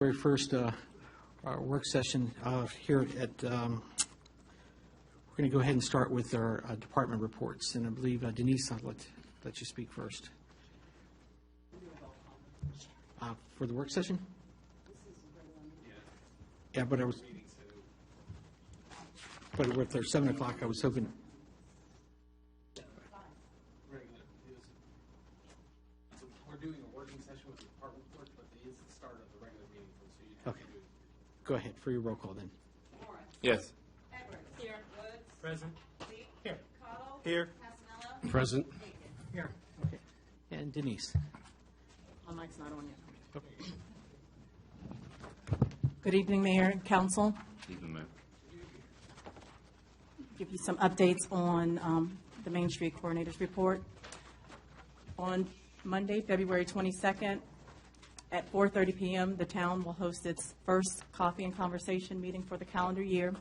Very first our work session here at, we're going to go ahead and start with our department reports, and I believe Denise, I'll let you speak first. For the work session? Yeah, but with our 7 o'clock, I was hoping. We're doing a working session with the department report, but it is the start of the regular meeting, so you Okay. Go ahead for your roll call then. Morris. Yes. Edwards. Here. Woods. Present. Lee. Here. Cottle. Here. Casanello. Present. Aiken. Here. Okay. And Denise. My mic's not on yet. Good evening, Mayor and Council. Evening, ma'am. Give you some updates on the Main Street Coordinator's Report. On Monday, February 22nd, at 4:30 p.m., the town will host its first coffee and conversation meeting for the calendar year.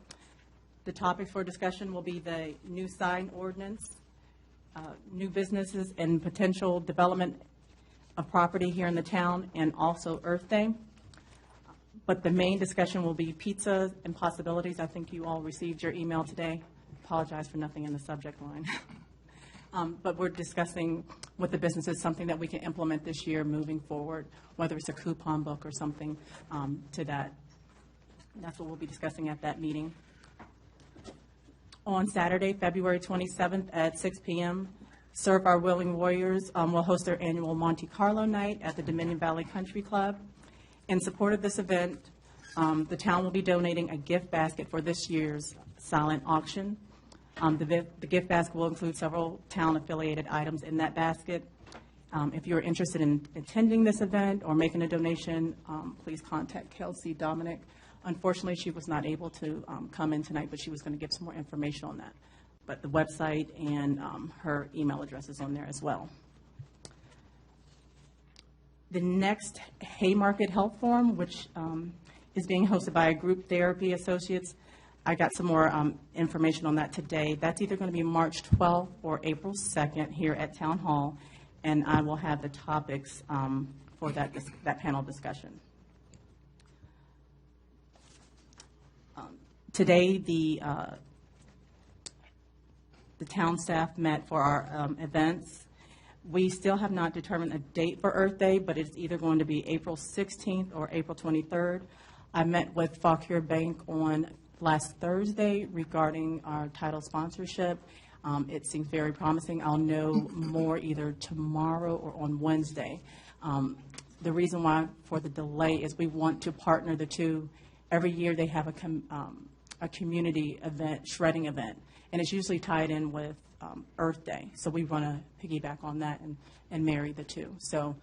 The topic for discussion will be the new sign ordinance, new businesses and potential development of property here in the town, and also Earth Day. But the main discussion will be pizza and possibilities. I think you all received your email today. Apologize for nothing in the subject line. But we're discussing with the businesses something that we can implement this year moving forward, whether it's a coupon book or something to that. That's what we'll be discussing at that meeting. On Saturday, February 27th at 6 p.m., Serve Our Willing Warriors will host their annual Monte Carlo night at the Dominion Valley Country Club. In support of this event, the town will be donating a gift basket for this year's silent auction. The gift basket will include several town-affiliated items in that basket. If you're interested in attending this event or making a donation, please contact Kelsey Dominic. Unfortunately, she was not able to come in tonight, but she was going to give some more information on that. But the website and her email address is on there as well. The next Haymarket Health Forum, which is being hosted by Group Therapy Associates, I got some more information on that today. That's either going to be March 12th or April 2nd here at Town Hall, and I will have the topics for that panel discussion. Today, the town staff met for our events. We still have not determined a date for Earth Day, but it's either going to be April 16th or April 23rd. I met with Fauquier Bank on last Thursday regarding our title sponsorship. It seems very promising. I'll know more either tomorrow or on Wednesday. The reason why for the delay is we want to partner the two. Every year they have a community event, shredding event, and it's usually tied in with Earth Day. So we want to piggyback on that and marry the two. So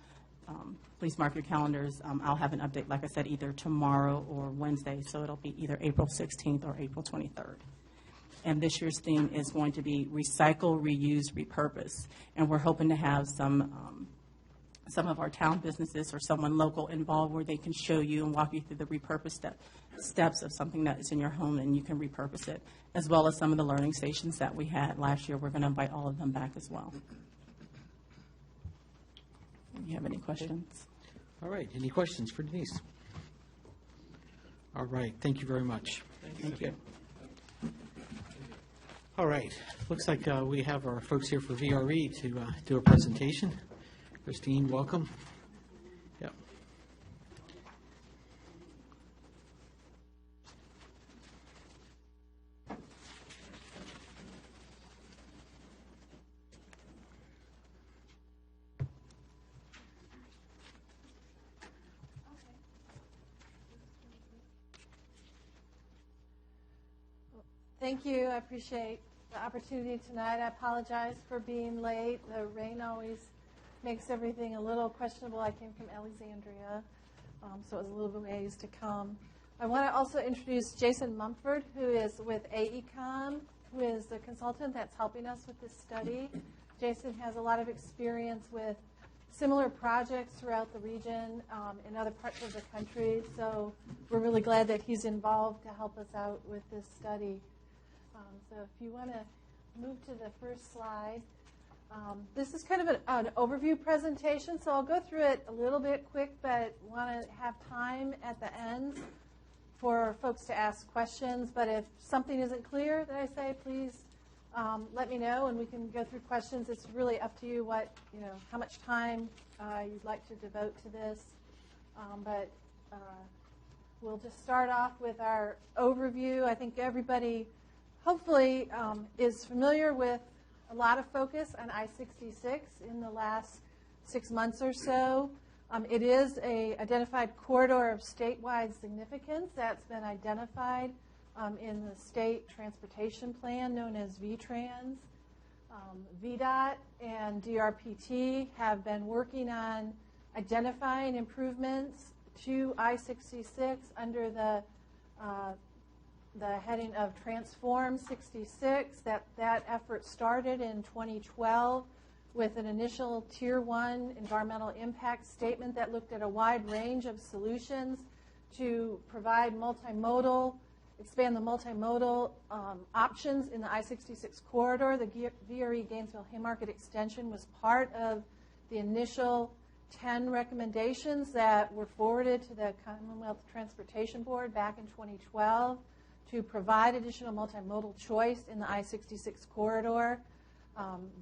please mark your calendars. I'll have an update, like I said, either tomorrow or Wednesday. So it'll be either April 16th or April 23rd. And this year's theme is going to be recycle, reuse, repurpose. And we're hoping to have some of our town businesses or someone local involved where they can show you and walk you through the repurpose steps of something that is in your home and you can repurpose it, as well as some of the learning stations that we had last year. We're going to invite all of them back as well. Do you have any questions? All right. Any questions for Denise? All right. Thank you very much. Thank you. All right. Looks like we have our folks here for VRE to do a presentation. Christine, welcome. Yep. Thank you. I appreciate the opportunity tonight. I apologize for being late. The rain always makes everything a little questionable. I came from Alexandria, so it was a little bit ways to come. I want to also introduce Jason Mumford, who is with AECOM, who is the consultant that's helping us with this study. Jason has a lot of experience with similar projects throughout the region in other parts of the country, so we're really glad that he's involved to help us out with this study. So if you want to move to the first slide. This is kind of an overview presentation, so I'll go through it a little bit quick, but want to have time at the end for folks to ask questions. But if something isn't clear that I say, please let me know, and we can go through questions. It's really up to you how much time you'd like to devote to this. But we'll just start off with our overview. I think everybody hopefully is familiar with a lot of focus on I-66 in the last 6 months or so. It is an identified corridor of statewide significance that's been identified in the state transportation plan known as VTrans. VDOT and DRPT have been working on identifying improvements to I-66 under the heading of Transform 66. That effort started in 2012 with an initial Tier 1 environmental impact statement that looked at a wide range of solutions to provide expand the multimodal options in the I-66 corridor. The VRE Gainesville-Haymarket extension was part of the initial 10 recommendations that were forwarded to the Commonwealth Transportation Board back in 2012 to provide additional multimodal choice in the I-66 corridor.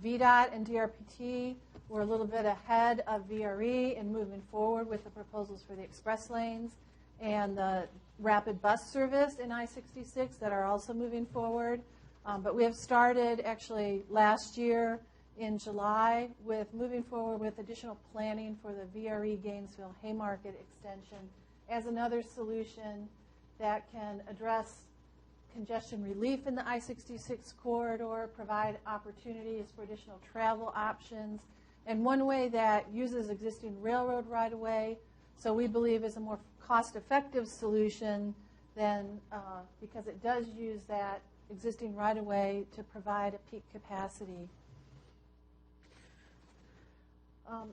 VDOT and DRPT were a little bit ahead of VRE in moving forward with the proposals for the express lanes and the rapid bus service in I-66 that are also moving forward. But we have started actually last year in July with moving forward with additional planning for the VRE Gainesville-Haymarket extension as another solution that can address congestion relief in the I-66 corridor, provide opportunities for additional travel options, and one way that uses existing railroad right-of-way. So we believe is a more cost-effective solution than because it does use that existing right-of-way to provide a peak capacity.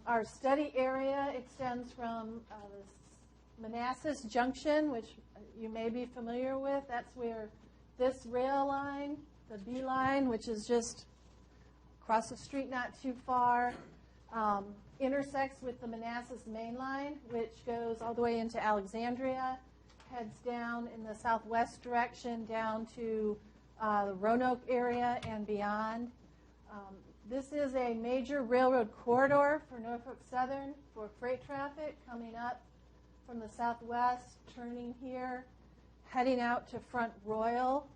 Our study area extends from Manassas Junction, which you may be familiar with. That's where this rail line, the B line, which is just across the street not too far, intersects with the Manassas Main Line, which goes all the way into Alexandria, heads down in the southwest direction down to the Roanoke area and beyond. This is a major railroad corridor for Norfolk Southern for freight traffic coming up from the southwest, turning here, heading out to Front Royal.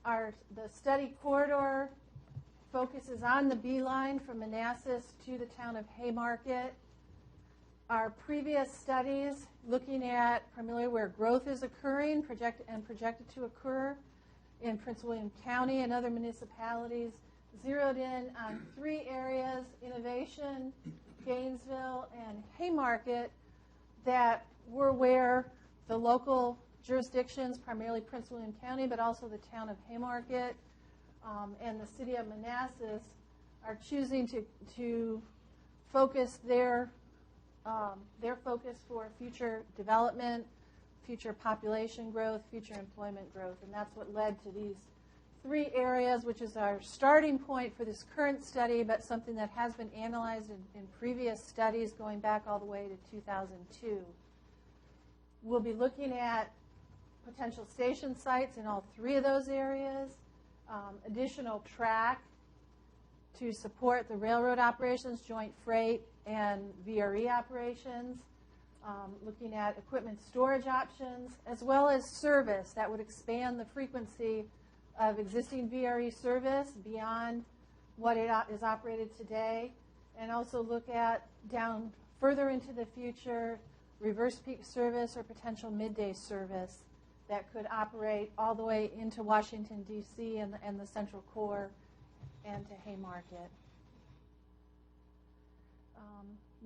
The study corridor focuses on the B line from Manassas to the town of Haymarket. Our previous studies looking at primarily where growth is occurring projected to occur in Prince William County and other municipalities zeroed in on 3 areas, Innovation, Gainesville, and Haymarket, that were where the local jurisdictions, primarily Prince William County, but also the town of Haymarket and the city of Manassas, are choosing to focus their focus for future development, future population growth, future employment growth. And that's what led to these 3 areas, which is our starting point for this current study, but something that has been analyzed in previous studies going back all the way to 2002. We'll be looking at potential station sites in all 3 of those areas, additional track to support the railroad operations, joint freight, and VRE operations, looking at equipment storage options, as well as service that would expand the frequency of existing VRE service beyond what it is operated today, and also look at down further into the future reverse peak service or potential midday service that could operate all the way into Washington, D.C. and the Central Core and to Haymarket.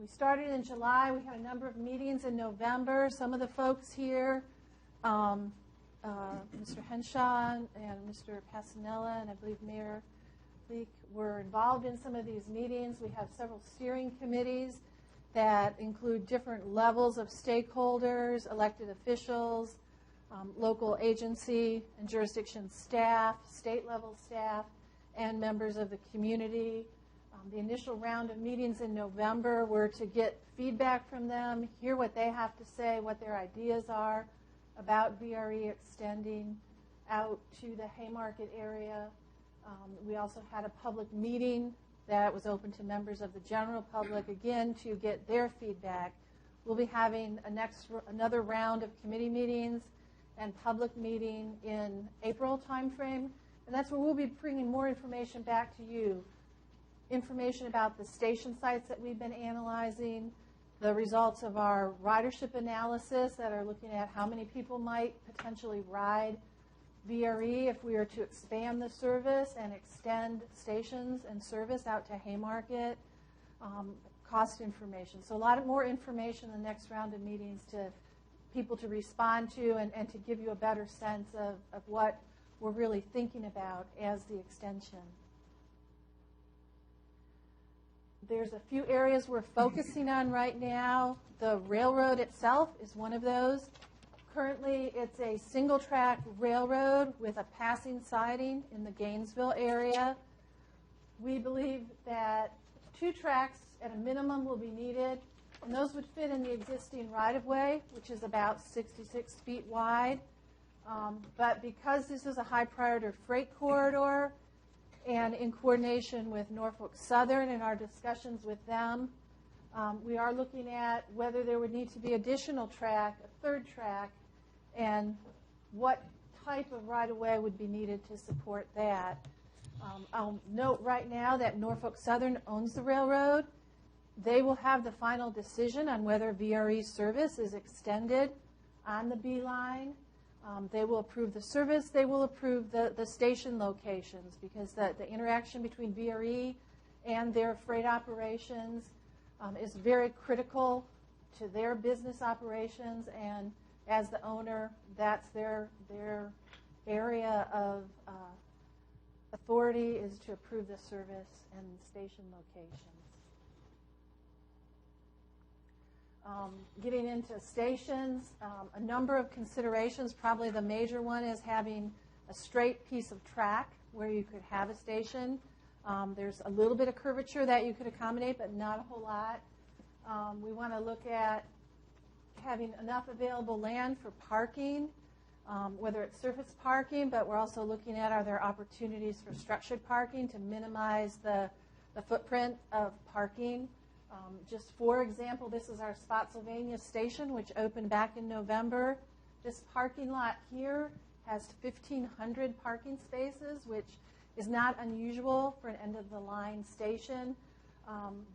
We started in July. We had a number of meetings in November. Some of the folks here, Mr. Henshaw and Mr. Passanella, and I believe Mayor Leek, were involved in some of these meetings. We have several steering committees that include different levels of stakeholders, elected officials, local agency and jurisdiction staff, state-level staff, and members of the community. The initial round of meetings in November were to get feedback from them, hear what they have to say, what their ideas are about VRE extending out to the Haymarket area. We also had a public meeting that was open to members of the general public, again, to get their feedback. We'll be having another round of committee meetings and public meeting in April timeframe, and that's where we'll be bringing more information back to you. Information about the station sites that we've been analyzing, the results of our ridership analysis that are looking at how many people might potentially ride VRE if we were to expand the service and extend stations and service out to Haymarket, cost information. So a lot of more information in the next round of meetings to people to respond to and to give you a better sense of what we're really thinking about as the extension. There's a few areas we're focusing on right now. The railroad itself is one of those. Currently, it's a single-track railroad with a passing siding in the Gainesville area. We believe that 2 tracks at a minimum will be needed, and those would fit in the existing right-of-way, which is about 66 feet wide. But because this is a high-priority freight corridor, and in coordination with Norfolk Southern and our discussions with them, we are looking at whether there would need to be additional track, a 3rd track, and what type of right-of-way would be needed to support that. I'll note right now that Norfolk Southern owns the railroad. They will have the final decision on whether VRE service is extended on the B line. They will approve the service. They will approve the station locations, because the interaction between VRE and their freight operations is very critical to their business operations. And as the owner, that's their area of authority, is to approve the service and station locations. Getting into stations, a number of considerations. Probably the major one is having a straight piece of track where you could have a station. There's a little bit of curvature that you could accommodate, but not a whole lot. We want to look at having enough available land for parking, whether it's surface parking, but we're also looking at, are there opportunities for structured parking to minimize the footprint of parking. Just for example, this is our Spotsylvania station, which opened back in November. This parking lot here has 1,500 parking spaces, which is not unusual for an end-of-the-line station.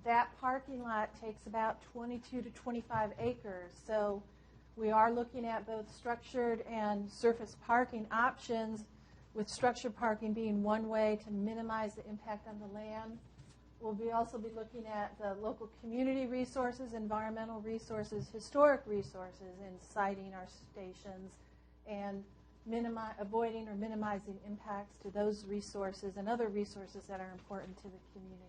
That parking lot takes about 22 to 25 acres. So we are looking at both structured and surface parking options, with structured parking being one way to minimize the impact on the land. We'll also be looking at the local community resources, environmental resources, historic resources in siting our stations, and avoiding or minimizing impacts to those resources and other resources that are important to the community.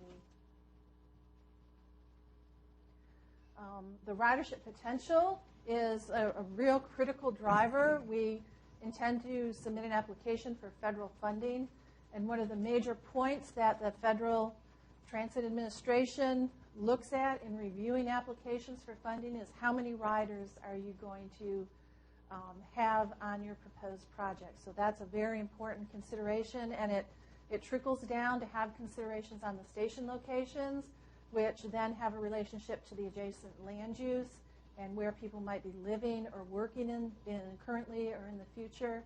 The ridership potential is a real critical driver. We intend to submit an application for federal funding, and one of the major points that the Federal Transit Administration looks at in reviewing applications for funding is how many riders are you going to have on your proposed project. So that's a very important consideration, and it trickles down to have considerations on the station locations, which then have a relationship to the adjacent land use and where people might be living or working in currently or in the future.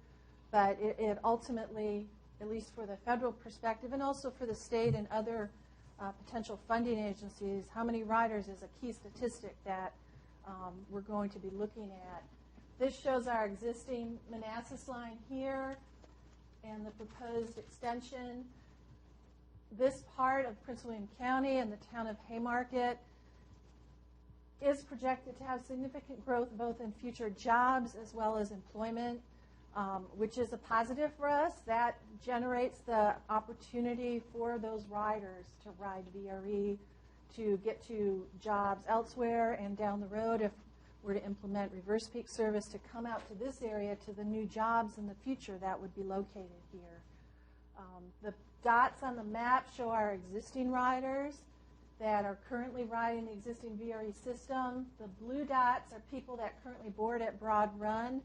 But it ultimately, at least for the federal perspective and also for the state and other potential funding agencies, how many riders is a key statistic that we're going to be looking at. This shows our existing Manassas line here and the proposed extension. This part of Prince William County and the town of Haymarket is projected to have significant growth both in future jobs as well as employment, which is a positive for us. That generates the opportunity for those riders to ride VRE, to get to jobs elsewhere and down the road, if we're to implement reverse peak service, to come out to this area to the new jobs in the future that would be located here. The dots on the map show our existing riders that are currently riding the existing VRE system. The blue dots are people that currently board at Broad Run.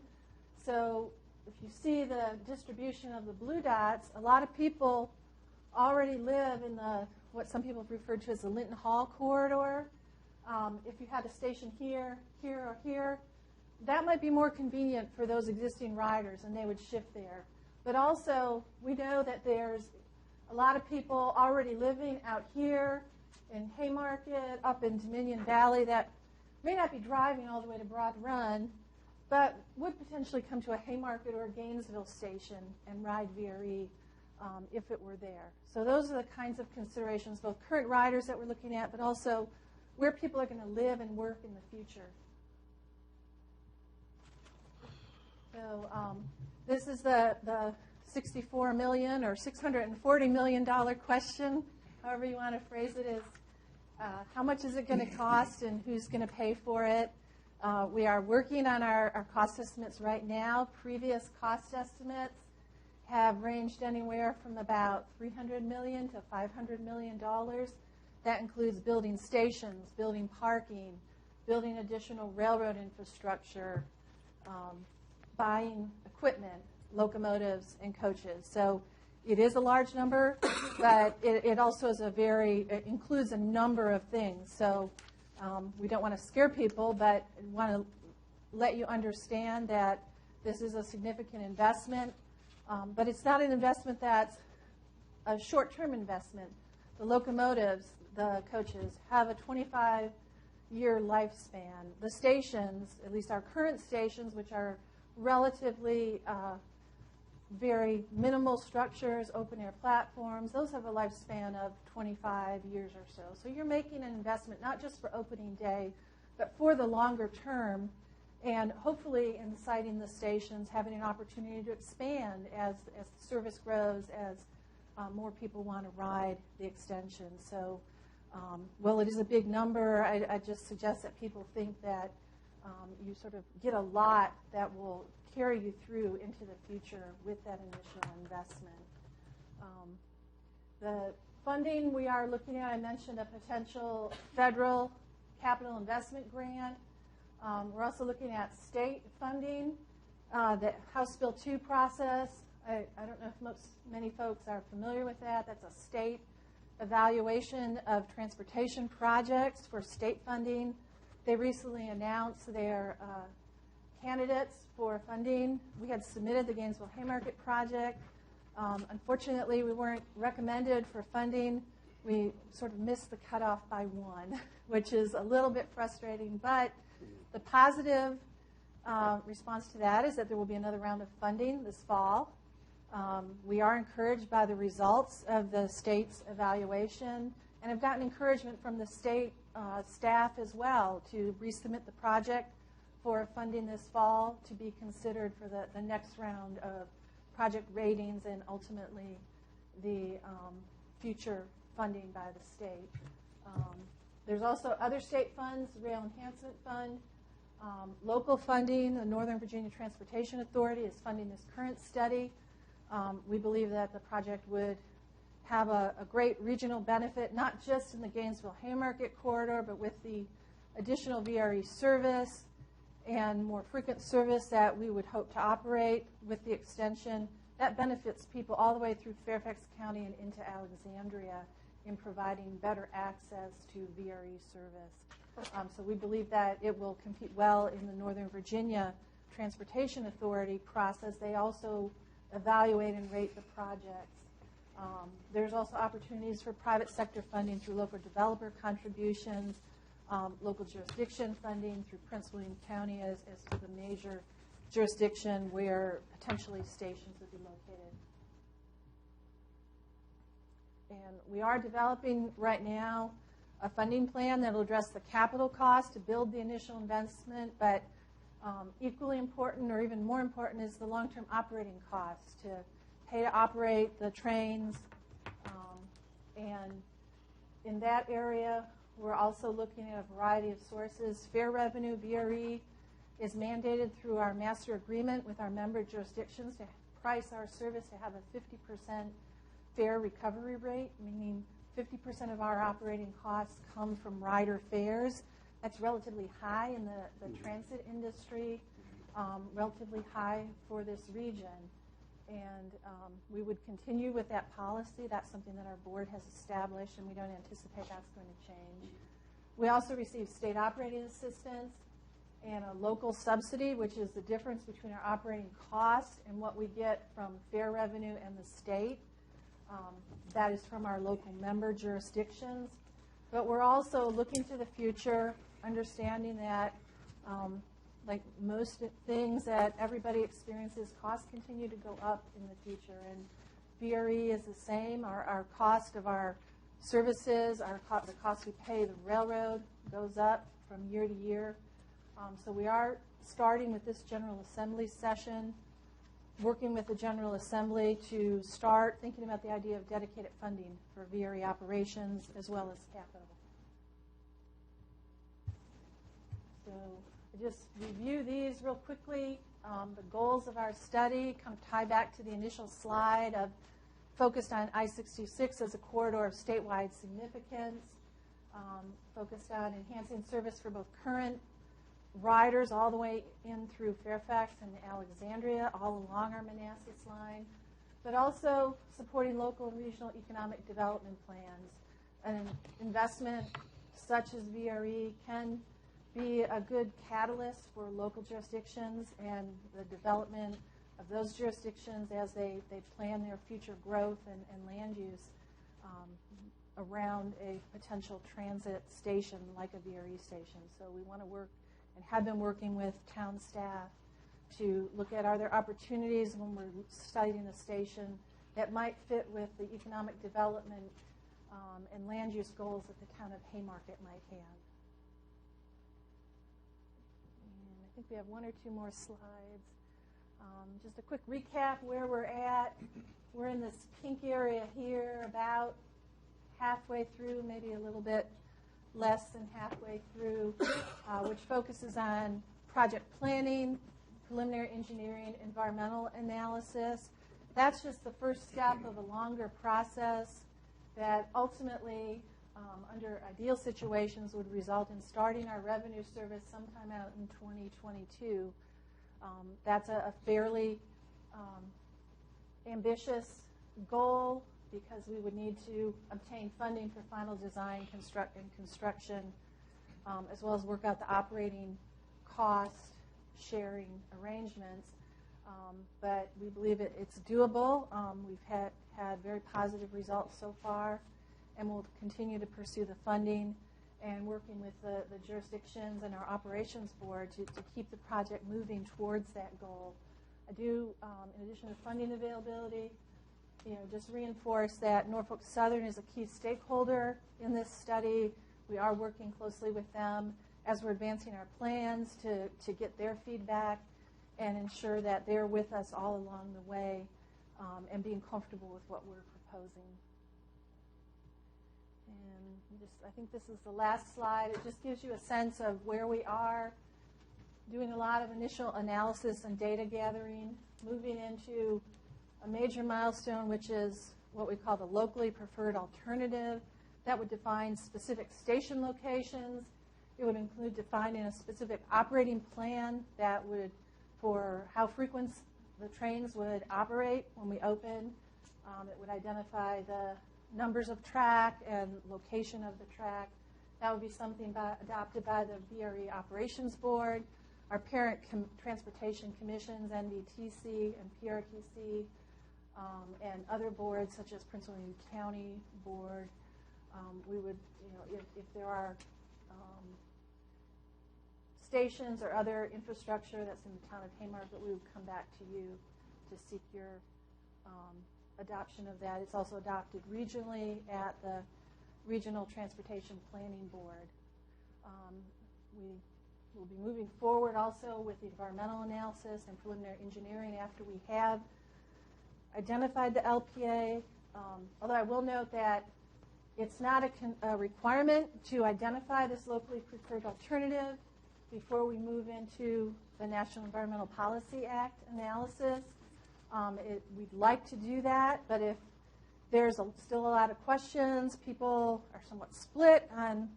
So if you see the distribution of the blue dots, a lot of people already live in what some people have referred to as the Linton Hall corridor. If you had a station here, here, or here, that might be more convenient for those existing riders, and they would shift there. But also, we know that there's a lot of people already living out here in Haymarket, up in Dominion Valley, that may not be driving all the way to Broad Run, but would potentially come to a Haymarket or a Gainesville station and ride VRE if it were there. So those are the kinds of considerations, both current riders that we're looking at, but also where people are going to live and work in the future. So this is the $64 million or $640 million question, however you want to phrase it, is how much is it going to cost and who's going to pay for it? We are working on our cost estimates right now. Previous cost estimates have ranged anywhere from about $300 million to $500 million. That includes building stations, building parking, building additional railroad infrastructure, buying equipment, locomotives, and coaches. So it is a large number, but it also is it includes a number of things. So we don't want to scare people, but want to let you understand that this is a significant investment. But it's not an investment that's a short-term investment. The locomotives, the coaches, have a 25-year lifespan. The stations, at least our current stations, which are relatively very minimal structures, open-air platforms, those have a lifespan of 25 years or so. So you're making an investment not just for opening day, but for the longer term, and hopefully in siting the stations, having an opportunity to expand as the service grows, as more people want to ride the extension. So, well, it is a big number. I just suggest that people think that you sort of get a lot that will carry you through into the future with that initial investment. The funding we are looking at, I mentioned a potential federal capital investment grant. We're also looking at state funding, the House Bill 2 process. I don't know if many folks are familiar with that. That's a state evaluation of transportation projects for state funding. They recently announced their candidates for funding. We had submitted the Gainesville Haymarket project. Unfortunately, we weren't recommended for funding. We sort of missed the cutoff by one, which is a little bit frustrating. But the positive response to that is that there will be another round of funding this fall. We are encouraged by the results of the state's evaluation and have gotten encouragement from the state staff as well to resubmit the project for funding this fall to be considered for the next round of project ratings and ultimately the future funding by the state. There's also other state funds, Rail Enhancement Fund, local funding. The Northern Virginia Transportation Authority is funding this current study. We believe that the project would have a great regional benefit, not just in the Gainesville-Haymarket corridor, but with the additional VRE service and more frequent service that we would hope to operate with the extension. That benefits people all the way through Fairfax County and into Alexandria in providing better access to VRE service. So we believe that it will compete well in the Northern Virginia Transportation Authority process. They also evaluate and rate the projects. There's also opportunities for private sector funding through local developer contributions, local jurisdiction funding through Prince William County as to the major jurisdiction where potentially stations would be located. And we are developing right now a funding plan that will address the capital cost to build the initial investment, but equally important or even more important is the long-term operating costs to pay to operate the trains. And in that area, we're also looking at a variety of sources. Fare revenue, VRE, is mandated through our master agreement with our member jurisdictions to price our service to have a 50% fare recovery rate, meaning 50% of our operating costs come from rider fares. That's relatively high in the transit industry, relatively high for this region. And we would continue with that policy. That's something that our board has established, and we don't anticipate that's going to change. We also receive state operating assistance and a local subsidy, which is the difference between our operating cost and what we get from fare revenue and the state. That is from our local member jurisdictions. But we're also looking to the future, understanding that, like most things that everybody experiences, costs continue to go up in the future. And VRE is the same. Our cost of our services, the cost we pay the railroad goes up from year to year. So we are starting with this General Assembly session, working with the General Assembly to start thinking about the idea of dedicated funding for VRE operations as well as capital. So I just review these real quickly. The goals of our study kind of tie back to the initial slide of focused on I-626 as a corridor of statewide significance, focused on enhancing service for both current riders all the way in through Fairfax and Alexandria, all along our Manassas line, but also supporting local and regional economic development plans. An investment such as VRE can be a good catalyst for local jurisdictions and the development of those jurisdictions as they plan their future growth and land use around a potential transit station like a VRE station. So we want to work and have been working with town staff to look at, are there opportunities when we're siting a station that might fit with the economic development and land use goals that the town of Haymarket might have. And I think we have one or two more slides. Just a quick recap where we're at. We're in this pink area here, about halfway through, maybe a little bit less than halfway through, which focuses on project planning, preliminary engineering, environmental analysis. That's just the first step of a longer process that ultimately, under ideal situations, would result in starting our revenue service sometime out in 2022. That's a fairly ambitious goal because we would need to obtain funding for final design, construction, as well as work out the operating cost sharing arrangements. But we believe it's doable. We've had very positive results so far, and we'll continue to pursue the funding and working with the jurisdictions and our operations board to keep the project moving towards that goal. I do, in addition to funding availability, just reinforce that Norfolk Southern is a key stakeholder in this study. We are working closely with them as we're advancing our plans to get their feedback and ensure that they're with us all along the way and being comfortable with what we're proposing. And I think this is the last slide. It just gives you a sense of where we are, doing a lot of initial analysis and data gathering, moving into a major milestone, which is what we call the locally preferred alternative. That would define specific station locations. It would include defining a specific operating plan that would, for how frequent the trains would operate when we open. It would identify the numbers of track and location of the track. That would be something adopted by the VRE Operations Board, our parent transportation commissions, NDTC and PRTC, and other boards such as Prince William County Board. We would, if there are stations or other infrastructure that's in the town of Haymarket, we would come back to you to seek your adoption of that. It's also adopted regionally at the Regional Transportation Planning Board. We will be moving forward also with the environmental analysis and preliminary engineering after we have identified the LPA, although I will note that it's not a requirement to identify this locally preferred alternative before we move into the National Environmental Policy Act analysis. We'd like to do that, but if There's still a lot of questions. People are somewhat split on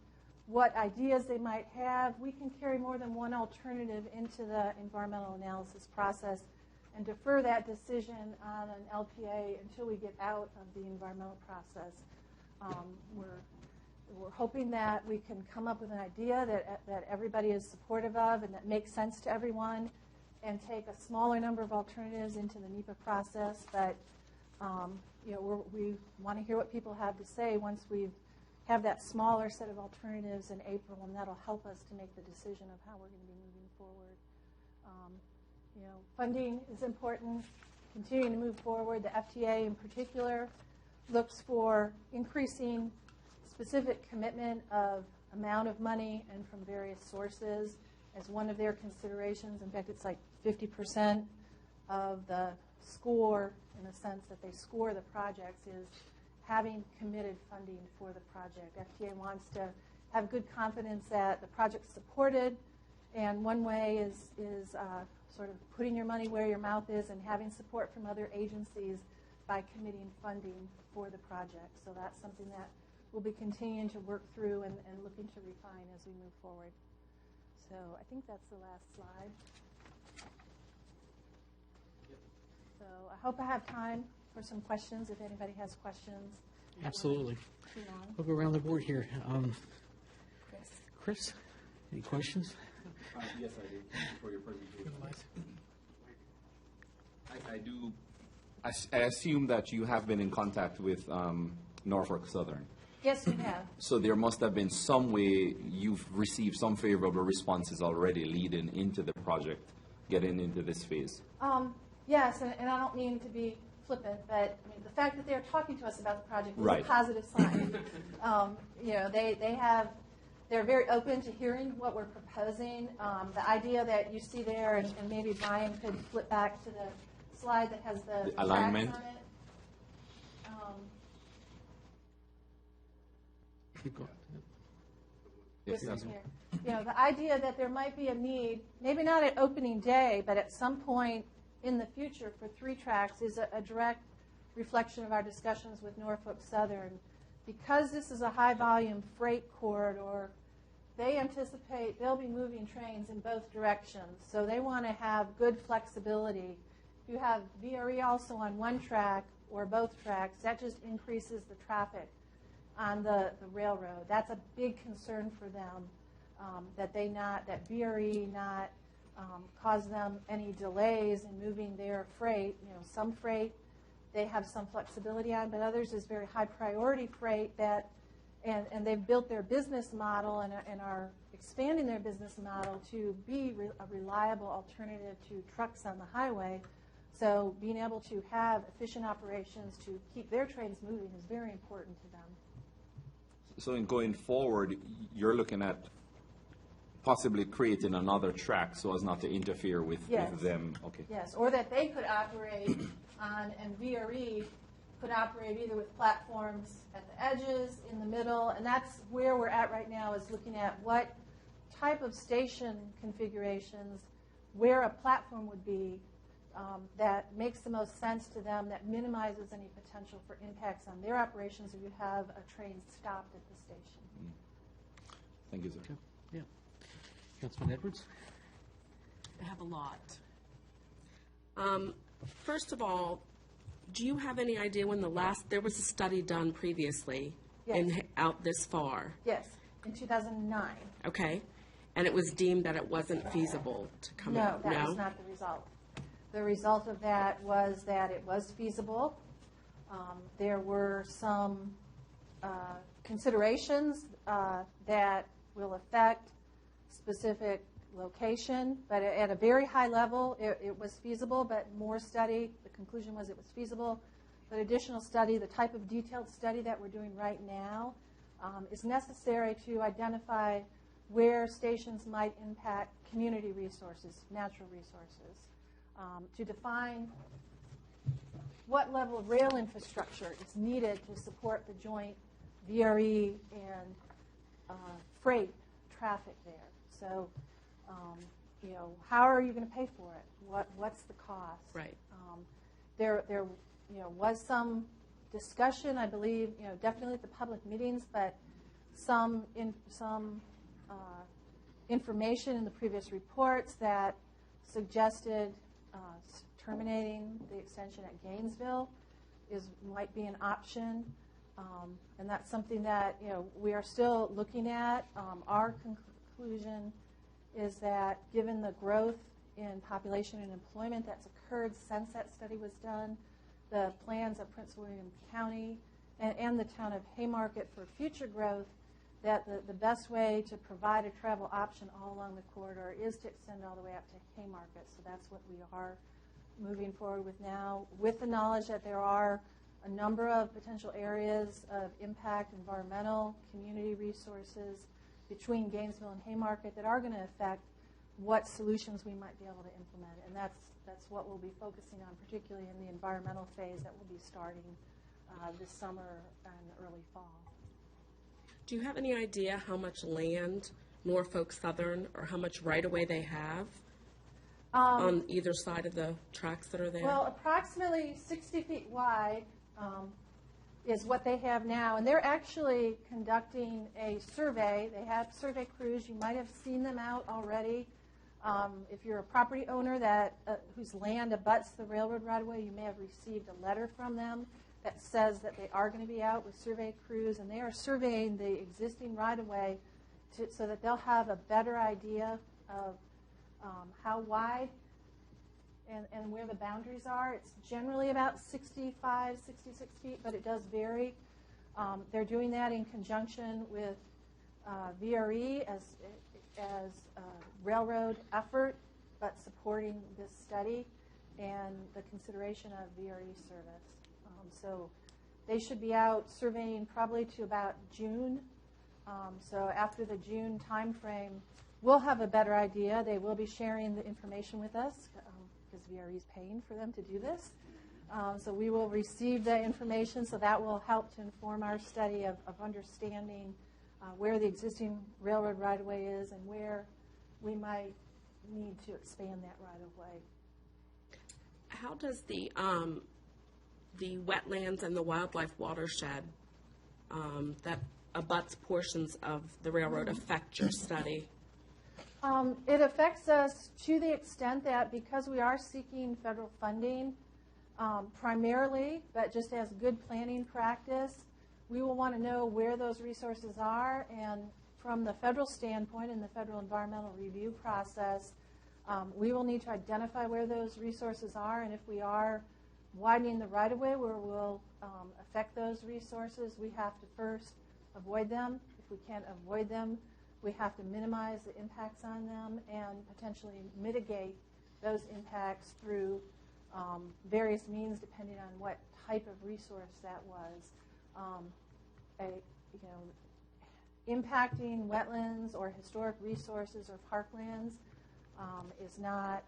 what ideas they might have. We can carry more than one alternative into the environmental analysis process and defer that decision on an LPA until we get out of the environmental process. We're hoping that we can come up with an idea that everybody is supportive of and that makes sense to everyone, and take a smaller number of alternatives into the NEPA process. But we want to hear what people have to say once we have that smaller set of alternatives in April, and that'll help us to make the decision of how we're going to be moving forward. Funding is important, continuing to move forward. The FTA in particular looks for increasing specific commitment of amount of money and from various sources as one of their considerations. In fact, it's like 50% of the score, in the sense that they score the projects, is having committed funding for the project. FTA wants to have good confidence that the project's supported, and one way is sort of putting your money where your mouth is and having support from other agencies by committing funding for the project. So that's something that we'll be continuing to work through and looking to refine as we move forward. So I think that's the last slide. So I hope I have time for some questions, if anybody has questions. Absolutely. Too long. We'll go around the board here. Chris, any questions? Yes, I do, for your presentation. I do. I assume that you have been in contact with Norfolk Southern. Yes, we have. So there must have been some way you've received some favorable responses already leading into the project, getting into this phase. Yes, and I don't mean to be flippant, but I mean, the fact that they're talking to us about the project is Right. a positive sign. They're very open to hearing what we're proposing. The idea that you see there, and maybe Brian could flip back to the slide that has the alignment. tracks on it. Yes, This yes. one here. The idea that there might be a need, maybe not at opening day, but at some point in the future for 3 tracks is a direct reflection of our discussions with Norfolk Southern. Because this is a high-volume freight corridor, they anticipate they'll be moving trains in both directions. So they want to have good flexibility. If you have VRE also on one track or both tracks, that just increases the traffic on the railroad. That's a big concern for them, that VRE not cause them any delays in moving their freight. Some freight they have some flexibility on, but others is very high priority freight and they've built their business model and are expanding their business model to be a reliable alternative to trucks on the highway. So being able to have efficient operations to keep their trains moving is very important to them. So in going forward, you're looking at possibly creating another track so as not to interfere with them. Okay. Yes, or that they could operate on, and VRE could operate either with platforms at the edges, in the middle, and that's where we're at right now, is looking at what type of station configurations, where a platform would be that makes the most sense to them, that minimizes any potential for impacts on their operations if you have a train stopped at the station. Thank you, sir. Okay. Yeah. Councilman Edwards? I have a lot. First of all, do you have any idea when there was a study done previously Yes. out this far? Yes, in 2009. Okay. And it was deemed that it wasn't feasible to come No, out? that was not the result. The result of that was that it was feasible. There were some considerations that will affect specific location, but at a very high level, it was feasible, but more study, the conclusion was it was feasible. But additional study, the type of detailed study that we're doing right now, is necessary to identify where stations might impact community resources, natural resources, to define what level of rail infrastructure is needed to support the joint VRE and freight traffic there. So, how are you going to pay for it? What's the cost? Right. There was some discussion, I believe, definitely at the public meetings, but some information in the previous reports that suggested terminating the extension at Gainesville might be an option, and that's something that we are still looking at. Our conclusion is that given the growth in population and employment that's occurred since that study was done, the plans of Prince William County and the town of Haymarket for future growth, that the best way to provide a travel option all along the corridor is to extend all the way up to Haymarket. So that's what we are moving forward with now, with the knowledge that there are a number of potential areas of impact, environmental, community resources between Gainesville and Haymarket that are going to affect what solutions we might be able to implement. And that's what we'll be focusing on, particularly in the environmental phase that will be starting this summer and early fall. Do you have any idea how much land Norfolk Southern, or how much right-of-way they have on either side of the tracks that are there? Well, approximately 60 feet wide is what they have now. And they're actually conducting a survey. They have survey crews. You might have seen them out already. If you're a property owner whose land abuts the railroad right-of-way, you may have received a letter from them that says that they are going to be out with survey crews, and they are surveying the existing right-of-way so that they'll have a better idea of how wide and where the boundaries are. It's generally about 65, 66 feet, but it does vary. They're doing that in conjunction with VRE as a railroad effort, but supporting this study and the consideration of VRE service. So they should be out surveying probably to about June. So after the June timeframe, we'll have a better idea. They will be sharing the information with us because VRE is paying for them to do this. So we will receive the information, so that will help to inform our study of understanding where the existing railroad right-of-way is and where we might need to expand that right-of-way. How does the wetlands and the wildlife watershed that abuts portions of the railroad affect your study? It affects us to the extent that because we are seeking federal funding primarily, but just as good planning practice, we will want to know where those resources are. And from the federal standpoint, in the federal environmental review process, we will need to identify where those resources are. And if we are widening the right-of-way where we'll affect those resources, we have to first avoid them. If we can't avoid them, we have to minimize the impacts on them and potentially mitigate those impacts through various means depending on what type of resource that was. Impacting wetlands or historic resources or parklands is not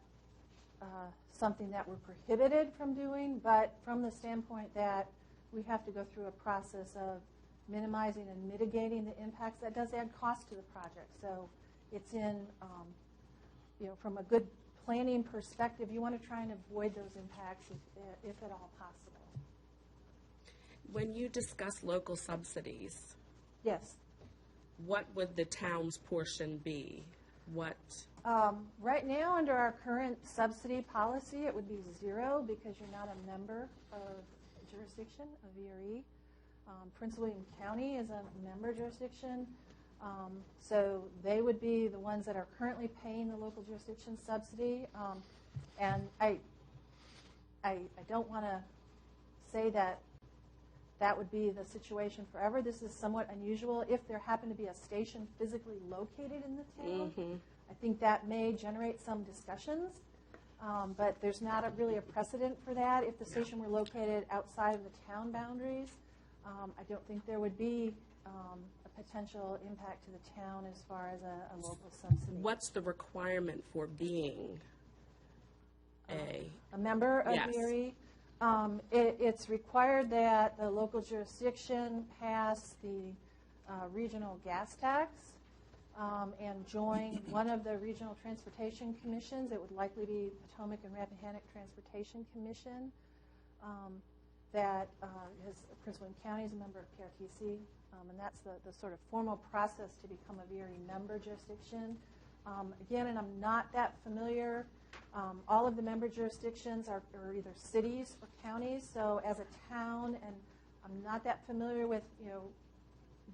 something that we're prohibited from doing, but from the standpoint that we have to go through a process of minimizing and mitigating the impacts, that does add cost to the project. So it's from a good planning perspective, you want to try and avoid those impacts if at all possible. When you discuss local subsidies, Yes. what would the town's portion be? What? Right now, under our current subsidy policy, it would be 0 because you're not a member of jurisdiction of VRE. Prince William County is a member jurisdiction, so they would be the ones that are currently paying the local jurisdiction subsidy. And I don't want to say that would be the situation forever. This is somewhat unusual. If there happened to be a station physically located in the town, I think that may generate some discussions, but there's not really a precedent for that. If the station were located outside of the town boundaries, I don't think there would be a potential impact to the town as far as a local subsidy. What's the requirement for being a member of Yes. VRE? It's required that the local jurisdiction pass the regional gas tax and join one of the regional transportation commissions. It would likely be Potomac and Rappahannock Transportation Commission. that Prince William County is a member of PRTC, and that's the sort of formal process to become a VRE member jurisdiction. Again, and I'm not that familiar, all of the member jurisdictions are either cities or counties, so as a town, and I'm not that familiar with,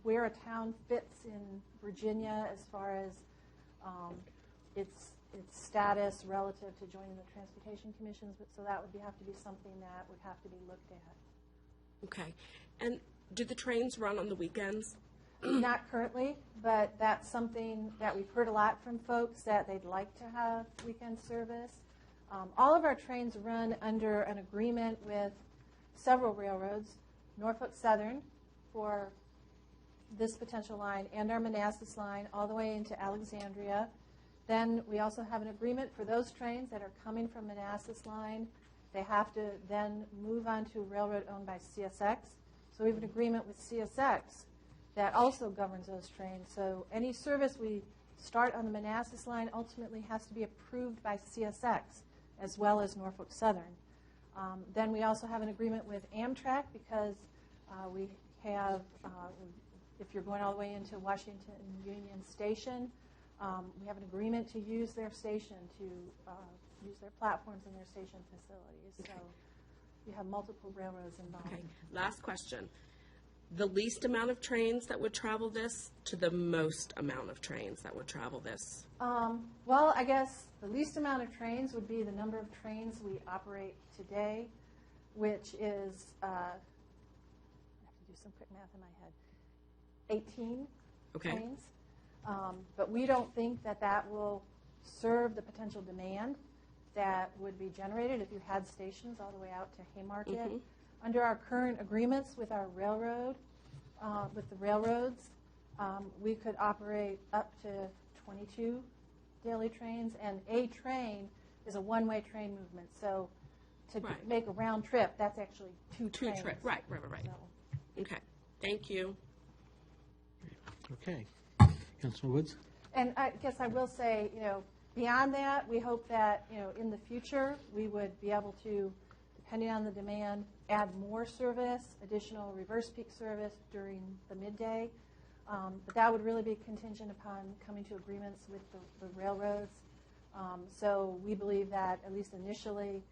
where a town fits in Virginia as far as its status relative to joining the transportation commissions, but so that would have to be something that would have to be looked at. Okay. And do the trains run on the weekends? Not currently, but that's something that we've heard a lot from folks, that they'd like to have weekend service. All of our trains run under an agreement with several railroads, Norfolk Southern for this potential line, and our Manassas line all the way into Alexandria. Then we also have an agreement for those trains that are coming from Manassas line. They have to then move on to a railroad owned by CSX. So we have an agreement with CSX that also governs those trains. So any service we start on the Manassas line ultimately has to be approved by CSX as well as Norfolk Southern. Then we also have an agreement with Amtrak because we have, if you're going all the way into Washington Union Station, we have an agreement to use their station, to use their platforms and their station facilities. Okay. So you have multiple railroads involved. Okay. Last question. The least amount of trains that would travel this to the most amount of trains that would travel this? Well, I guess the least amount of trains would be the number of trains we operate today, which is, I have to do some quick math in my head, 18 Okay. trains. But we don't think that that will serve the potential demand that would be generated if you had stations all the way out to Haymarket. Under our current agreements with our railroad, with the railroads, we could operate up to 22 daily trains, and a train is a one-way train movement. So to Right. make a round trip, that's actually two Two trains. trips. Right. So- Okay. Thank you. Okay. Councilman Woods? And I guess I will say, beyond that, we hope that, in the future, we would be able to, depending on the demand, add more service, additional reverse peak service during the midday. But that would really be contingent upon coming to agreements with the railroads. So we believe that, at least initially,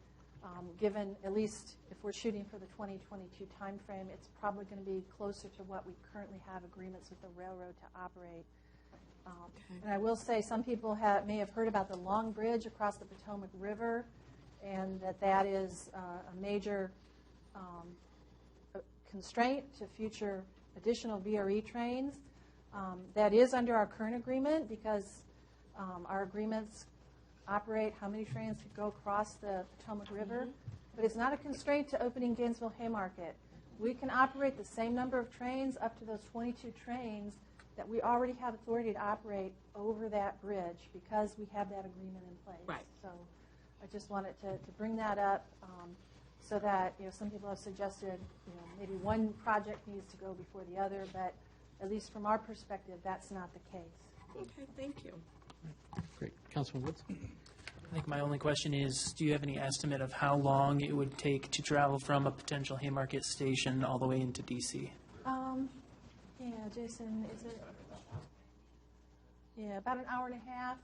given at least if we're shooting for the 2022 timeframe, it's probably going to be closer to what we currently have agreements with the railroad to operate. And I will say, some people may have heard about the Long Bridge across the Potomac River, and that is a major constraint to future additional VRE trains. That is under our current agreement because our agreements operate how many trains could go across the Potomac River, but it's not a constraint to opening Gainesville Haymarket. We can operate the same number of trains up to those 22 trains that we already have authority to operate over that bridge because we have that agreement in place. Right. So I just wanted to bring that up so that, some people have suggested, maybe one project needs to go before the other, but at least from our perspective, that's not the case. Okay. Thank you. Great. Councilman Woods? I think my only question is, do you have any estimate of how long it would take to travel from a potential Haymarket station all the way into DC? Yeah, Jason, is it? Yeah, about an hour and a half.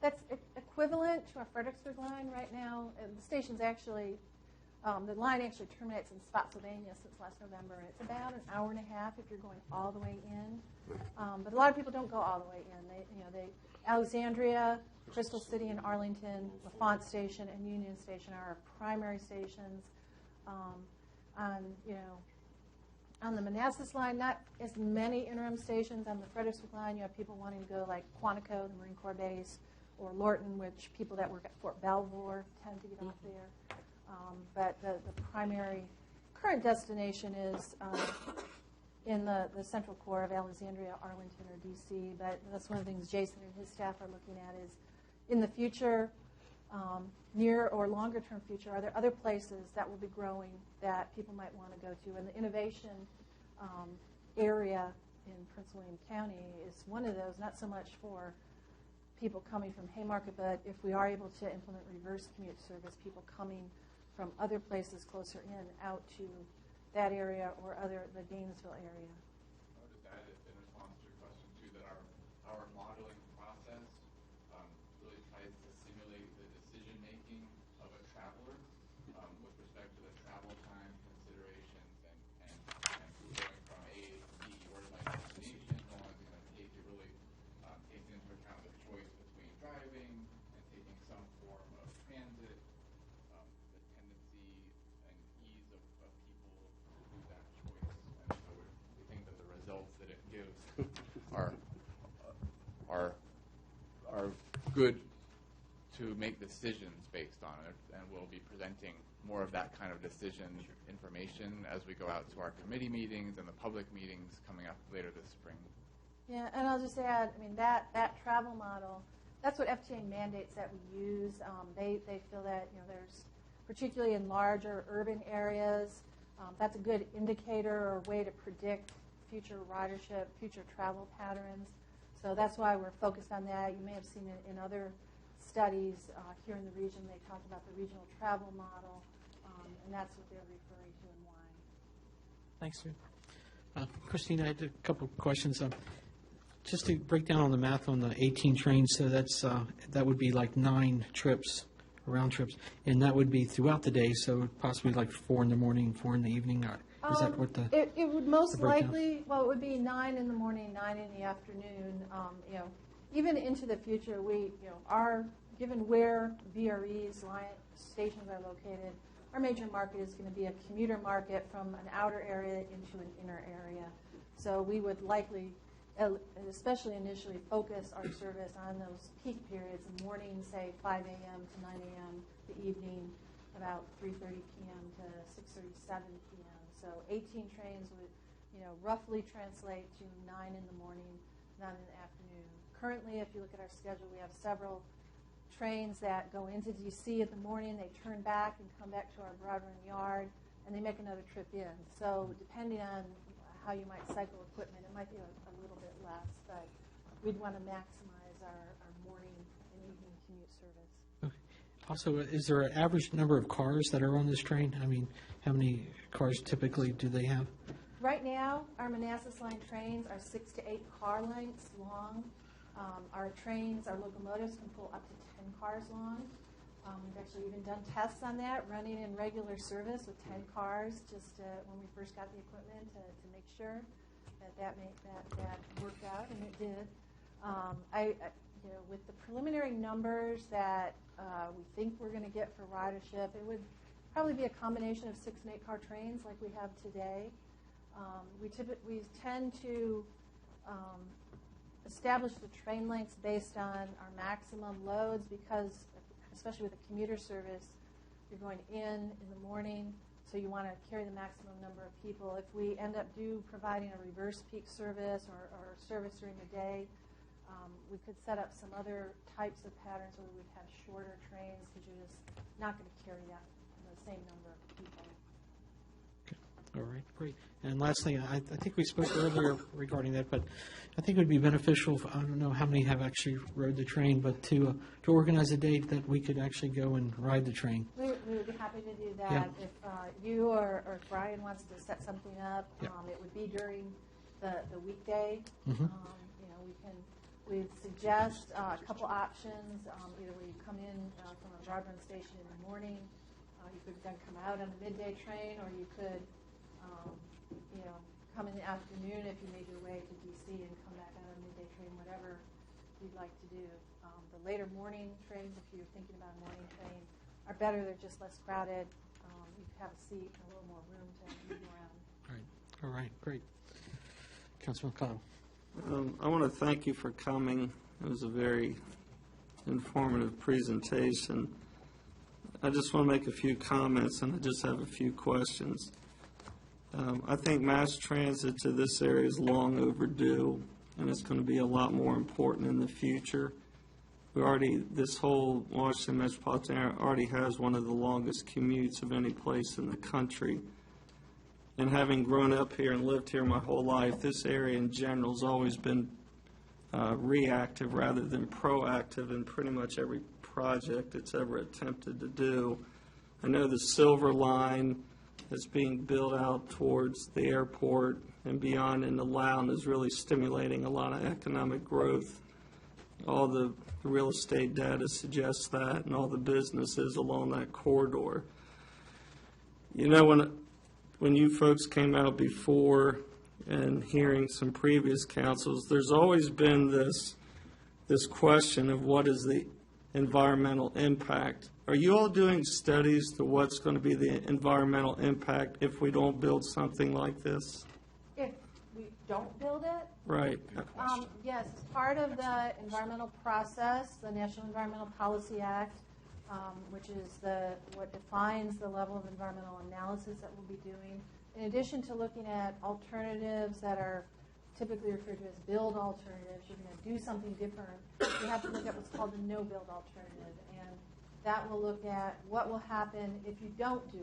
That's equivalent to our Fredericksburg line right now. The station's actually, the line actually terminates in Spotsylvania since last November, and it's about an hour and a half if you're going all the way in. But a lot of people don't go all the way in. They Alexandria, Crystal City, and Arlington, LaFont Station, and Union Station are our primary stations. On the Manassas line, not as many interim stations. On the Fredericksburg line, you have people wanting to go like Quantico, the Marine Corps base, or Lorton, which people that work at Fort Belvoir tend to get off there. But the primary current destination is in the central core of Alexandria, Arlington, or D.C. But that's one of the things Jason and his staff are looking at is, in the future, near or longer term future, are there other places that will be growing that people might want to go to? And the innovation area in Prince William County is one of those, not so much for people coming from Haymarket, but if we are able to implement reverse commute service, people coming from other places closer in out to that area or the Gainesville area. I would just add in response to your question too that our modeling process really tries to simulate the decision making of a traveler with respect to the travel time considerations and going from A to B, where's my destination, how long is it going to take. It really takes into account the choice between driving and taking some form of transit, the tendency and ease of people to do that choice. And so we think that the results that it gives are good to make decisions based on it, and we'll be presenting more of that kind of decision information as we go out to our committee meetings and the public meetings coming up later this spring. Yeah, and I'll just add, I mean, that travel model, that's what FTA mandates that we use. They feel that, there's, particularly in larger urban areas, that's a good indicator or way to predict future ridership, future travel patterns. So that's why we're focused on that. You may have seen it in other studies here in the region. They talked about the regional travel model, and that's what they're referring to and why. Thanks, Sue. Christine, I had a couple of questions. Just to break down on the math on the 18 trains, so that would be like 9 trips, round trips, and that would be throughout the day, so possibly like 4 in the morning, 4 in the evening. Is that what the? It would most likely, well, it would be 9 in the morning, 9 in the afternoon. Even into the future, we, given where VRE's line stations are located, our major market is going to be a commuter market from an outer area into an inner area. So we would likely, especially initially, focus our service on those peak periods, the morning, say 5 a.m. to 9 a.m., the evening, about 3:30 p.m. to 6:37 p.m. So 18 trains would, roughly translate to 9 in the morning, 9 in the afternoon. Currently, if you look at our schedule, we have several trains that go into D.C. in the morning. They turn back and come back to our Broadrun yard, and they make another trip in. So depending on how you might cycle equipment, it might be a little bit less, but we'd want to maximize our morning and evening commute service. Okay. Also, is there an average number of cars that are on this train? I mean, how many cars typically do they have? Right now, our Manassas line trains are 6 to 8 car lengths long. Our trains, our locomotives can pull up to 10 cars long. We've actually even done tests on that, running in regular service with 10 cars, just when we first got the equipment to make sure that worked out, and it did. With the preliminary numbers that we think we're going to get for ridership, it would probably be a combination of 6 and 8 car trains like we have today. We tend to establish the train lengths based on our maximum loads because, especially with a commuter service, you're going in the morning, so you want to carry the maximum number of people. If we end up providing a reverse peak service or service during the day, we could set up some other types of patterns where we would have shorter trains because you're just not going to carry the same number of people. All right, great. And lastly, I think we spoke earlier regarding that, but I think it would be beneficial, I don't know how many have actually rode the train, but to organize a date that we could actually go and ride the train. We would be happy to do that. Yeah. If you or if Brian wants to set something up, Yeah. it would be during the weekday. Mhm. We suggest a couple options. Either we come in from a Broadrun station in the morning, you could then come out on a midday train, or you could come in the afternoon if you made your way to D.C. and come back on a midday train, whatever you'd like to do. The later morning trains, if you're thinking about a morning train, are better. They're just less crowded. You have a seat and a little more room to move around. All right, great. Councilman Cottle. I want to thank you for coming. It was a very informative presentation. I just want to make a few comments, and I just have a few questions. I think mass transit to this area is long overdue, and it's going to be a lot more important in the future. This whole Washington metropolitan area already has one of the longest commutes of any place in the country. And having grown up here and lived here my whole life, this area in general has always been reactive rather than proactive in pretty much every project it's ever attempted to do. I know the Silver Line that's being built out towards the airport and beyond in the Loudon is really stimulating a lot of economic growth. All the real estate data suggests that, and all the businesses along that corridor. You know, when you folks came out before and hearing some previous councils, there's always been this question of what is the environmental impact. Are you all doing studies to what's going to be the environmental impact if we don't build something like this? If we don't build it? Right. Yes, as part of the environmental process, the National Environmental Policy Act, which is what defines the level of environmental analysis that we'll be doing, in addition to looking at alternatives that are typically referred to as build alternatives, you're going to do something different, you have to look at what's called the no-build alternative. And that will look at what will happen if you don't do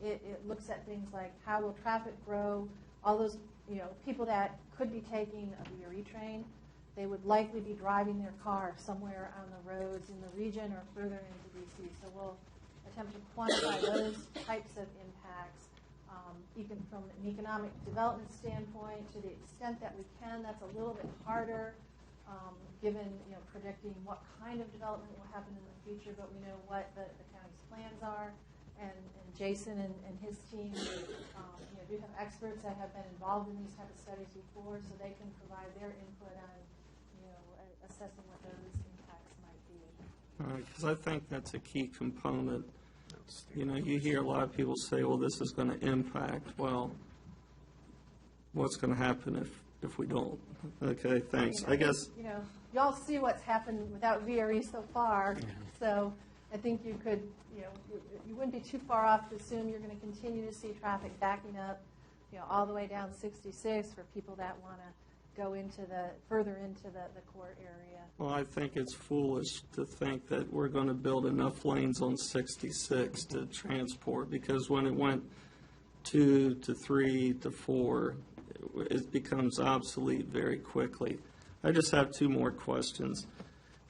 it. It looks at things like how will traffic grow, all those people that could be taking a VRE train, they would likely be driving their car somewhere on the roads in the region or further into DC. So we'll attempt to quantify those types of impacts. Even from an economic development standpoint, to the extent that we can, that's a little bit harder, given predicting what kind of development will happen in the future. But we know what the county's plans are, and Jason and his team do have experts that have been involved in these type of studies before, so they can provide their input on assessing what those impacts might be. All right, because I think that's a key component. You hear a lot of people say, well, this is going to impact. Well, what's going to happen if we don't? Okay, thanks. I guess. Y'all see what's happened without VRE so far, so I think you could, you wouldn't be too far off to assume you're going to continue to see traffic backing up, all the way down 66 for people that want to go further into the core area. Well, I think it's foolish to think that we're going to build enough lanes on 66 to transport, because when it went 2 to 3 to 4, it becomes obsolete very quickly. I just have 2 more questions.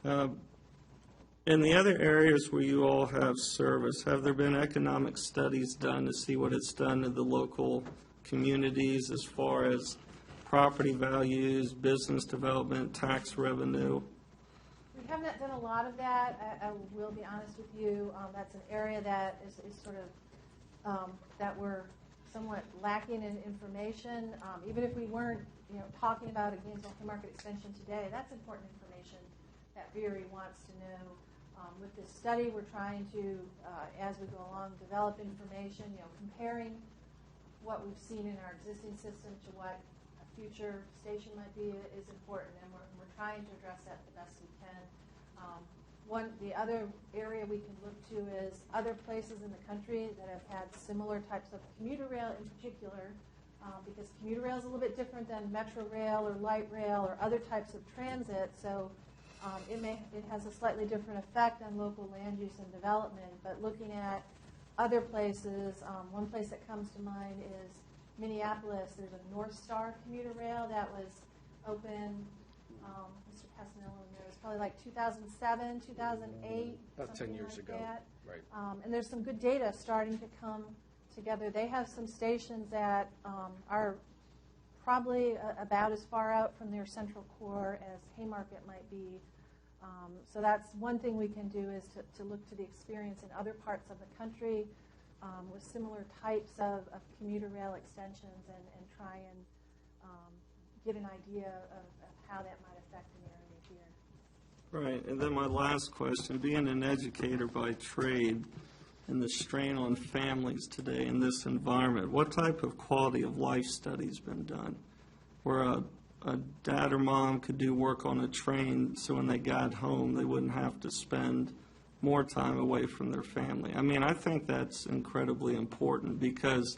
In the other areas where you all have service, have there been economic studies done to see what it's done to the local communities as far as property values, business development, tax revenue? We have not done a lot of that. I will be honest with you. That's an area that is sort of that we're somewhat lacking in information. Even if we weren't, talking about a Gainesville Haymarket extension today, that's important information that VRE wants to know. With this study, we're trying to, as we go along, develop information, comparing what we've seen in our existing system to what a future station might be is important, and we're trying to address that the best we can. The other area we can look to is other places in the country that have had similar types of commuter rail in particular, because commuter rail is a little bit different than metro rail or light rail or other types of transit. So it has a slightly different effect on local land use and development. But looking at other places, one place that comes to mind is Minneapolis. There's a North Star commuter rail that was open. Mr. Casanello knows, probably like 2007, 2008. About 10 years like ago. that. Right. And there's some good data starting to come together. They have some stations that are probably about as far out from their central core as Haymarket might be. So that's one thing we can do, is to look to the experience in other parts of the country with similar types of commuter rail extensions and try and get an idea of how that might affect an area here. Right, and then my last question, being an educator by trade and the strain on families today in this environment, what type of quality of life study's been done? Where a dad or mom could do work on a train so when they got home they wouldn't have to spend more time away from their family. I mean, I think that's incredibly important, because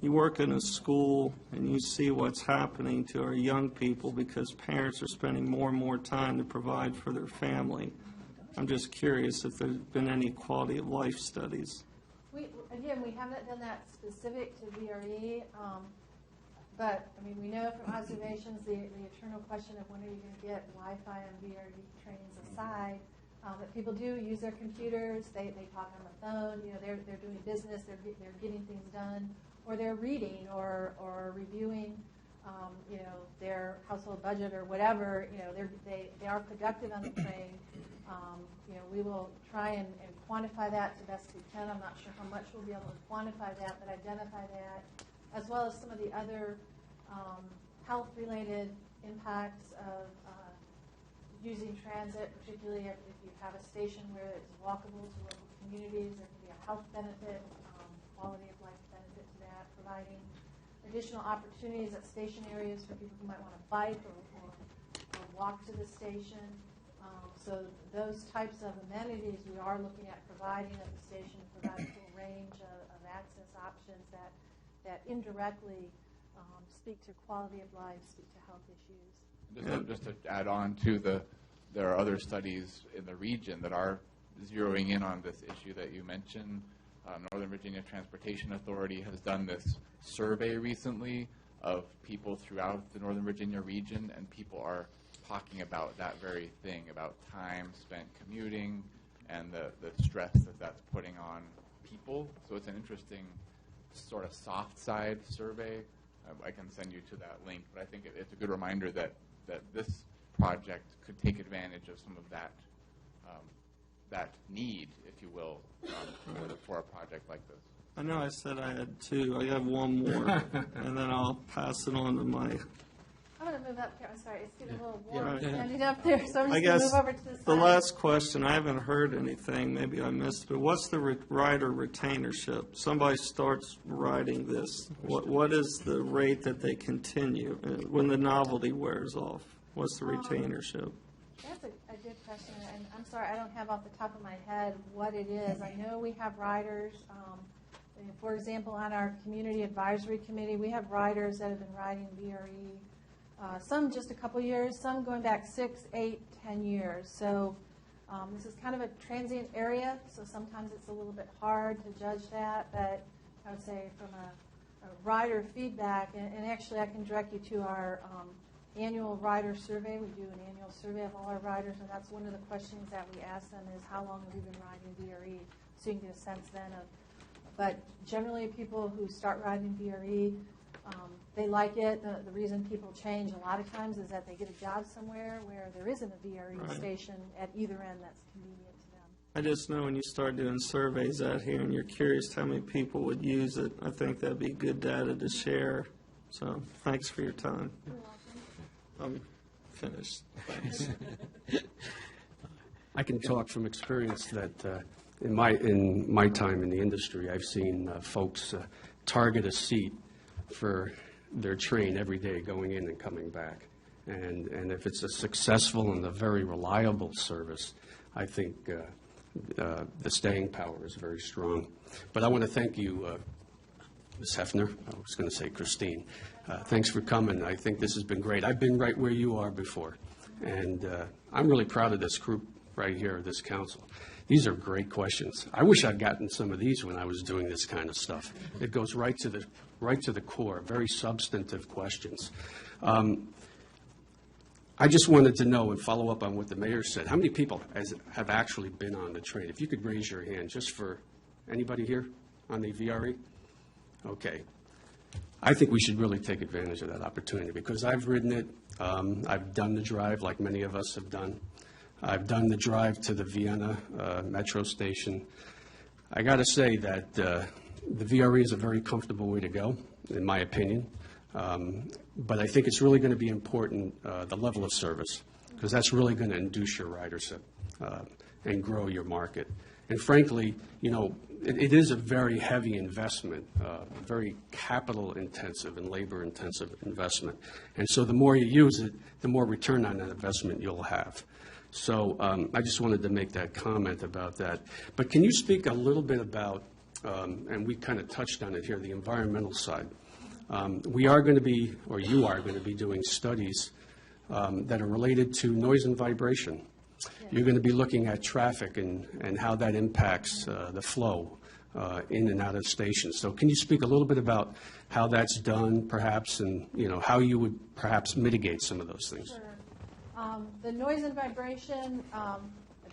you work in a school and you see what's happening to our young people because parents are spending more and more time to provide for their family. I'm just curious if there's been any quality of life studies. We haven't done that specific to VRE, but I mean, we know from observations the eternal question of when are you going to get Wi-Fi on VRE trains aside, that people do use their computers, they talk on the phone, they're doing business, they're getting things done, or they're reading or reviewing, their household budget or whatever, they are productive on the train. We will try and quantify that to best we can. I'm not sure how much we'll be able to quantify that, but identify that, as well as some of the other health-related impacts of using transit, particularly if you have a station where it's walkable to local communities. There can be a health benefit, quality of life benefit to that, providing additional opportunities at station areas for people who might want to bike or walk to the station. So those types of amenities we are looking at providing at the station, provide a full range of access options that indirectly speak to quality of life, speak to health issues. Just to add on to there are other studies in the region that are zeroing in on this issue that you mentioned. Northern Virginia Transportation Authority has done this survey recently of people throughout the Northern Virginia region, and people are talking about that very thing, about time spent commuting and the stress that's putting on people. So it's an interesting sort of soft side survey. I can send you to that link, but I think it's a good reminder that this project could take advantage of some of that that need, if you will, for a project like this. I know I said I had two. I have one more, and then I'll pass it on to my... I'm going to move up here. I'm sorry. It's getting a little warm Right. standing up there, so I'm I just going to guess move over to the side. the last question, I haven't heard anything, maybe I missed it, but what's the rider retainership? Somebody starts riding this. What is the rate that they continue when the novelty wears off? What's the retainership? That's a good question, and I'm sorry, I don't have off the top of my head what it is. I know we have riders, for example, on our Community Advisory Committee, we have riders that have been riding VRE, some just a couple years, some going back 6, 8, 10 years. So this is kind of a transient area, so sometimes it's a little bit hard to judge that, but I would say from a rider feedback, and actually I can direct you to our annual rider survey. We do an annual survey of all our riders, and that's one of the questions that we ask them is how long have you been riding VRE, so you can get a sense then of, but generally people who start riding VRE, they like it. The reason people change a lot of times is that they get a job somewhere where there isn't a VRE station at either end that's convenient to them. I just know when you start doing surveys out here and you're curious how many people would use it, I think that'd be good data to share. So thanks for your time. You're welcome. I'm finished. Thanks. I can talk from experience that in my time in the industry, I've seen folks target a seat for their train every day going in and coming back. And if it's a successful and a very reliable service, I think the staying power is very strong. But I want to thank you, Ms. Hefner. I was going to say Christine. Thanks for coming. I think this has been great. I've been right where you are before. And I'm really proud of this group right here, this council. These are great questions. I wish I'd gotten some of these when I was doing this kind of stuff. It goes right to the core, very substantive questions. I just wanted to know and follow up on what the mayor said. How many people have actually been on the train? If you could raise your hand, just for anybody here on the VRE? Okay. I think we should really take advantage of that opportunity because I've ridden it. I've done the drive like many of us have done. I've done the drive to the Vienna metro station. I got to say that the VRE is a very comfortable way to go, in my opinion. But I think it's really going to be important, the level of service, because that's really going to induce your ridership and grow your market. And frankly, you know, it is a very heavy investment, very capital-intensive and labor-intensive investment. And so the more you use it, the more return on that investment you'll have. So I just wanted to make that comment about that. But can you speak a little bit about, and we kind of touched on it here, the environmental side. We are going to be, or you are going to be doing studies that are related to noise and vibration. You're going to be looking at traffic and how that impacts the flow in and out of stations. So can you speak a little bit about how that's done, perhaps, and you know how you would perhaps mitigate some of those things? Sure. The noise and vibration,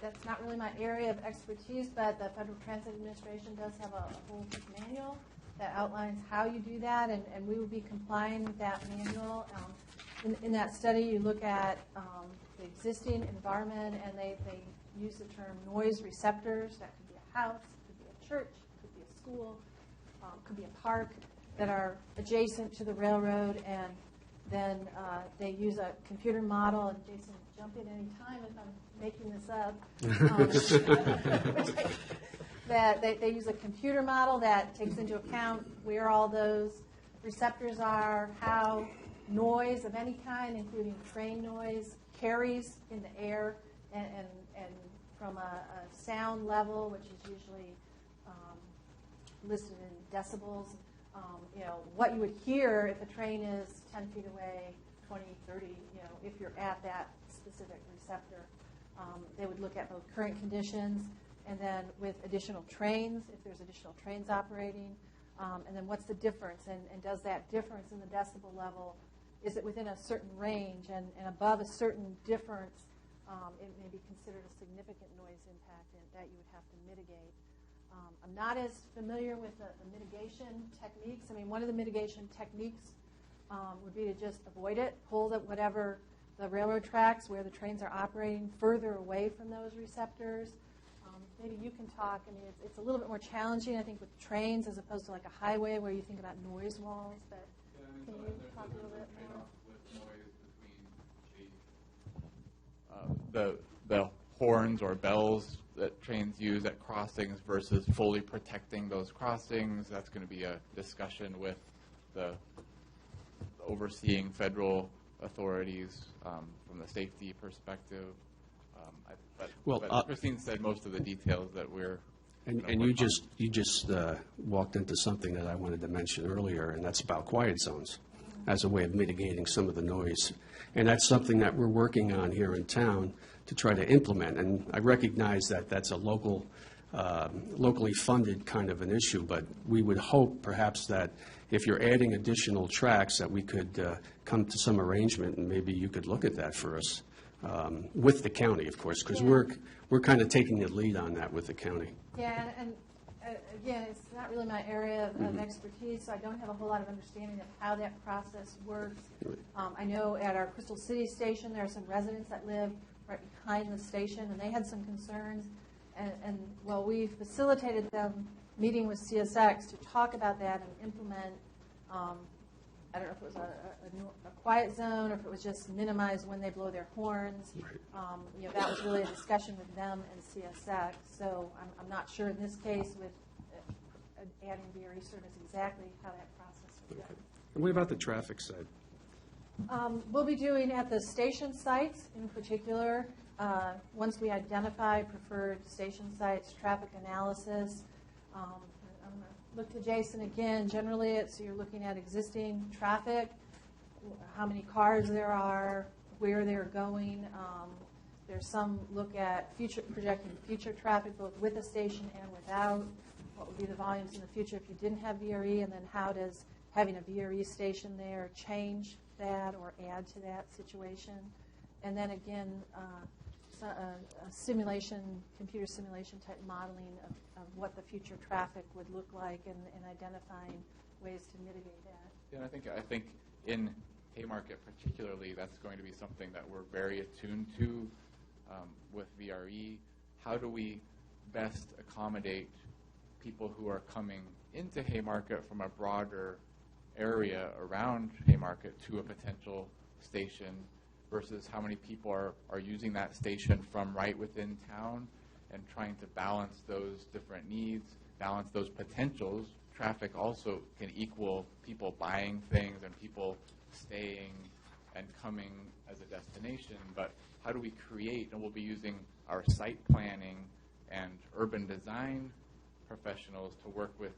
that's not really my area of expertise, but the Federal Transit Administration does have a whole manual that outlines how you do that, and we will be complying with that manual. In that study, you look at the existing environment, and they use the term noise receptors. That could be a house, could be a church, could be a school, could be a park that are adjacent to the railroad, and then they use a computer model, and Jason, jump in any time if I'm making this up, that they use a computer model that takes into account where all those receptors are, how noise of any kind, including train noise, carries in the air, and from a sound level, which is usually listed in decibels, what you would hear if a train is 10 feet away, 20, 30, if you're at that specific receptor. They would look at both current conditions and then with additional trains, if there's additional trains operating, and then what's the difference, and does that difference in the decibel level, is it within a certain range, and above a certain difference, it may be considered a significant noise impact that you would have to mitigate. I'm not as familiar with the mitigation techniques. I mean, one of the mitigation techniques would be to just avoid it, pull whatever the railroad tracks where the trains are operating further away from those receptors. Maybe you can talk. I mean, it's a little bit more challenging, I think, with trains as opposed to like a highway where you think about noise walls. But can you talk a little bit more? The horns or bells that trains use at crossings versus fully protecting those crossings. That's going to be a discussion with the overseeing federal authorities from the safety perspective. But Christine said most of the details that we're. And you just walked into something that I wanted to mention earlier, and that's about quiet zones as a way of mitigating some of the noise. And that's something that we're working on here in town to try to implement. And I recognize that that's a locally funded kind of an issue, but we would hope perhaps that if you're adding additional tracks that we could come to some arrangement, and maybe you could look at that for us with the county, of course, because we're kind of taking the lead on that with the county. Yeah, and again, it's not really my area of expertise, so I don't have a whole lot of understanding of how that process works. I know at our Crystal City station, there are some residents that live right behind the station, and they had some concerns. And well, we facilitated them meeting with CSX to talk about that and implement, I don't know if it was a quiet zone or if it was just minimize when they blow their horns. That was really a discussion with them and CSX. So I'm not sure in this case with adding VRE service exactly how that process would go. And what about the traffic side? We'll be doing at the station sites in particular, once we identify preferred station sites, traffic analysis. I'm going to look to Jason again. Generally, you're looking at existing traffic, how many cars there are, where they're going. There's some look at projecting future traffic, both with a station and without. What would be the volumes in the future if you didn't have VRE, and then how does having a VRE station there change that or add to that situation? And then again, a computer simulation type modeling of what the future traffic would look like, and identifying ways to mitigate that. Yeah, I think in Haymarket particularly, that's going to be something that we're very attuned to with VRE. How do we best accommodate people who are coming into Haymarket from a broader area around Haymarket to a potential station versus how many people are using that station from right within town, and trying to balance those different needs, balance those potentials. Traffic also can equal people buying things and people staying and coming as a destination, but how do we create, and we'll be using our site planning and urban design professionals to work with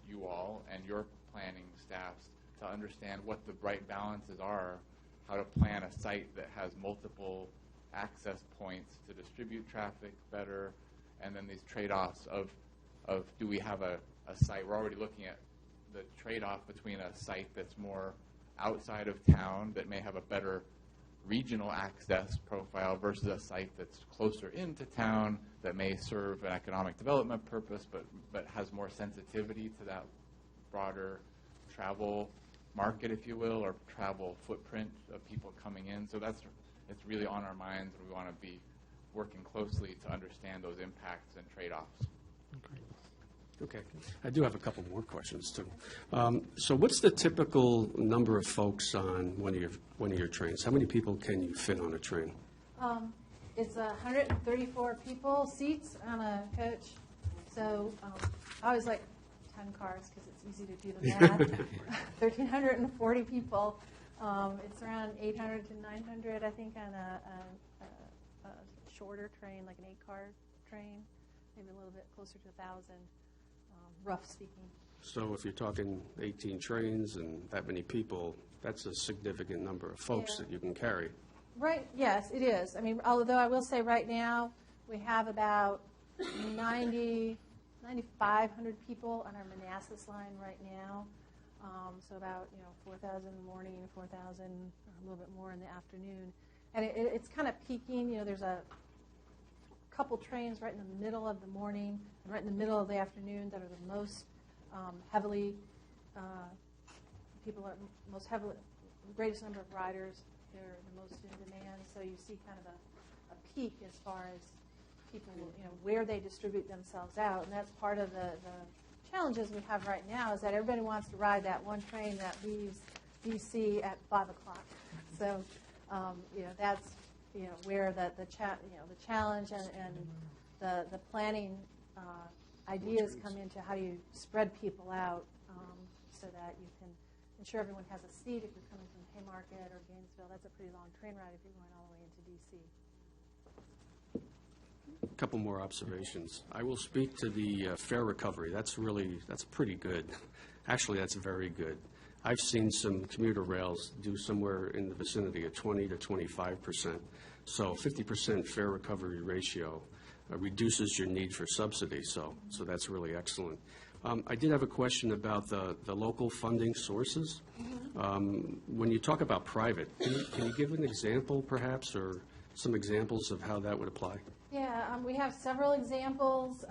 you all and your planning staffs to understand what the right balances are, how to plan a site that has multiple access points to distribute traffic better, and then these trade-offs of do we have a site, we're already looking at the trade-off between a site that's more outside of town that may have a better regional access profile versus a site that's closer into town that may serve an economic development purpose, but has more sensitivity to that broader travel market, if you will, or travel footprint of people coming in. So it's really on our minds, and we want to be working closely to understand those impacts and trade-offs. Okay. I do have a couple more questions, too. So what's the typical number of folks on one of your trains? How many people can you fit on a train? It's 134 people, seats on a coach. So I always like 10 cars because it's easy to do the math. 1,340 people. It's around 800 to 900, I think, on a shorter train, like an 8-car train, maybe a little bit closer to 1,000. Rough speaking. So if you're talking 18 trains and that many people, that's a significant number of folks that you can carry. Right, yes, it is. I mean, although I will say right now, we have about 9,500 people on our Manassas line right now. So about, 4,000 in the morning, 4,000, or a little bit more in the afternoon. And it's kind of peaking. There's a couple trains right in the middle of the morning and right in the middle of the afternoon that are the most heavily, greatest number of riders. They're the most in demand. So you see kind of a peak as far as people, where they distribute themselves out. And that's part of the challenges we have right now, is that everybody wants to ride that one train that leaves DC at 5 o'clock. So, that's where the challenge and the planning ideas come into. How do you spread people out so that you can ensure everyone has a seat if you're coming from Haymarket or Gainesville? That's a pretty long train ride if you're going all the way into DC. A couple more observations. I will speak to the fare recovery. That's pretty good. Actually, that's very good. I've seen some commuter rails do somewhere in the vicinity of 20 to 25%. So 50% fare recovery ratio reduces your need for subsidy. So that's really excellent. I did have a question about the local funding sources. When you talk about private, can you give an example, perhaps, or some examples of how that would apply? Yeah, we have several examples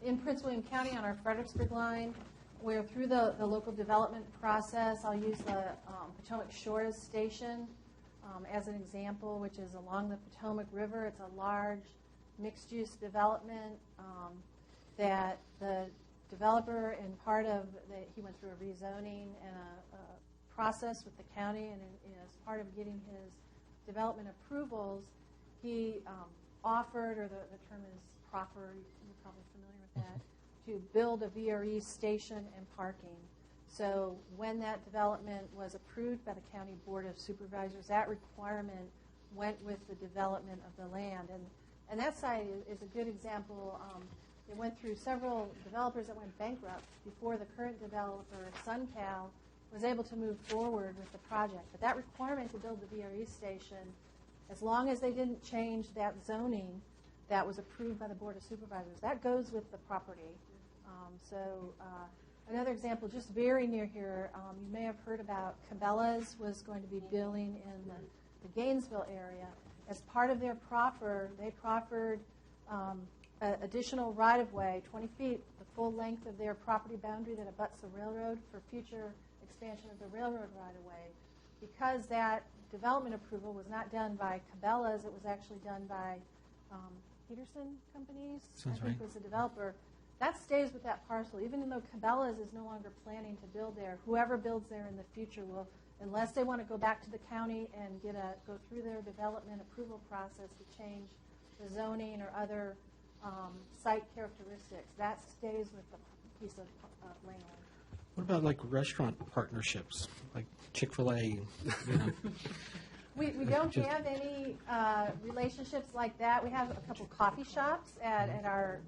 in Prince William County on our Fredericksburg line, where through the local development process, I'll use the Potomac Shores Station as an example, which is along the Potomac River. It's a large mixed-use development that the developer, and he went through a rezoning and a process with the county, and as part of getting his development approvals, he offered, or the term is proffered, you're probably familiar with that, to build a VRE station and parking. So when that development was approved by the County Board of Supervisors, that requirement went with the development of the land. And that site is a good example. It went through several developers that went bankrupt before the current developer, SunCal, was able to move forward with the project. But that requirement to build the VRE station, as long as they didn't change that zoning that was approved by the Board of Supervisors, that goes with the property. Another example, just very near here, you may have heard about Cabela's was going to be building in the Gainesville area. As part of their proffer, they proffered additional right-of-way, 20 feet, the full length of their property boundary that abuts the railroad, for future expansion of the railroad right-of-way. Because that development approval was not done by Cabela's, it was actually done by Peterson Companies, Sounds I think right. was the developer. That stays with that parcel. Even though Cabela's is no longer planning to build there, whoever builds there in the future will, unless they want to go back to the county and go through their development approval process to change the zoning or other site characteristics, that stays with the piece of land. What about like restaurant partnerships, like Chick-fil-A? We don't have any relationships like that. We have a couple coffee shops at our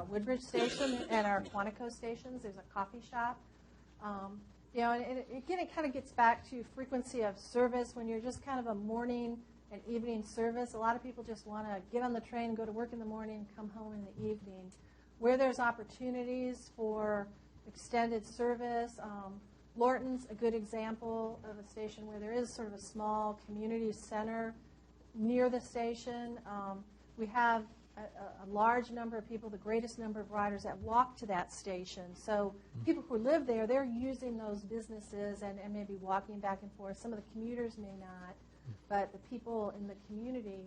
Woodbridge station and our Quantico stations. There's a coffee shop. And again, it kind of gets back to frequency of service. When you're just kind of a morning and evening service, a lot of people just want to get on the train, go to work in the morning, come home in the evening. Where there's opportunities for extended service, Lorton's a good example of a station where there is sort of a small community center near the station. We have a large number of people, the greatest number of riders that walk to that station. So people who live there, they're using those businesses and maybe walking back and forth. Some of the commuters may not, but the people in the community,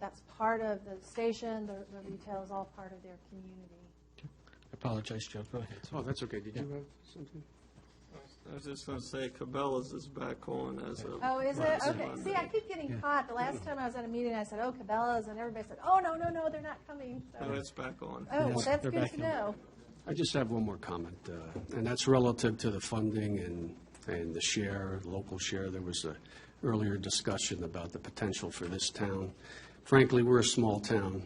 that's part of the station. The retail is all part of their community. I apologize, Joe. Go ahead. Oh, that's okay. Did you have something? I was just going to say, Cabela's is back on as of Oh, is it? last Okay. Monday. See, I keep getting caught. The last time I was at a meeting, I said, oh, Cabela's, and everybody said, oh, no, they're not coming. So. No, it's back on. Oh, well, that's they're good back to in. know. I just have one more comment, and that's relative to the funding and the share, local share. There was a earlier discussion about the potential for this town. Frankly, we're a small town.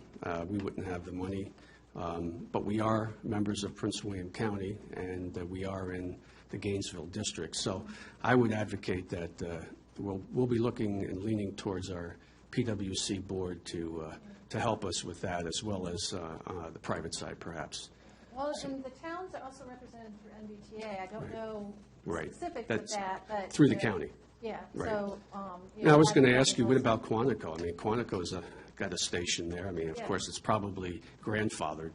We wouldn't have the money, but we are members of Prince William County, and we are in the Gainesville district. So I would advocate that we'll be looking and leaning towards our PWC board to help us with that, as well as the private side, perhaps. Well, and the towns are also represented through NBTA. I don't know Right. specifics That's of that, but through the county. Yeah. Right. So, Now, I was going to having ask you, what those- about Quantico? I mean, Quantico's got a station there. I mean, of Yeah. course, it's probably grandfathered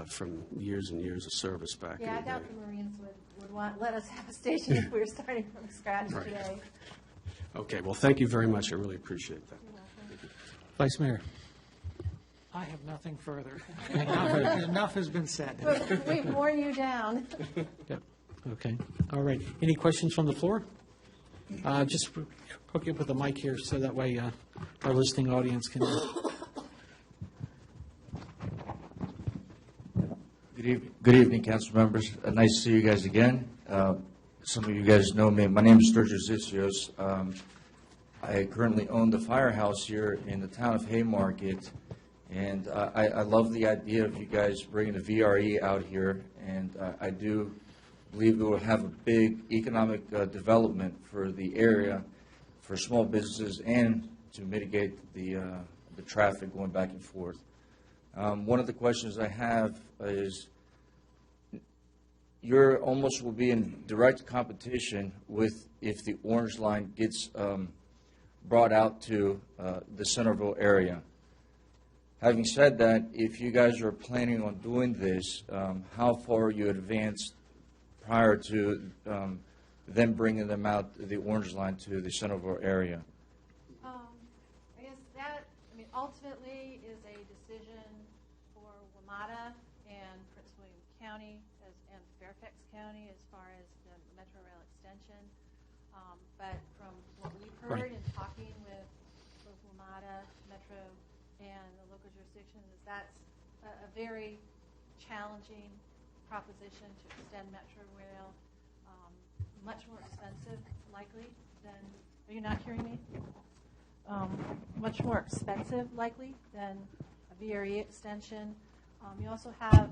from years and years of service back in Yeah, I the doubt day. the Marines would let us have a station if we were starting from scratch Right. today. Okay, well, thank you very much. I really appreciate that. Vice Mayor. I have nothing further. Enough has been said. We've worn you down. Yep. Okay. All right. Any questions from the floor? Just hook you up with the mic here so that way our listening audience can. Good evening, council members. Nice to see you guys again. Some of you guys know me. My name is Sturgis Zitsios. I currently own the firehouse here in the town of Haymarket, and I love the idea of you guys bringing the VRE out here, and I do believe it will have a big economic development for the area, for small businesses, and to mitigate the traffic going back and forth. One of the questions I have is, you're almost will be in direct competition with if the Orange Line gets brought out to the Centerville area. Having said that, if you guys are planning on doing this, how far are you advanced prior to them bringing them out the Orange Line to the Centerville area? I guess that, ultimately is a decision for WMATA and Prince William County and Fairfax County as far as the Metro Rail extension. But from what we've heard in talking with both WMATA, Metro, and the local jurisdictions, is that's a very challenging proposition to extend Metro Rail. Much more expensive, likely, than, are you not hearing me? Much more expensive, likely, than a VRE extension. You also have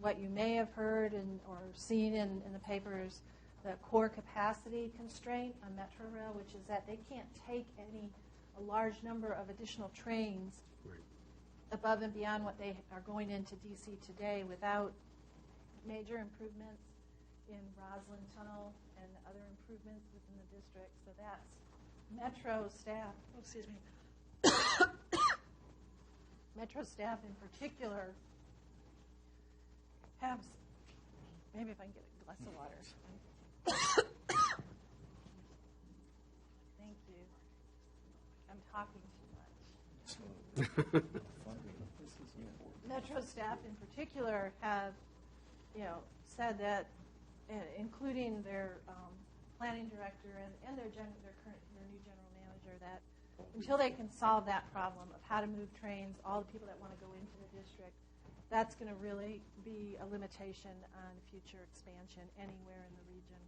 what you may have heard or seen in the papers, the core capacity constraint on Metro Rail, which is that they can't take a large number of additional trains above and beyond what they are going into DC today without major improvements in Roslyn Tunnel and other improvements within the district. So that's Metro staff, Metro staff in particular have, maybe if I can get a glass of water. Thank you. I'm talking too much. Metro staff in particular have, said that, including their planning director and their new general manager, that until they can solve that problem of how to move trains, all the people that want to go into the district, that's going to really be a limitation on future expansion anywhere in the region.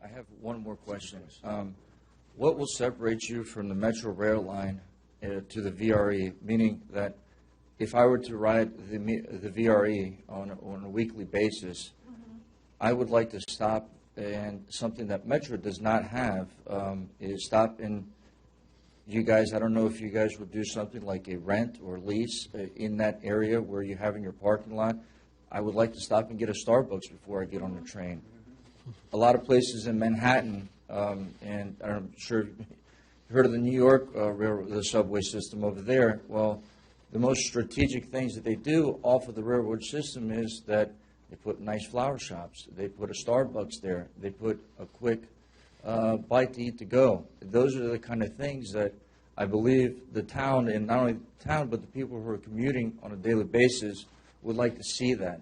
I have one more question. What will separate you from the Metro Rail line to the VRE, meaning that if I were to ride the VRE on a weekly basis, I would like to stop, and something that Metro does not have is stop in, you guys, I don't know if you guys would do something like a rent or lease in that area where you have in your parking lot, I would like to stop and get a Starbucks before I get on the train. A lot of places in Manhattan, and I'm sure you've heard of the New York railroad, the subway system over there. Well, the most strategic things that they do off of the railroad system is that they put nice flower shops. They put a Starbucks there. They put a quick bite to eat to go. Those are the kind of things that I believe the town, and not only the town, but the people who are commuting on a daily basis would like to see that.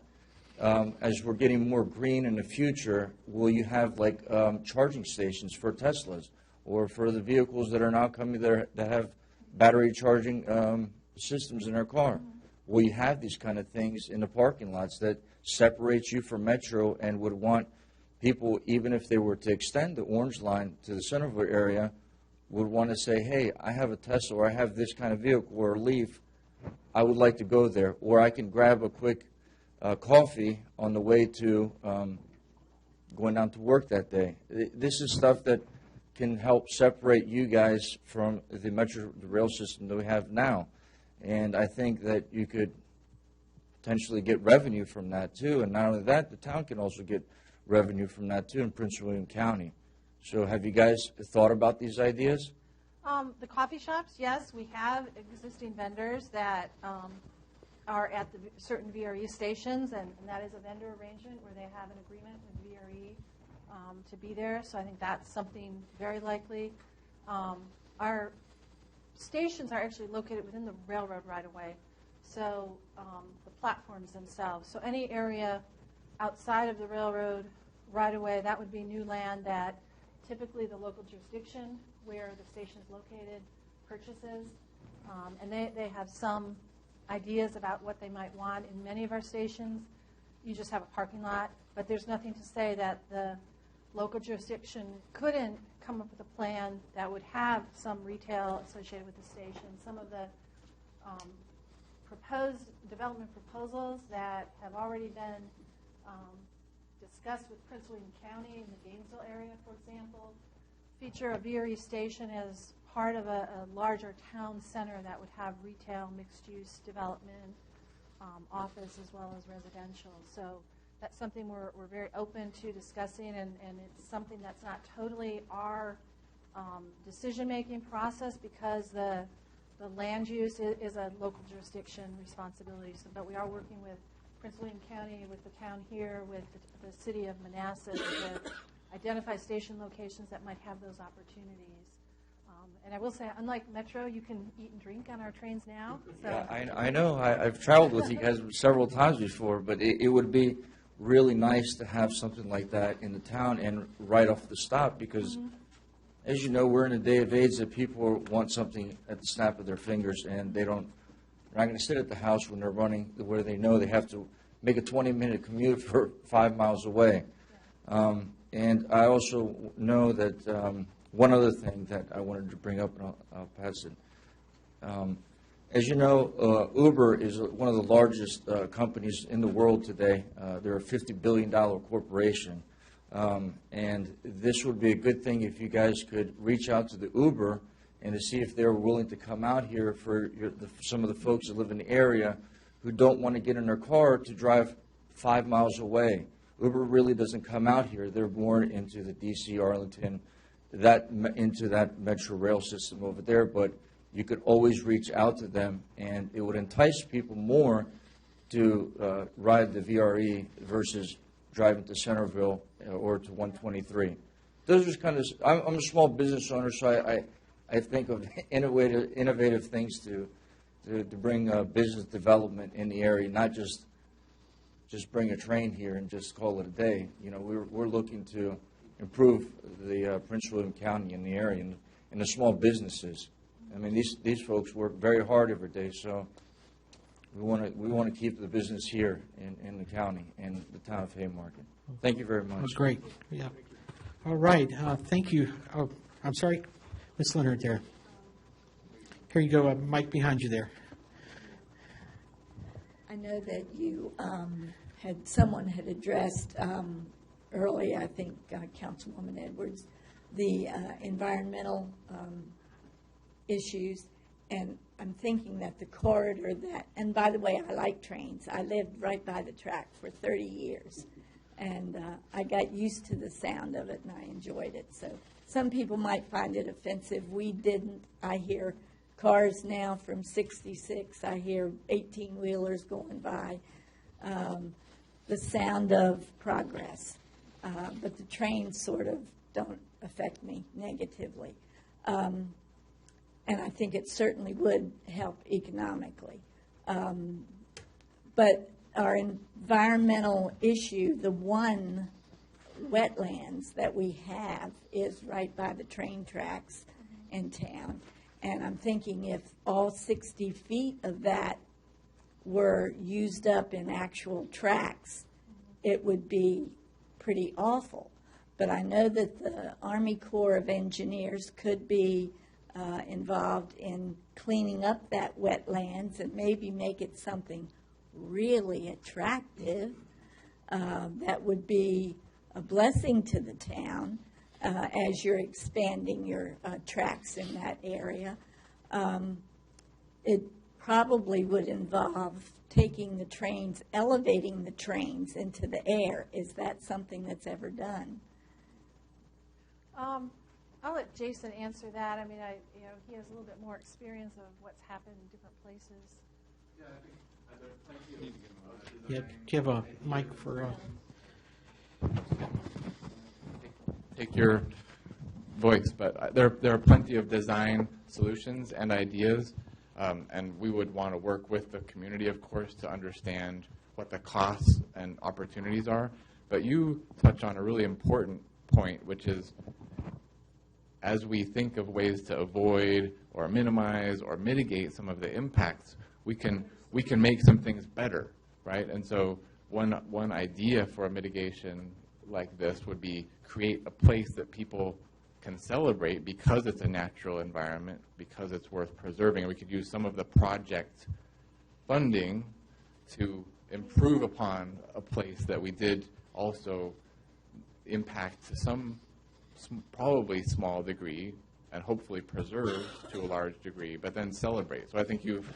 As we're getting more green in the future, will you have like charging stations for Teslas or for the vehicles that are now coming that have battery charging systems in their car? Will you have these kind of things in the parking lots that separate you from Metro and would want people, even if they were to extend the Orange Line to the Centerville area, would want to say, hey, I have a Tesla or I have this kind of vehicle or a Leaf, I would like to go there. Or I can grab a quick coffee on the way to going down to work that day. This is stuff that can help separate you guys from the Metro rail system that we have now. And I think that you could potentially get revenue from that too. And not only that, the town can also get revenue from that too in Prince William County. So have you guys thought about these ideas? The coffee shops, yes, we have existing vendors that are at the certain VRE stations, and that is a vendor arrangement where they have an agreement with VRE to be there. So I think that's something very likely. Our stations are actually located within the railroad right-of-way, so the platforms themselves. So any area outside of the railroad right-of-way, that would be new land that typically the local jurisdiction where the station is located purchases. And they have some ideas about what they might want in many of our stations. You just have a parking lot, but there's nothing to say that the local jurisdiction couldn't come up with a plan that would have some retail associated with the station. Some of the proposed development proposals that have already been discussed with Prince William County in the Gainesville area, for example, feature a VRE station as part of a larger town center that would have retail, mixed-use development, office, as well as residential. So that's something we're very open to discussing, and it's something that's not totally our decision-making process because the land use is a local jurisdiction responsibility. So, but we are working with Prince William County, with the town here, with the city of Manassas to identify station locations that might have those opportunities. And I will say, unlike Metro, you can eat and drink on our trains now. So. Yeah, I know. I've traveled with you guys several times before, but it would be really nice to have something like that in the town and right off the stop because, as you know, we're in a day of age that people want something at the snap of their fingers, and they're not going to sit at the house when they're running where they know they have to make a 20-minute commute for 5 miles away. And I also know that one other thing that I wanted to bring up, and I'll pass it. As you know, Uber is one of the largest companies in the world today. They're a $50 billion corporation. And this would be a good thing if you guys could reach out to the Uber and to see if they're willing to come out here for some of the folks that live in the area who don't want to get in their car to drive 5 miles away. Uber really doesn't come out here. They're more into the D.C., Arlington, into that Metro rail system over there, but you could always reach out to them, and it would entice people more to ride the VRE versus driving to Centerville or to 123. Those are kind of, I'm a small business owner, so I think of innovative things to bring business development in the area, not just bring a train here and just call it a day. You know, we're looking to improve the Prince William County and the area and the small businesses. I mean, these folks work very hard every day, so we want to keep the business here in the county and the town of Haymarket. Thank you very much. That was great. Yeah. All right. Thank you. Oh, I'm sorry, Ms. Leonard there. Here you go, Mike behind you there. I know that you someone had addressed early, I think Councilwoman Edwards, the environmental issues, And I'm thinking that the corridor that, and by the way, I like trains. I lived right by the track for 30 years. And I got used to the sound of it, and I enjoyed it. So some people might find it offensive. We didn't. I hear cars now from 66. I hear 18-wheelers going by. The sound of progress. But the trains sort of don't affect me negatively. And I think it certainly would help economically. But our environmental issue, the one wetlands that we have is right by the train tracks in town. And I'm thinking if all 60 feet of that were used up in actual tracks, it would be pretty awful. But I know that the Army Corps of Engineers could be involved in cleaning up that wetlands and maybe make it something really attractive that would be a blessing to the town as you're expanding your tracks in that area. It probably would involve taking the trains, elevating the trains into the air. Is that something that's ever done? I'll let Jason answer that. I mean, he has a little bit more experience of what's happened in different places. Yeah, I think there's plenty of Yeah, do you have a mic for? take your voice, but there are plenty of design solutions and ideas, and we would want to work with the community, of course, to understand what the costs and opportunities are. But you touch on a really important point, which is as we think of ways to avoid or minimize or mitigate some of the impacts, we can make some things better, right? And so one idea for a mitigation like this would be create a place that people can celebrate because it's a natural environment, because it's worth preserving. And we could use some of the project funding to improve upon a place that we did also impact to some probably small degree and hopefully preserve to a large degree, but then celebrate. So I think you've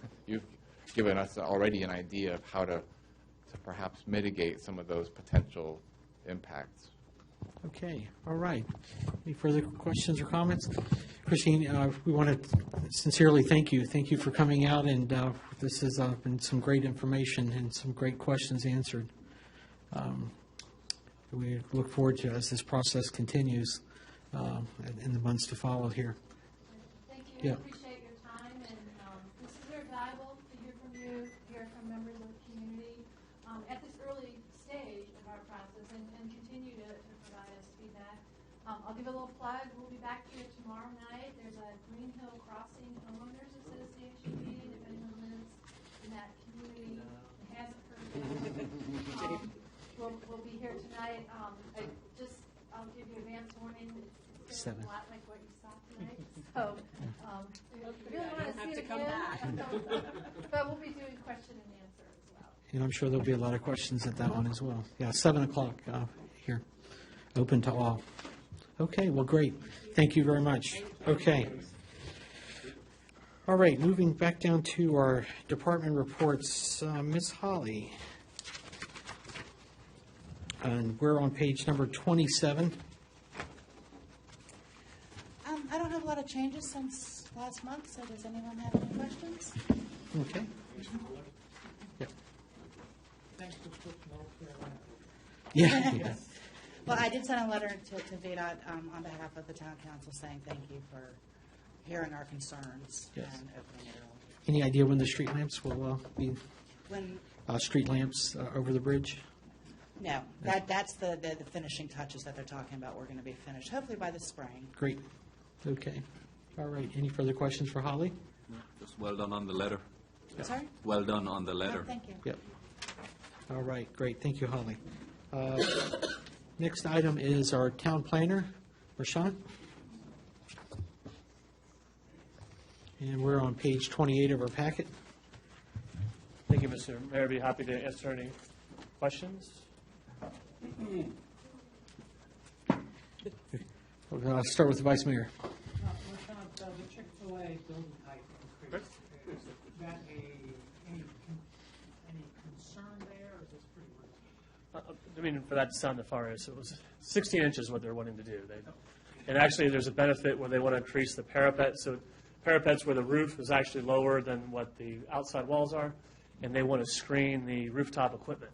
given us already an idea of how to perhaps mitigate some of those potential impacts. Okay, all right. Any further questions or comments? Christine, we want to sincerely thank you. Thank you for coming out, and this has been some great information and some great questions answered. We look forward to as this process continues in the months to follow here. Thank you. Yeah. I appreciate your time, and this is very valuable to hear from you, hear from members of the community at this early stage of our process, and continue to provide us feedback. I'll give a little plug. We'll be back here tomorrow night. There's a Green Hill Crossing Homeowners Association meeting. If anyone lives in that community and hasn't heard of it, we'll be here tonight. I'll give you advance warning. It's a lot like what you saw tonight. So if you really want to see it again, but we'll be doing question and answer as well. And I'm sure there'll be a lot of questions at that one as well. Yeah, 7 o'clock here, open to all. Okay, well, great. Thank you very much. Okay. All right, moving back down to our department reports. Ms. Holly. And we're on page number 27. I don't have a lot of changes since last month, so does anyone have any questions? Okay. Yep. Yeah. Well, I did send a letter to VDOT on behalf of the town council saying thank you for hearing our concerns Yes. and opening it early. Any idea when the street lamps will be, When, street lamps over the bridge? no, that's the finishing touches that they're talking about. We're going to be finished, hopefully by the spring. Great. Okay. All right. Any further questions for Holly? Just well done on the letter. Sorry? Well done on the letter. Oh, thank you. Yep. All right, great. Thank you, Holly. Next item is our town planner, Rashawn. And we're on page 28 of our packet. Thank you, Mr. Mayor. I'd be happy to answer any questions. We'll start with the Vice Mayor. The Chick-fil-A building height increase, that any concern there, or is this pretty much? I mean, for that to sound nefarious, it was 16 inches what they're wanting to do. And actually, there's a benefit where they want to increase the parapet. So parapets where the roof is actually lower than what the outside walls are, and they want to screen the rooftop equipment.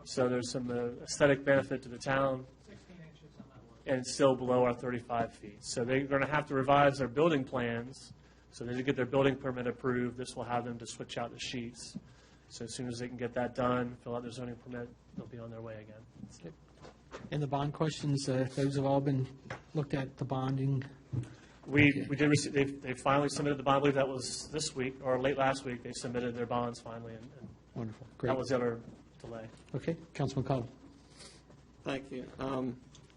So there's some aesthetic benefit to the town, 16 inches on that one. and it's still below our 35 feet. So they're going to have to revise their building plans. So they need to get their building permit approved. This will have them to switch out the sheets. So as soon as they can get that done, fill out their zoning permit, they'll be on their way again. And the bond questions, those have all been looked at, the bonding? We did receive, they finally submitted the bond. I believe that was this week, or late last week, they submitted their bonds finally, and Wonderful, great. that was the other delay. Okay, Councilman Cullen. Thank you.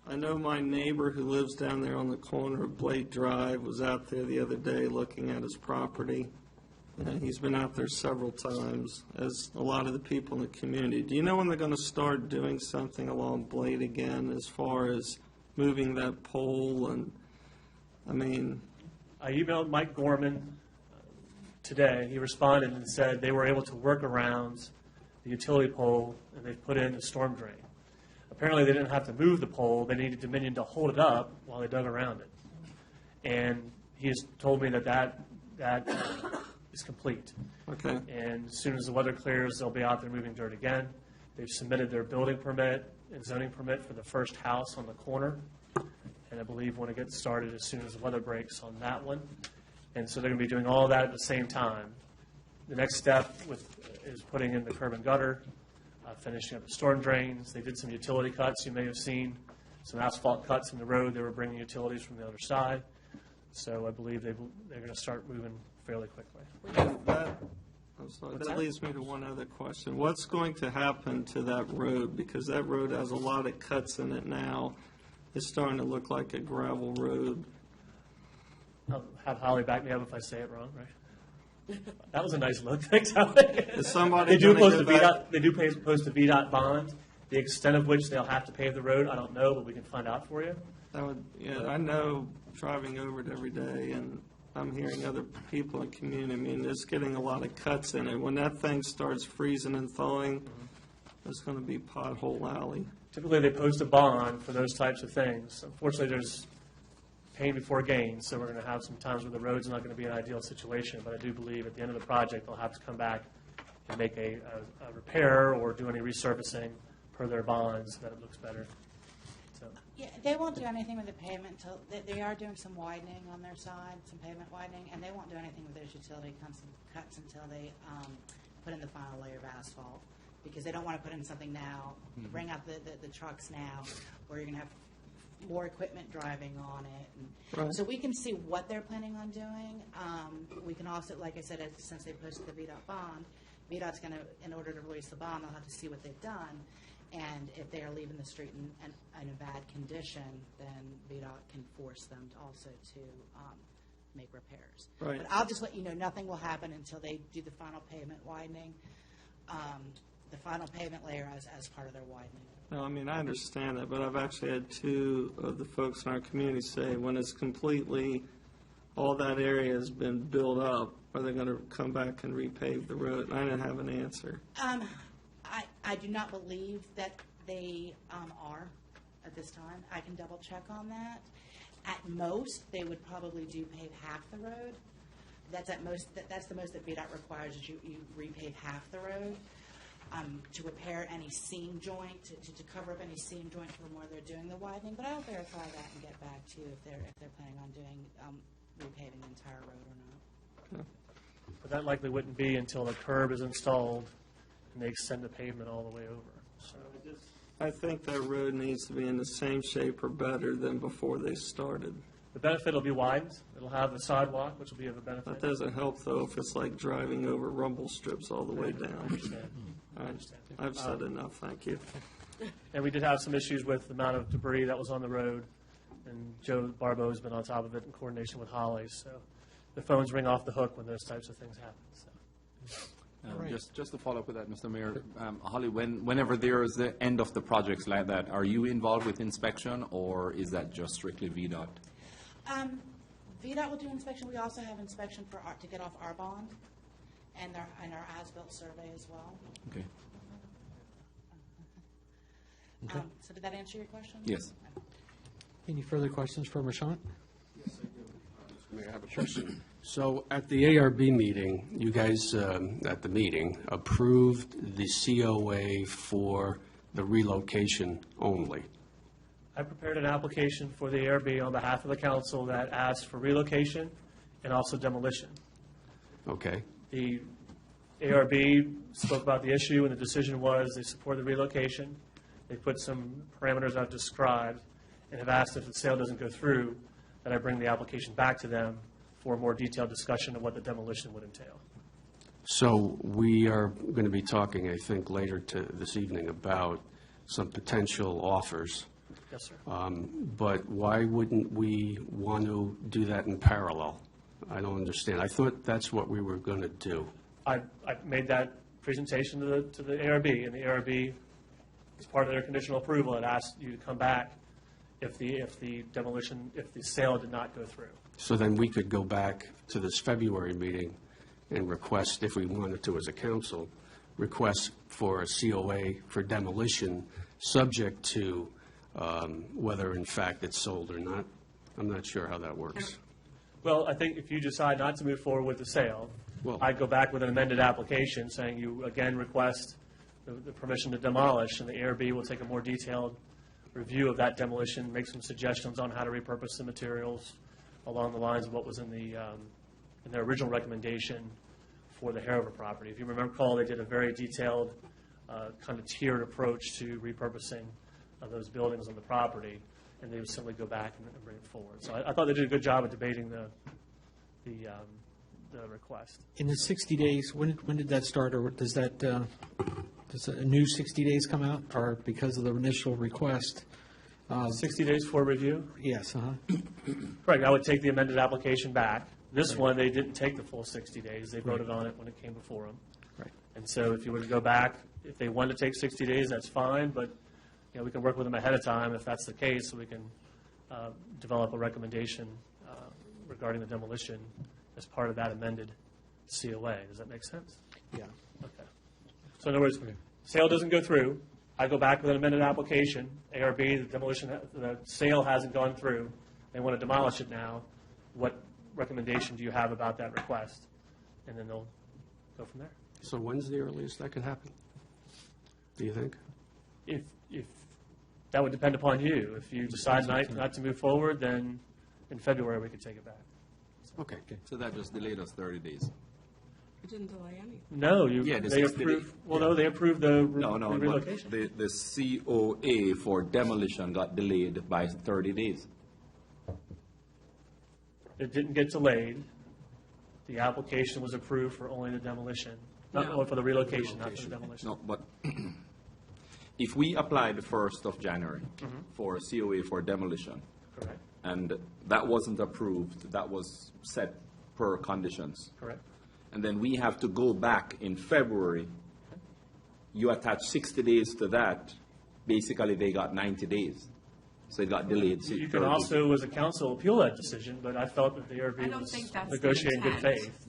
I know my neighbor who lives down there on the corner of Blade Drive was out there the other day looking at his property. He's been out there several times, as a lot of the people in the community. Do you know when they're going to start doing something along Blade again as far as moving that pole? And, I mean, I emailed Mike Gorman today. He responded and said they were able to work around the utility pole, and they've put in a storm drain. Apparently, they didn't have to move the pole. They needed Dominion to hold it up while they dug around it. And he has told me that is complete. okay. And as soon as the weather clears, they'll be out there moving dirt again. They've submitted their building permit and zoning permit for the first house on the corner. And I believe want to get started as soon as the weather breaks on that one. And so they're going to be doing all of that at the same time. The next step is putting in the curb and gutter, finishing up the storm drains. They did some utility cuts. You may have seen some asphalt cuts in the road. They were bringing utilities from the other side. So I believe they're going to start moving fairly quickly. I'm sorry, that leads me to one other question. What's going to happen to that road? Because that road has a lot of cuts in it now. It's starting to look like a gravel road. I'll have Holly back me up if I say it wrong, right? That was a nice look. Thanks, Holly. Is somebody They do gonna post a get back- VDOT, they do post a VDOT bond. The extent of which they'll have to pave the road, I don't know, but we can find out for you. I know driving over it every day, and I'm hearing other people in the community, I mean, it's getting a lot of cuts in it. When that thing starts freezing and thawing, it's going to be pothole alley. Typically, they post a bond for those types of things. Unfortunately, there's pain before gain, so we're going to have some times where the road's not going to be an ideal situation, but I do believe at the end of the project, they'll have to come back and make a repair or do any resurfacing per their bonds so that it looks better. So, Yeah, they won't do anything with the pavement until, they are doing some widening on their side, some pavement widening, and they won't do anything with those utility cuts until they put in the final layer of asphalt, because they don't want to put in something now, bring out the trucks now, or you're going to have more equipment driving on it. And Right. so we can see what they're planning on doing. We can also, like I said, since they posted the VDOT bond, VDOT's going to, in order to release the bond, they'll have to see what they've done. And if they are leaving the street in a bad condition, then VDOT can force them to also to make repairs. Right. But I'll just let you know, nothing will happen until they do the final pavement widening, the final pavement layer as part of their widening. No, I mean, I understand that, but I've actually had two of the folks in our community say when it's completely, all that area has been built up, are they going to come back and repave the road? And I didn't have an answer. I do not believe that they are at this time. I can double check on that. At most, they would probably do pave half the road. That's at most. That's the most that VDOT requires, is you repave half the road to repair any seam joint, to cover up any seam joint from where they're doing the widening. But I'll verify that and get back to you if they're planning on doing repaving the entire road or not. but that likely wouldn't be until the curb is installed and they extend the pavement all the way over. So I think that road needs to be in the same shape or better than before they started. the benefit will be widened. It'll have the sidewalk, which will be of a benefit. That doesn't help, though, if it's like driving over rumble strips all the way down. All right. I've said enough, thank you. And we did have some issues with the amount of debris that was on the road, and Joe Barbeau has been on top of it in coordination with Holly, so the phones ring off the hook when those types of things happen. So. Just to follow up with that, Mr. Mayor, Holly, whenever there is the end of the projects like that, are you involved with inspection, or is that just strictly VDOT? VDOT will do inspection. We also have inspection to get off our bond. and our as-built survey as well. Okay. So did that answer your question? Yes. Any further questions for Marchant? May I have a question? So at the ARB meeting, you guys, at the meeting, approved the COA for the relocation only. I prepared an application for the ARB on behalf of the council that asked for relocation and also demolition. Okay. The ARB spoke about the issue, and the decision was they support the relocation. They put some parameters I've described and have asked if the sale doesn't go through, that I bring the application back to them for a more detailed discussion of what the demolition would entail. So we are going to be talking, I think, later this evening about some potential offers. Yes, sir. But why wouldn't we want to do that in parallel? I don't understand. I thought that's what we were going to do. I made that presentation to the ARB, and the ARB, as part of their conditional approval, had asked you to come back if the sale did not go through. So then we could go back to this February meeting and request, if we wanted to as a council, request for a COA for demolition, subject to whether in fact it's sold or not. I'm not sure how that works. Well, I think if you decide not to move forward with the sale, Well- I'd go back with an amended application saying you again request the permission to demolish, and the ARB will take a more detailed review of that demolition, make some suggestions on how to repurpose the materials along the lines of what was in their original recommendation for the Hanover property. If you recall, they did a very detailed kind of tiered approach to repurposing of those buildings on the property, and they would simply go back and bring it forward. So I thought they did a good job of debating the request. In the 60 days, when did that start, or does a new 60 days come out, or because of the initial request? 60 days for review? Yes, Correct. I would take the amended application back. This one, they didn't take the full 60 days. They voted on it when it came before them. Right. And so if you were to go back, if they wanted to take 60 days, that's fine, but we can work with them ahead of time if that's the case, so we can develop a recommendation regarding the demolition as part of that amended COA. Does that make sense? Yeah. Okay. So in other words, sale doesn't go through, I go back with an amended application, ARB, the sale hasn't gone through, they want to demolish it now, what recommendation do you have about that request? And then they'll go from there. So when's the earliest that could happen, do you think? If that would depend upon you. If you decide not to move forward, then in February we could take it back. Okay. So that just delayed us 30 days. It didn't delay anything. No, they 60 approved. days. Well, no, they approved the No, the but relocation. the COA for demolition got delayed by 30 days. It didn't get delayed. The application was approved for only the demolition, not for the relocation, not for the demolition. No, but if we applied the 1st of January for a COA for demolition, Correct. and that wasn't approved, that was set per conditions, Correct. and then we have to go back in February, you attach 60 days to that, basically they got 90 days. So it got delayed. You can also, as a council, appeal that decision, but I felt that the I ARB don't was think that's the negotiating good intent. faith.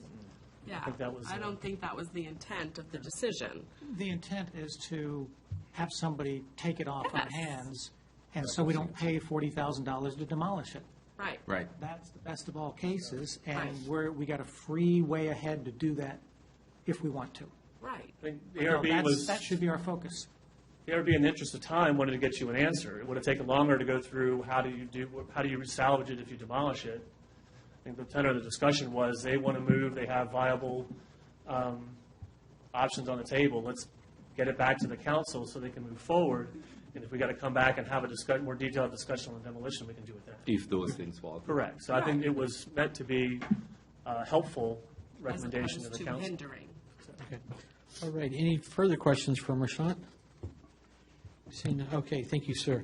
Yeah, think that was, I don't think that was the intent of the decision. The intent is to have somebody take it off our Yes. hands, and so we don't pay $40,000 to demolish it. Right. Right. That's the best of all cases, and Right. we got a free way ahead to do that if we want to. Right. I think the So ARB that should be our focus. The ARB, in the interest of time, wanted to get you an answer. It would have taken longer to go through how do you salvage it if you demolish it. I think the tenor of the discussion was they want to move, they have viable options on the table. Let's get it back to the council so they can move forward. And if we got to come back and have a more detailed discussion on demolition, we can do it then. If those things fall through. Correct. So I think it was meant to be a helpful As recommendation to opposed the to council. hindering. Okay. All right. Any further questions for Marchant? Seeing none. Okay, thank you, sir.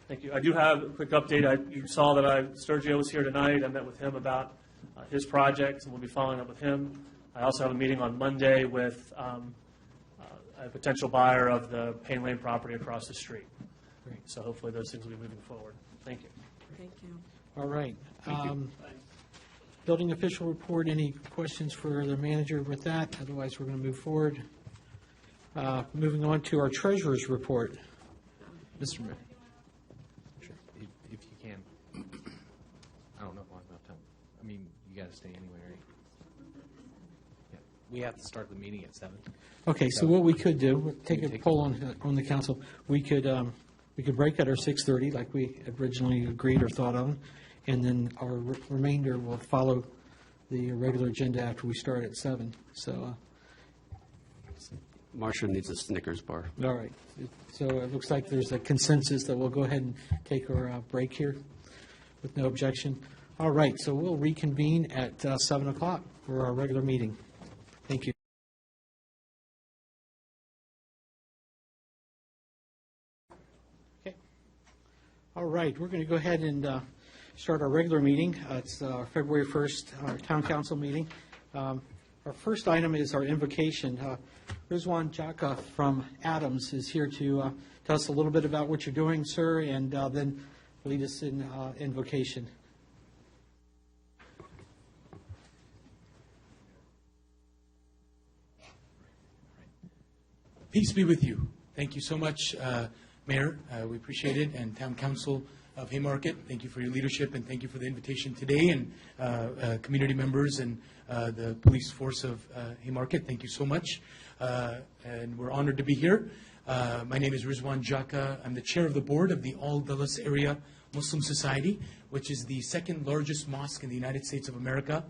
Thank you. I do have a quick update. You saw that Sturgio was here tonight. I met with him about his project, and we'll be following up with him. I also have a meeting on Monday with a potential buyer of the Payne Lane property across the street. Great. So hopefully those things will be moving forward. Thank you. Thank you. All right. Building official report, any questions for the manager with that? Otherwise, we're going to move forward. Moving on to our treasurer's report. Mr. Mayor. If you can. I don't know if I have enough time. I mean, you got to stay anyway, right? Yeah. We have to start the meeting at 7. Okay, so what we could do, we'll take a poll on the council. We could break at our 6:30 like we originally agreed or thought of, and then our remainder will follow the regular agenda after we start at 7. So, Marcia needs a Snickers bar. all right. So it looks like there's a consensus that we'll go ahead and take our break here with no objection. All right, so we'll reconvene at 7 o'clock for our regular meeting. Thank you. Okay. All right, we're going to go ahead and start our regular meeting. It's February 1st, our town council meeting. Our first item is our invocation. Rizwan Jaka from Adams is here to tell us a little bit about what you're doing, sir, and then lead us in invocation. Peace be with you. Thank you so much, Mayor. We appreciate it, and Town Council of Haymarket. Thank you for your leadership, and thank you for the invitation today, and community members and the police force of Haymarket. Thank you so much, and we're honored to be here. My name is Rizwan Jaka. I'm the chair of the board of the All Dulles Area Muslim Society, which is the second largest mosque in the United States of America.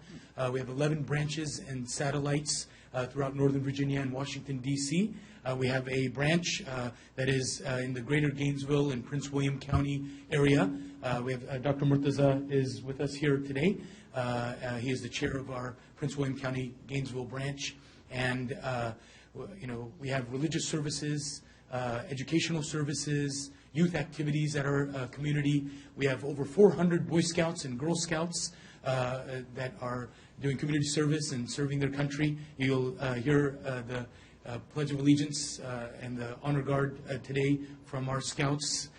We have 11 branches and satellites throughout Northern Virginia and Washington, D.C. We have a branch that is in the greater Gainesville and Prince William County area. We have Dr. Murtaza is with us here today. He is the chair of our Prince William County Gainesville branch. And, we have religious services, educational services, youth activities at our community. We have over 400 Boy Scouts and Girl Scouts that are doing community service and serving their country. You'll hear the Pledge of Allegiance and the Honor Guard today from our Scouts.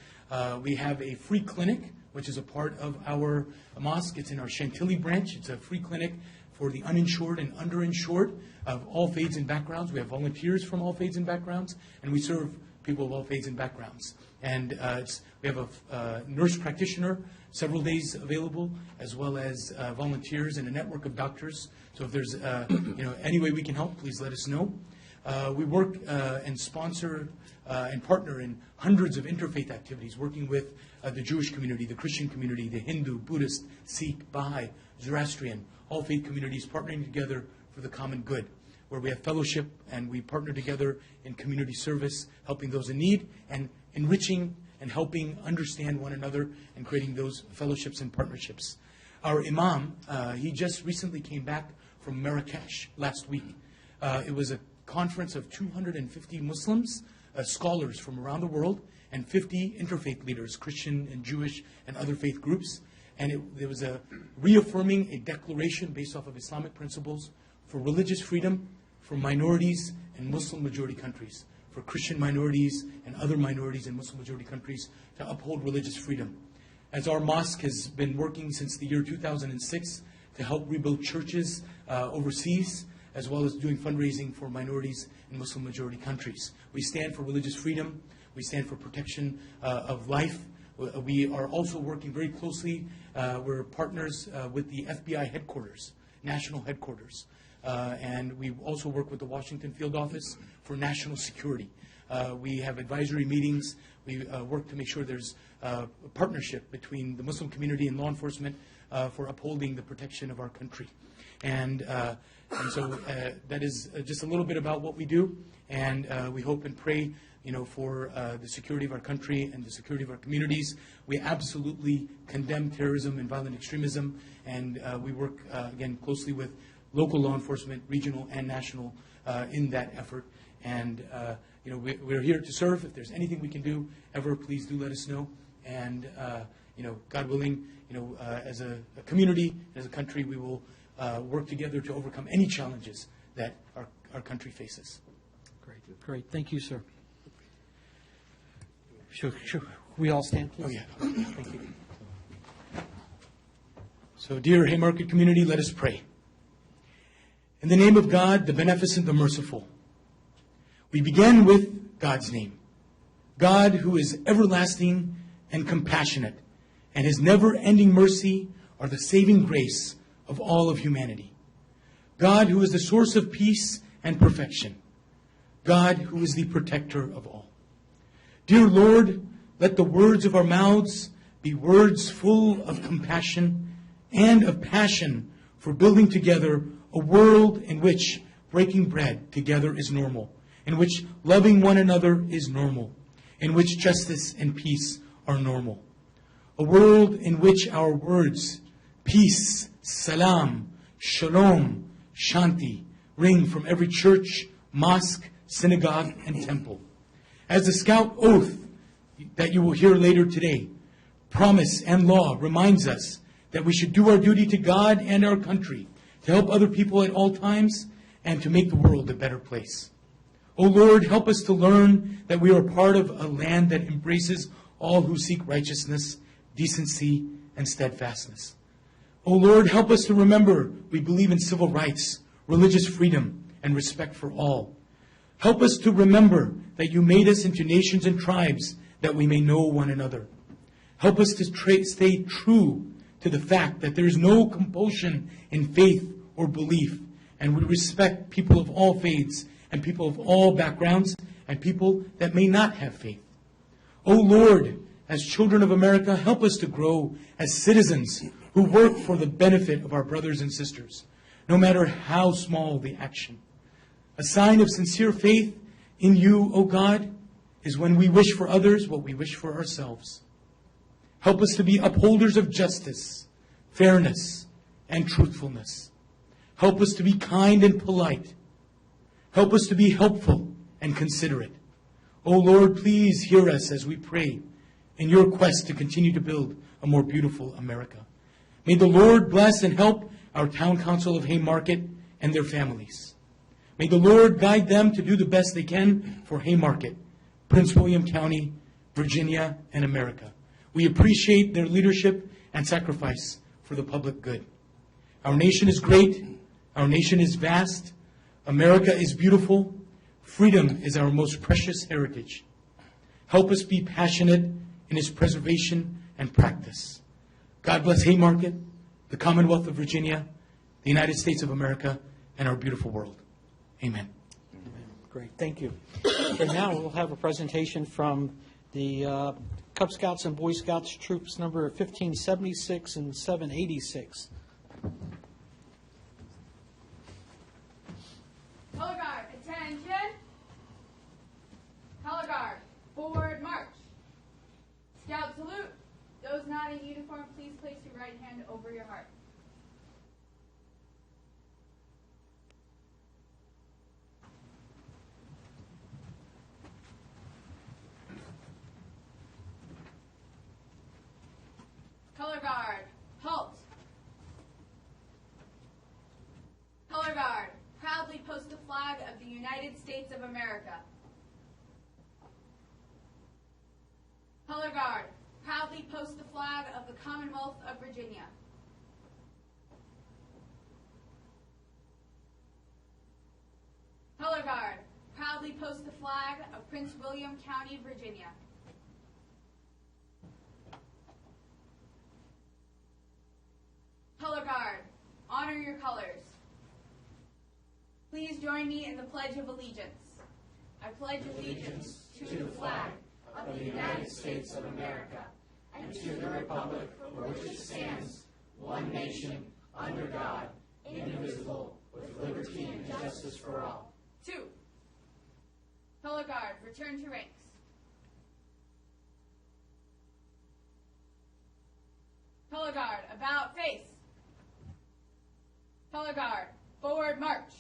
We have a free clinic, which is a part of our mosque. It's in our Chantilly branch. It's a free clinic for the uninsured and underinsured of all faiths and backgrounds. We have volunteers from all faiths and backgrounds, and we serve people of all faiths and backgrounds. And we have a nurse practitioner several days available, as well as volunteers and a network of doctors. So if there's any way we can help, please let us know. We work and sponsor and partner in hundreds of interfaith activities, working with the Jewish community, the Christian community, the Hindu, Buddhist, Sikh, Baha'i, Zoroastrian, all faith communities partnering together for the common good, where we have fellowship and we partner together in community service, helping those in need and enriching and helping understand one another and creating those fellowships and partnerships. Our imam, he just recently came back from Marrakesh last week. It was a conference of 250 Muslims, scholars from around the world, and 50 interfaith leaders, Christian and Jewish and other faith groups. And there was a reaffirming a declaration based off of Islamic principles for religious freedom for minorities in Muslim majority countries, for Christian minorities and other minorities in Muslim majority countries to uphold religious freedom. As our mosque has been working since the year 2006 to help rebuild churches overseas, as well as doing fundraising for minorities in Muslim majority countries. We stand for religious freedom. We stand for protection of life. We are also working very closely. We're partners with the FBI headquarters, national headquarters. And we also work with the Washington Field Office for national security. We have advisory meetings. We work to make sure there's a partnership between the Muslim community and law enforcement for upholding the protection of our country. And so that is just a little bit about what we do. And we hope and pray, for the security of our country and the security of our communities. We absolutely condemn terrorism and violent extremism. And we work, again, closely with local law enforcement, regional and national, in that effort. And, we're here to serve. If there's anything we can do ever, please do let us know. And, God willing, as a community, as a country, we will work together to overcome any challenges that our country faces. Great. Thank you, sir. Should we all stand, please? Oh, yeah. Thank you. So, dear Haymarket community, let us pray. In the name of God, the beneficent, the merciful, we begin with God's name. God, who is everlasting and compassionate, and his never-ending mercy are the saving grace of all of humanity. God, who is the source of peace and perfection. God, who is the protector of all. Dear Lord, let the words of our mouths be words full of compassion and of passion for building together a world in which breaking bread together is normal, in which loving one another is normal, in which justice and peace are normal. A world in which our words, peace, salam, shalom, shanti, ring from every church, mosque, synagogue, and temple. As the Scout oath that you will hear later today, promise and law reminds us that we should do our duty to God and our country, to help other people at all times, and to make the world a better place. O Lord, help us to learn that we are part of a land that embraces all who seek righteousness, decency, and steadfastness. O Lord, help us to remember we believe in civil rights, religious freedom, and respect for all. Help us to remember that you made us into nations and tribes that we may know one another. Help us to stay true to the fact that there is no compulsion in faith or belief, and we respect people of all faiths and people of all backgrounds and people that may not have faith. O Lord, as children of America, help us to grow as citizens who work for the benefit of our brothers and sisters, no matter how small the action. A sign of sincere faith in you, O God, is when we wish for others what we wish for ourselves. Help us to be upholders of justice, fairness, and truthfulness. Help us to be kind and polite. Help us to be helpful and considerate. O Lord, please hear us as we pray in your quest to continue to build a more beautiful America. May the Lord bless and help our Town Council of Haymarket and their families. May the Lord guide them to do the best they can for Haymarket, Prince William County, Virginia, and America. We appreciate their leadership and sacrifice for the public good. Our nation is great. Our nation is vast. America is beautiful. Freedom is our most precious heritage. Help us be passionate in its preservation and practice. God bless Haymarket, the Commonwealth of Virginia, the United States of America, and our beautiful world. Amen. Great, thank you. Okay, now we'll have a presentation from the Cub Scouts and Boy Scouts troops number 1576 and 786. Color guard, attention. Color guard, forward march. Scout salute. Those not in uniform, please place your right hand over your heart. Color guard, halt. Color guard, proudly post the flag of the United States of America. Color guard, proudly post the flag of the Commonwealth of Virginia. Color guard, proudly post the flag of Prince William County, Virginia. Color guard, honor your colors. Please join me in the Pledge of Allegiance. I pledge allegiance to the flag of the United States of America and to the republic for which it stands, one nation, under God, indivisible, with liberty and justice for all. 2. Color guard, return to ranks. Color guard, about face. Color guard, forward march.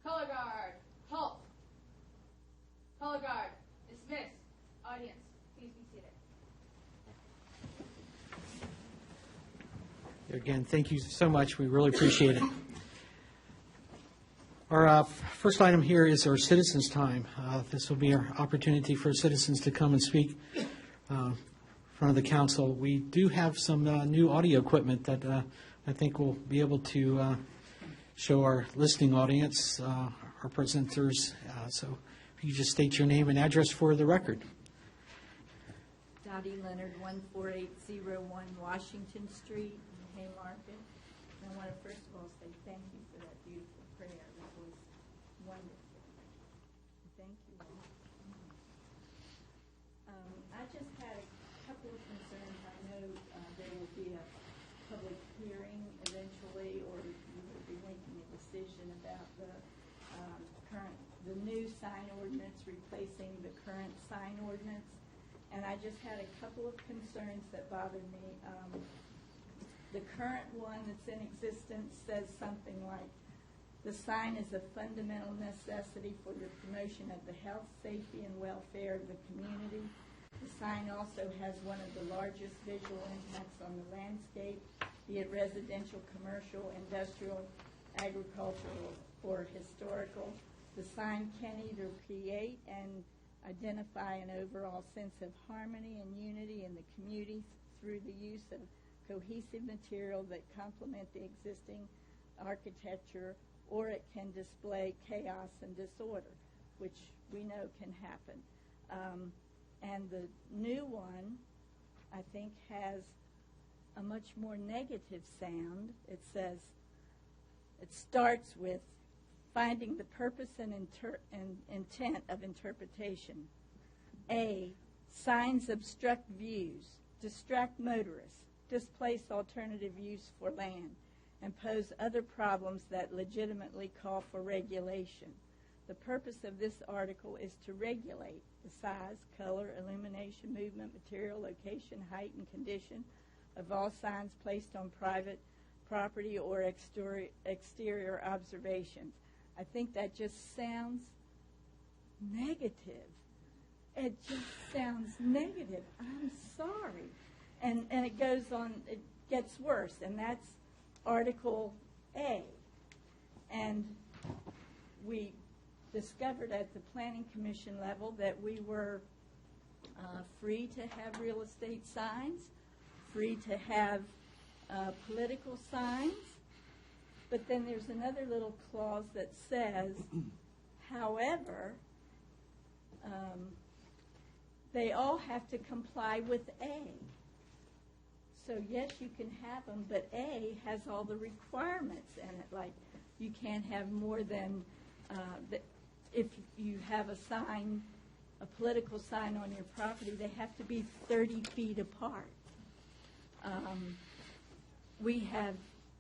Color guard, halt. Color guard, dismiss. Audience, please be seated. Again, thank you so much. We really appreciate it. Our first item here is our citizens' time. This will be our opportunity for citizens to come and speak in front of the council. We do have some new audio equipment that I think will be able to show our listening audience, our presenters. So if you just state your name and address for the record. Dottie Leonard, 14801 Washington Street, Haymarket. And I want to first of all say thank you for that beautiful prayer. That was wonderful. Thank you all. I just had a couple of concerns. I know there will be a public hearing eventually, or you will be making a decision about the new sign ordinance replacing the current sign ordinance. And I just had a couple of concerns that bothered me. The current one that's in existence says something like, the sign is a fundamental necessity for the promotion of the health, safety, and welfare of the community. The sign also has one of the largest visual impacts on the landscape, be it residential, commercial, industrial, agricultural, or historical. The sign can either create and identify an overall sense of harmony and unity in the community through the use of cohesive material that complement the existing architecture, or it can display chaos and disorder, which we know can happen. And the new one, I think, has a much more negative sound. It says, it starts with finding the purpose and intent of interpretation. A, signs obstruct views, distract motorists, displace alternative use for land, and pose other problems that legitimately call for regulation. The purpose of this article is to regulate the size, color, illumination, movement, material, location, height, and condition of all signs placed on private property or exterior observations. I think that just sounds negative. It just sounds negative. I'm sorry. And it goes on, it gets worse, and that's Article A. And we discovered at the Planning Commission level that we were free to have real estate signs, free to have political signs, but then there's another little clause that says, however, they all have to comply with A. So yes, you can have them, but A has all the requirements in it, like you can't have more than, if you have a sign, a political sign on your property, they have to be 30 feet apart. We have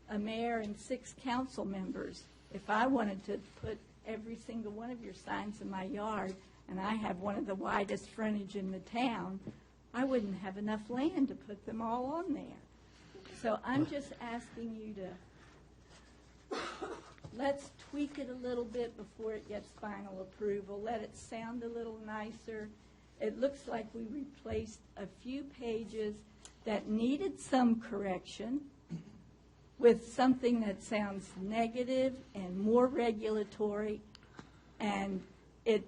a mayor and 6 council members. If I wanted to put every single one of your signs in my yard, and I have one of the widest frontage in the town, I wouldn't have enough land to put them all on there. So I'm just asking you to, let's tweak it a little bit before it gets final approval. Let it sound a little nicer. It looks like we replaced a few pages that needed some correction with something that sounds negative and more regulatory. And it,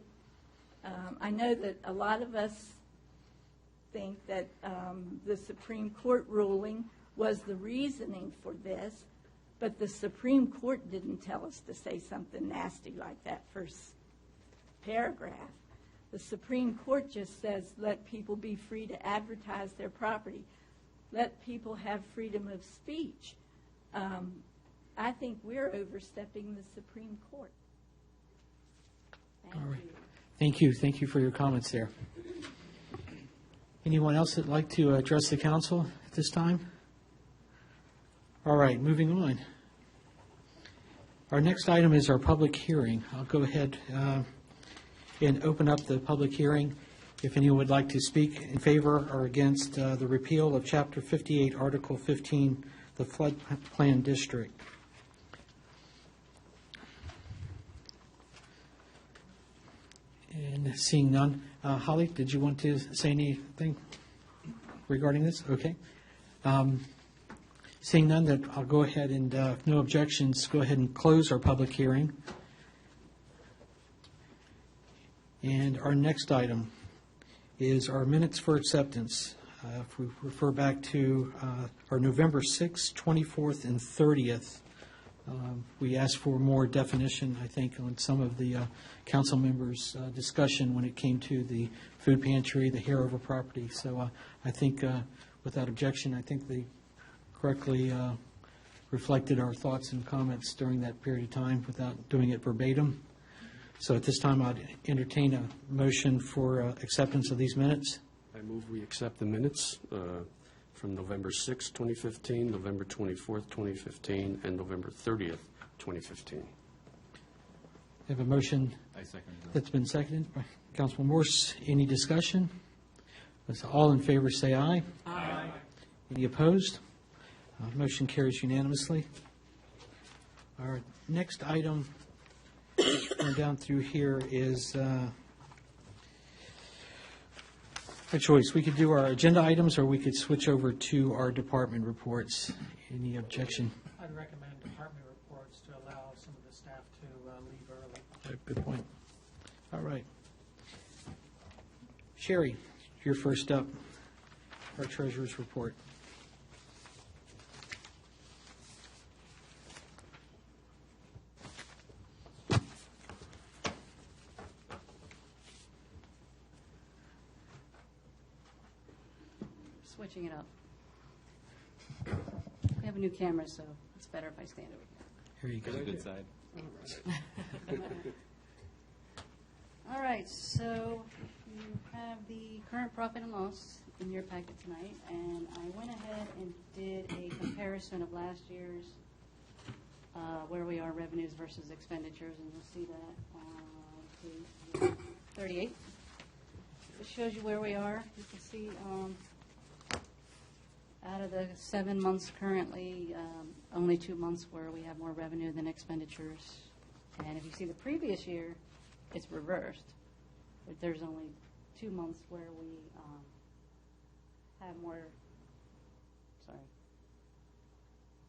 I know that a lot of us think that the Supreme Court ruling was the reasoning for this, but the Supreme Court didn't tell us to say something nasty like that first paragraph. The Supreme Court just says let people be free to advertise their property. Let people have freedom of speech. I think we're overstepping the Supreme Court. Thank you. Thank you. Thank you for your comments there. Anyone else that'd like to address the council at this time? All right, moving on. Our next item is our public hearing. I'll go ahead and open up the public hearing. If anyone would like to speak in favor or against the repeal of Chapter 58, Article 15, the Flood Plan District. And seeing none, Holly, did you want to say anything regarding this? Okay. Seeing none, that I'll go ahead and, if no objections, go ahead and close our public hearing. And our next item is our minutes for acceptance. If we refer back to our November 6th, 24th, and 30th, we asked for more definition, I think, on some of the council members' discussion when it came to the food pantry, the Harover property. So I think, without objection, I think they correctly reflected our thoughts and comments during that period of time without doing it verbatim. So at this time, I'd entertain a motion for acceptance of these minutes. I move we accept the minutes from November 6th, 2015, November 24th, 2015, and November 30th, 2015. We have a motion that's been seconded by Councilman Morse. Any discussion? Let's all in favor say aye. Aye. Any opposed? Motion carries unanimously. Our next item going down through here is a choice. We could do our agenda items, or we could switch over to our department reports. Any objection? I'd recommend department reports to allow some of the staff to leave early. Good point. All right. Sherry, you're first up. Our treasurer's report. Switching it up. We have a new camera, so it's better if I stand over Here you go. That's a good side. here. All right, so you have the current profit and loss in your packet tonight, and I went ahead and did a comparison of last year's, where we are revenues versus expenditures, and you'll see that on page 38. It shows you where we are. You can see out of the 7 months currently, only 2 months where we have more revenue than expenditures. And if you see the previous year, it's reversed. But there's only 2 months where we have more, sorry,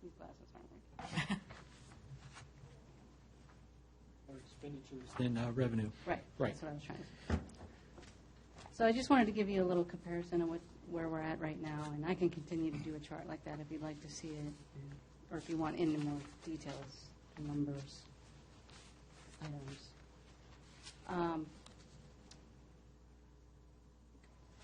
these glasses aren't working. More expenditures than revenue. Right. Right. That's what I was trying to say. So I just wanted to give you a little comparison of where we're at right now, and I can continue to do a chart like that if you'd like to see it, or if you want any more details, numbers, items.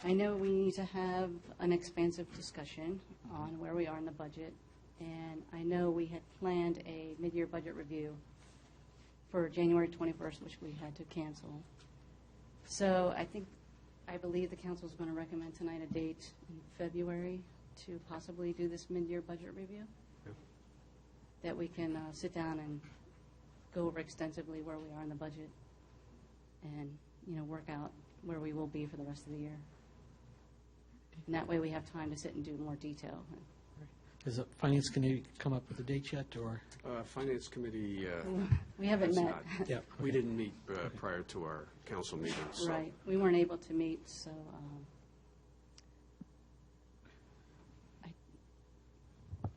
I know we need to have an expansive discussion on where we are in the budget, and I know we had planned a mid-year budget review for January 21st, which we had to cancel. So I believe the council is going to recommend tonight a date in February to possibly do this mid-year budget review. Yeah. That we can sit down and go over extensively where we are in the budget and, work out where we will be for the rest of the year. And that way we have time to sit and do more detail. Has the Finance Committee come up with a date yet, or? Finance Committee. We haven't has met. not. Yeah. We didn't meet prior to our council meeting. So. Right. We weren't able to meet, so I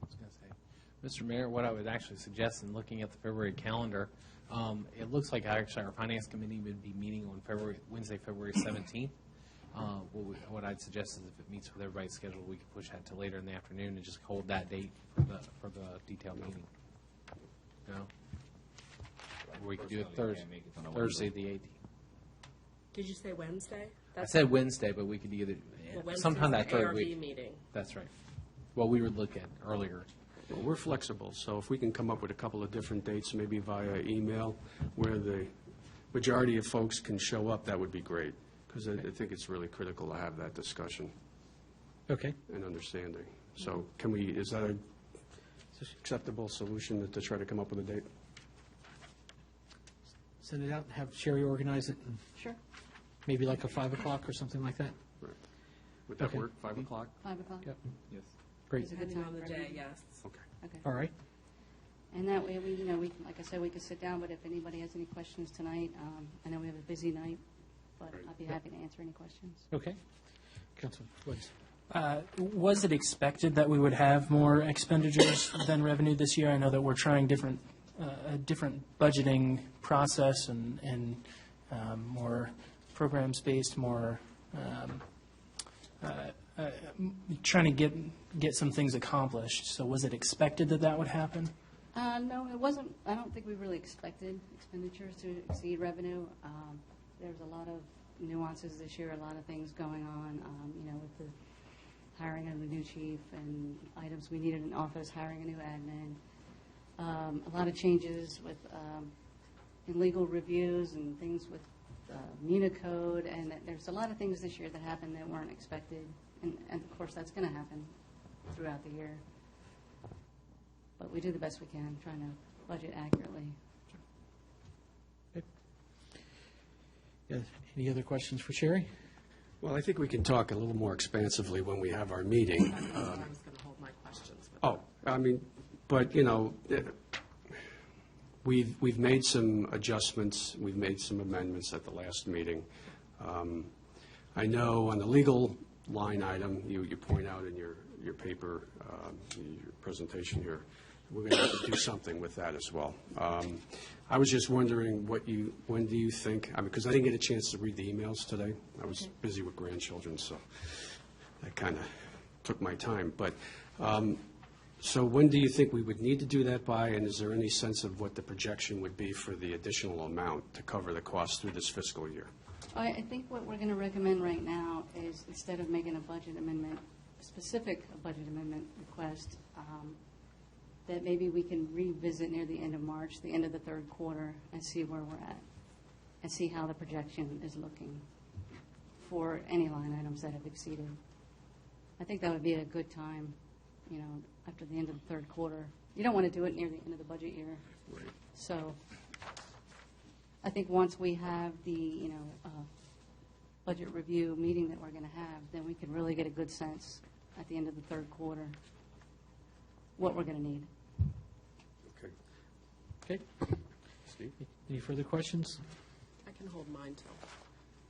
was going to say, Mr. Mayor, what I would actually suggest in looking at the February calendar, it looks like actually our Finance Committee would be meeting on Wednesday, February 17th. What I'd suggest is if it meets with everybody's schedule, we could push that to later in the afternoon and just hold that date for the detailed meeting. Or we could do it Thursday the 18th. Did you say Wednesday? I said Wednesday, but we could either sometime that third week. Meeting. That's right. Well, we would look at earlier. Well, we're flexible, so if we can come up with a couple of different dates, maybe via email, where the majority of folks can show up, that would be great. Because I think it's really critical to have that discussion. Okay. And understanding. So is that an acceptable solution to try to come up with a date? Send it out and have Sherry organize it, and sure. Maybe like a 5 o'clock or something like that? Right. Would that Okay. work, 5 o'clock? 5 o'clock? Yep. Yes. Great. Is a good Depending time on the for day, everyone? yes. Okay. Okay. All right. And that way, we can, like I said, we can sit down, but if anybody has any questions tonight, I know we have a busy night, but I'd be happy to answer any questions. Okay. Councilman Woods. Was it expected that we would have more expenditures than revenue this year? I know that we're trying a different budgeting process and more programs-based, more trying to get some things accomplished. So was it expected that that would happen? No, it wasn't. I don't think we really expected expenditures to exceed revenue. There's a lot of nuances this year, a lot of things going on, with the hiring of the new chief and items we needed in office, hiring a new admin. A lot of changes with in legal reviews and things with Municode, and there's a lot of things this year that happened that weren't expected, and of course that's going to happen throughout the year. But we do the best we can, trying to budget accurately. Okay. Yeah, any other questions for Sherry? Well, I think we can talk a little more expansively when we have our meeting. I was going to hold my questions. But we've made some adjustments, we've made some amendments at the last meeting. I know on the legal line item, you point out in your paper, your presentation here, we're going to have to do something with that as well. I was just wondering when do you think, because I didn't get a chance to read the emails today. I was busy with grandchildren, so that kind of took my time. But so when do you think we would need to do that by, and is there any sense of what the projection would be for the additional amount to cover the cost through this fiscal year? I think what we're going to recommend right now is, instead of making a budget amendment, specific budget amendment request, that maybe we can revisit near the end of March, the end of the third quarter, and see where we're at, and see how the projection is looking for any line items that have exceeded. I think that would be a good time, after the end of the third quarter. You don't want to do it near the end of the budget year. Right. So I think once we have the, budget review meeting that we're going to have, then we can really get a good sense at the end of the third quarter what we're going to need. Okay. Steve? Any further questions? I can hold mine till.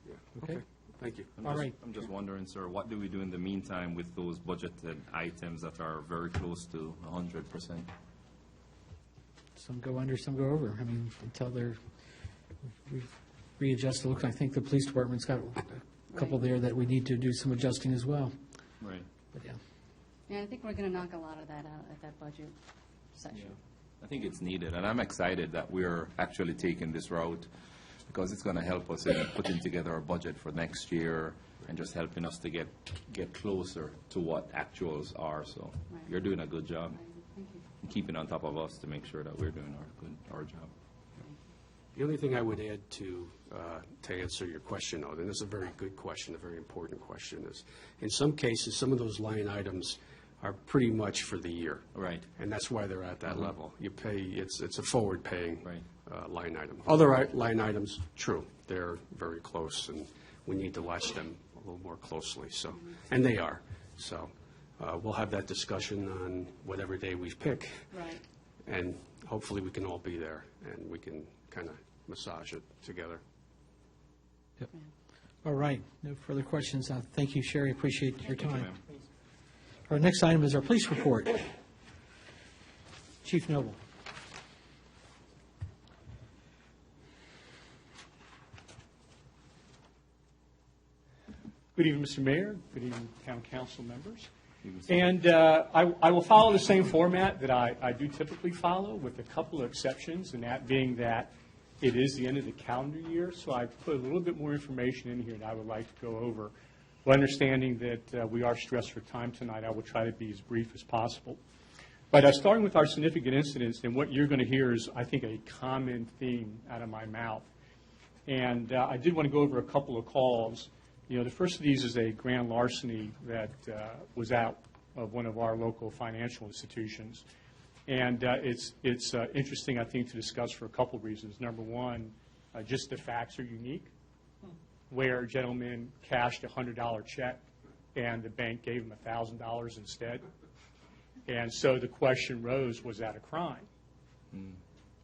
Yeah. Okay. Thank you. All right. I'm just wondering, sir, what do we do in the meantime with those budgeted items that are very close to 100%? Some go under, some go over. Until we've readjusted. Look, I think the police department's got a couple there that we need to do some adjusting as well. Right. But yeah. Yeah, I think we're going to knock a lot of that out at that budget session. Yeah. I think it's needed, and I'm excited that we're actually taking this route because it's going to help us in putting together our budget for next year and just helping us to get closer to what actuals are. So you're doing a good job. Thank you. And keeping on top of us to make sure that we're doing our job. The only thing I would add to answer your question, though, and this is a very good question, a very important question, is in some cases, some of those line items are pretty much for the year. Right. And that's why they're at that level. You pay, it's a forward paying line item. Mm-hmm. Other line items, true, they're very close, and we need to watch them a little more closely. So, and they are. So we'll have that discussion on whatever day we pick. Right. And hopefully we can all be there, and we can kind of massage it together. Yep. All right. No further questions. Thank you, Sherry. Appreciate your time. Our next item is our police report. Chief Noble. Good evening, Mr. Mayor. Good evening, Town Council members. And I will follow the same format that I do typically follow, with a couple of exceptions, and that being that it is the end of the calendar year, so I put a little bit more information in here that I would like to go over. Well, understanding that we are stressed for time tonight, I will try to be as brief as possible. But starting with our significant incidents, and what you're going to hear is, I think, a common theme out of my mouth. And I did want to go over a couple of calls. The first of these is a grand larceny that was out of one of our local financial institutions. And it's interesting, I think, to discuss for a couple of reasons. Number one, just the facts are unique, where a gentleman cashed a $100 check and the bank gave him $1,000 instead. And so the question rose, was that a crime?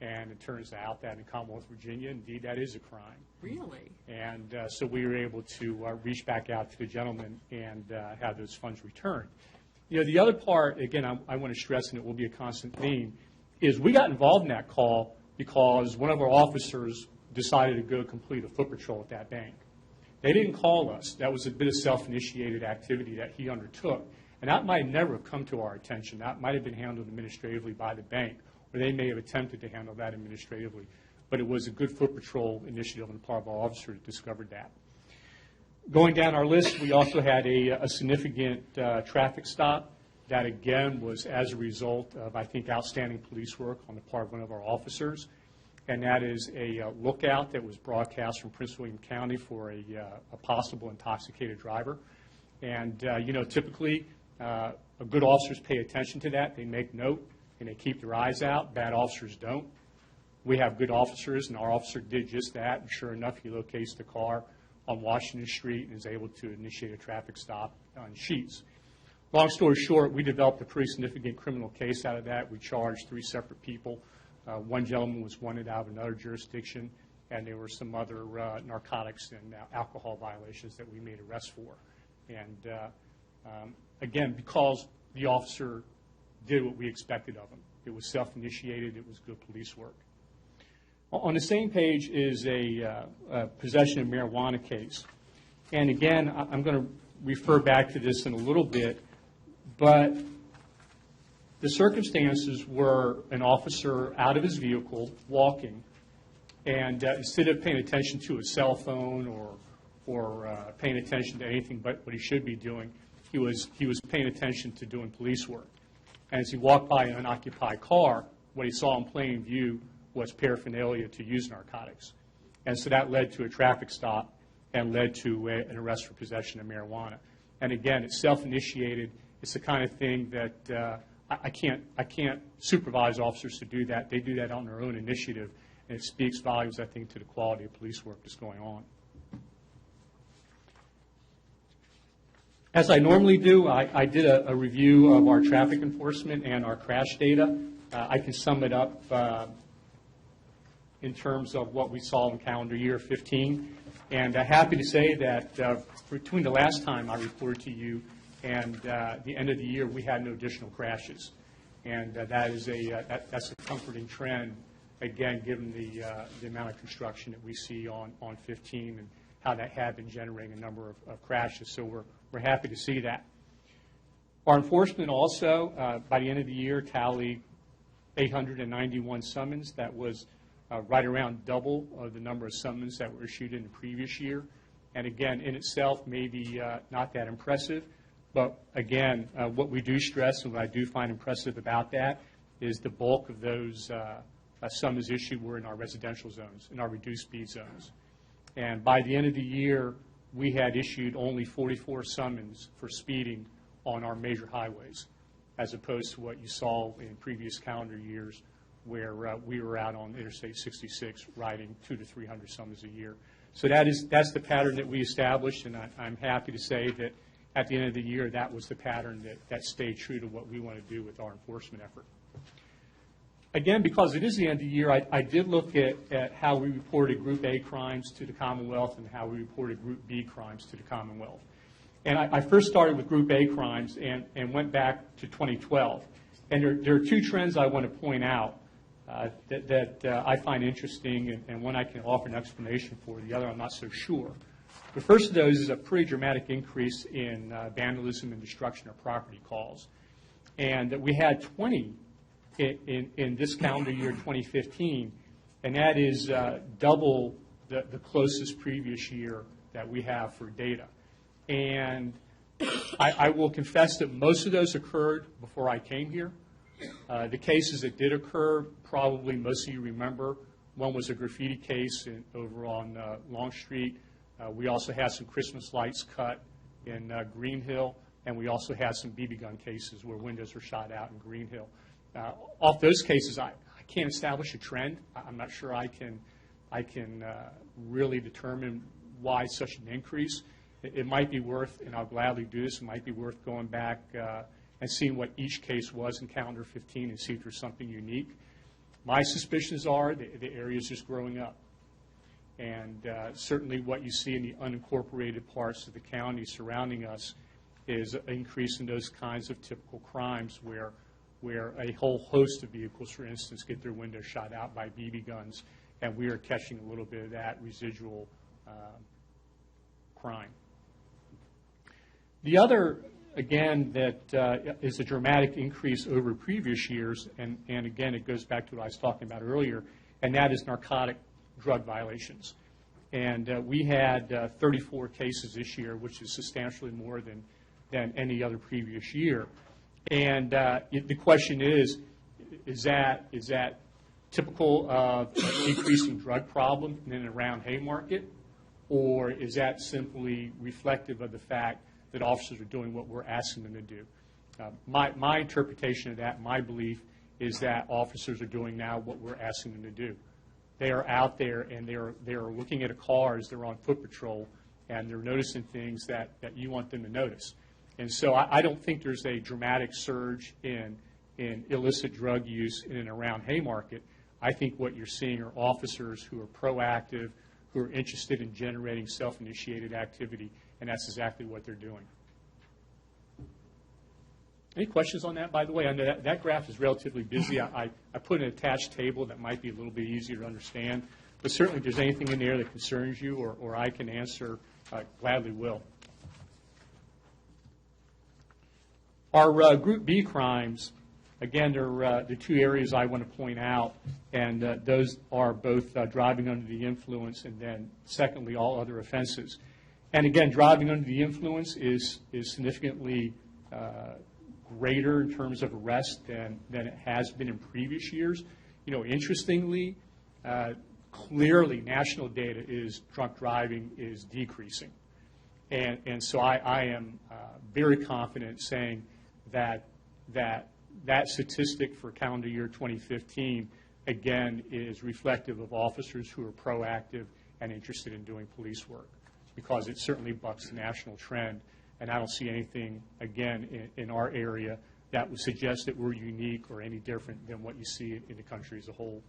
And it turns out that in Commonwealth, Virginia, indeed, that is a crime. Really? And so we were able to reach back out to the gentleman and have those funds returned. The other part, again, I want to stress, and it will be a constant theme, is we got involved in that call because one of our officers decided to go complete a foot patrol at that bank. They didn't call us. That was a bit of self-initiated activity that he undertook. And that might never have come to our attention. That might have been handled administratively by the bank, or they may have attempted to handle that administratively. But it was a good foot patrol initiative on the part of our officer that discovered that. Going down our list, we also had a significant traffic stop that, again, was as a result of, I think, outstanding police work on the part of one of our officers. And that is a lookout that was broadcast from Prince William County for a possible intoxicated driver. And, typically, good officers pay attention to that. They make note, and they keep their eyes out. Bad officers don't. We have good officers, and our officer did just that. And sure enough, he locates the car on Washington Street and is able to initiate a traffic stop on Sheets. Long story short, we developed a pretty significant criminal case out of that. We charged 3 separate people. One gentleman was wanted out of another jurisdiction, and there were some other narcotics and alcohol violations that we made arrests for. And again, because the officer did what we expected of him. It was self-initiated. It was good police work. On the same page is a possession of marijuana case. And again, I'm going to refer back to this in a little bit, but the circumstances were an officer out of his vehicle walking, and instead of paying attention to a cell phone or paying attention to anything but what he should be doing, he was paying attention to doing police work. And as he walked by an unoccupied car, what he saw in plain view was paraphernalia to use narcotics. And so that led to a traffic stop and led to an arrest for possession of marijuana. And again, it's self-initiated. It's the kind of thing that I can't supervise officers to do that. They do that on their own initiative, and it speaks volumes, I think, to the quality of police work that's going on. As I normally do, I did a review of our traffic enforcement and our crash data. I can sum it up in terms of what we saw in calendar year 15. And happy to say that between the last time I reported to you and the end of the year, we had no additional crashes. And that's a comforting trend, again, given the amount of construction that we see on 15 and how that had been generating a number of crashes. So we're happy to see that. Our enforcement also, by the end of the year, tallied 891 summons. That was right around double of the number of summons that were issued in the previous year. And again, in itself, maybe not that impressive. But again, what we do stress and what I do find impressive about that is the bulk of those summons issued were in our residential zones, in our reduced speed zones. And by the end of the year, we had issued only 44 summons for speeding on our major highways, as opposed to what you saw in previous calendar years where we were out on Interstate 66 riding 200 to 300 summons a year. So that's the pattern that we established, and I'm happy to say that at the end of the year, that was the pattern that stayed true to what we want to do with our enforcement effort. Again, because it is the end of the year, I did look at how we reported Group A crimes to the Commonwealth and how we reported Group B crimes to the Commonwealth. And I first started with Group A crimes and went back to 2012. And there are 2 trends I want to point out that I find interesting, and one I can offer an explanation for. The other I'm not so sure. The first of those is a pretty dramatic increase in vandalism and destruction of property calls. And we had 20 in this calendar year, 2015, and that is double the closest previous year that we have for data. And I will confess that most of those occurred before I came here. The cases that did occur, probably most of you remember. One was a graffiti case over on Long Street. We also had some Christmas lights cut in Green Hill, and we also had some BB gun cases where windows were shot out in Green Hill. Off those cases, I can't establish a trend. I'm not sure I can really determine why such an increase. It might be worth, and I'll gladly do this, it might be worth going back and seeing what each case was in calendar 15 and see if there's something unique. My suspicions are the area is just growing up. And certainly what you see in the unincorporated parts of the county surrounding us is an increase in those kinds of typical crimes where a whole host of vehicles, for instance, get their windows shot out by BB guns, and we are catching a little bit of that residual crime. The other, again, that is a dramatic increase over previous years, and again, it goes back to what I was talking about earlier, and that is narcotic drug violations. And we had 34 cases this year, which is substantially more than any other previous year. And the question is that typical of an increasing drug problem in and around Haymarket, or is that simply reflective of the fact that officers are doing what we're asking them to do? My interpretation of that, my belief, is that officers are doing now what we're asking them to do. They are out there and they're looking at a car as they're on foot patrol, and they're noticing things that you want them to notice. And so I don't think there's a dramatic surge in illicit drug use in and around Haymarket. I think what you're seeing are officers who are proactive, who are interested in generating self-initiated activity, and that's exactly what they're doing. Any questions on that, by the way? I know that graph is relatively busy. I put an attached table that might be a little bit easier to understand. But certainly if there's anything in there that concerns you or I can answer, I gladly will. Our Group B crimes, again, they're the two areas I want to point out, and those are both driving under the influence and then, secondly, all other offenses. And again, driving under the influence is significantly greater in terms of arrest than it has been in previous years. You know, interestingly, clearly national data is drunk driving is decreasing. And so I am very confident saying that statistic for calendar year 2015, again, is reflective of officers who are proactive and interested in doing police work, because it certainly bucks the national trend. And I don't see anything, again, in our area that would suggest that we're unique or any different than what you see in the country as a whole.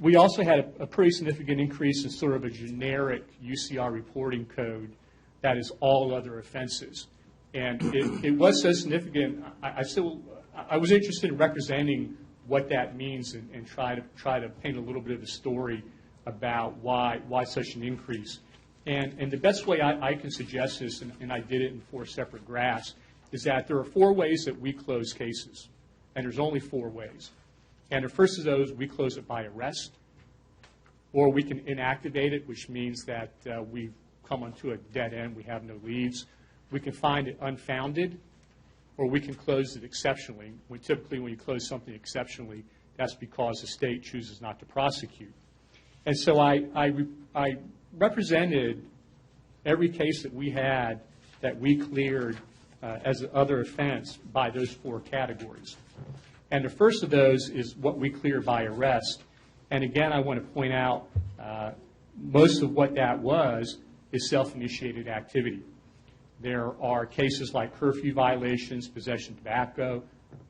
We also had a pretty significant increase in sort of a generic UCR reporting code that is all other offenses. And it was so significant, I was interested in representing what that means and try to paint a little bit of a story about why such an increase. And the best way I can suggest this, and I did it in 4 separate graphs, is that there are 4 ways that we close cases, and there's only 4 ways. And the first of those, we close it by arrest, or we can inactivate it, which means that we've come onto a dead end, we have no leads. We can find it unfounded, or we can close it exceptionally. Typically, when you close something exceptionally, that's because the state chooses not to prosecute. And so I represented every case that we had that we cleared as an other offense by those 4 categories. And the first of those is what we clear by arrest. And again, I want to point out most of what that was is self-initiated activity. There are cases like curfew violations, possession of tobacco,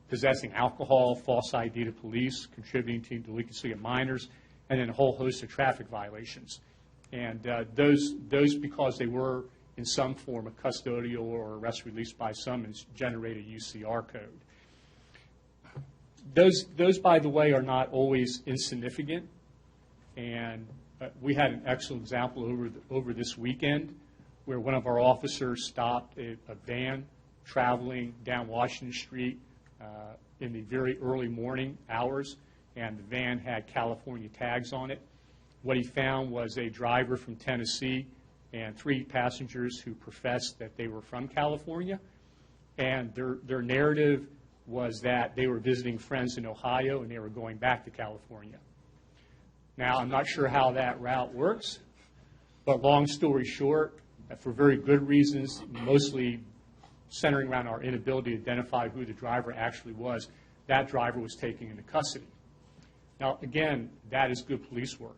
possessing alcohol, false ID to police, contributing to delinquency of minors, and then a whole host of traffic violations. And those, because they were in some form of custodial or arrest released by summons, generate a UCR code. Those, by the way, are not always insignificant. And we had an excellent example over this weekend where one of our officers stopped a van traveling down Washington Street in the very early morning hours, and the van had California tags on it. What he found was a driver from Tennessee and 3 passengers who professed that they were from California, and their narrative was that they were visiting friends in Ohio and they were going back to California. Now, I'm not sure how that route works, but long story short, for very good reasons, mostly centering around our inability to identify who the driver actually was, that driver was taken into custody. Now, again, that is good police work.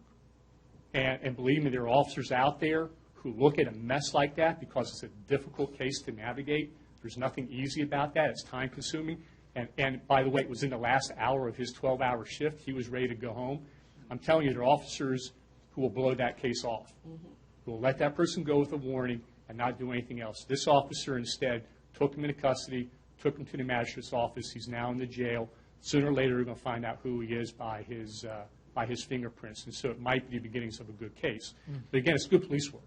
And believe me, there are officers out there who look at a mess like that because it's a difficult case to navigate. There's nothing easy about that. It's time-consuming. And by the way, it was in the last hour of his 12-hour shift. He was ready to go home. I'm telling you, there are officers who will blow that case off, who will let that person go with a warning and not do anything else. This officer instead took him into custody, took him to the magistrate's office. He's now in the jail. Sooner or later, we're going to find out who he is by his fingerprints. And so it might be the beginnings of a good case. But again, it's good police work.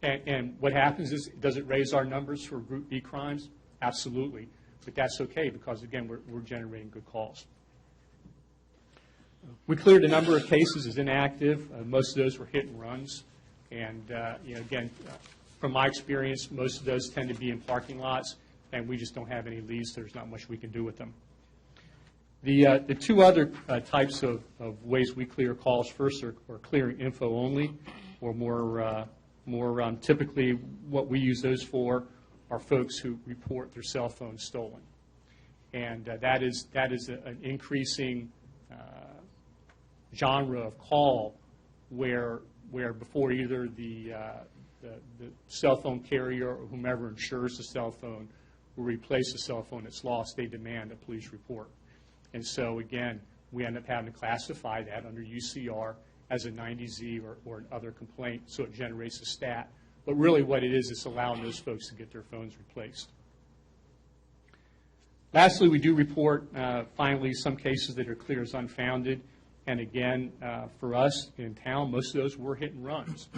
And what happens is, does it raise our numbers for Group B crimes? Absolutely. But that's okay because, again, we're generating good calls. We cleared a number of cases as inactive. Most of those were hit and runs. And, again, from my experience, most of those tend to be in parking lots, and we just don't have any leads. So there's not much we can do with them. The two other types of ways we clear calls, first are clearing info only, or more typically what we use those for are folks who report their cell phone stolen. And that is an increasing genre of call where before either the cell phone carrier or whomever insures the cell phone will replace the cell phone that's lost, they demand a police report. And so, again, we end up having to classify that under UCR as a 90Z or another complaint, so it generates a stat. But really what it is allowing those folks to get their phones replaced. Lastly, we do report, finally, some cases that are clear as unfounded. And again, for us in town, most of those were hit and runs.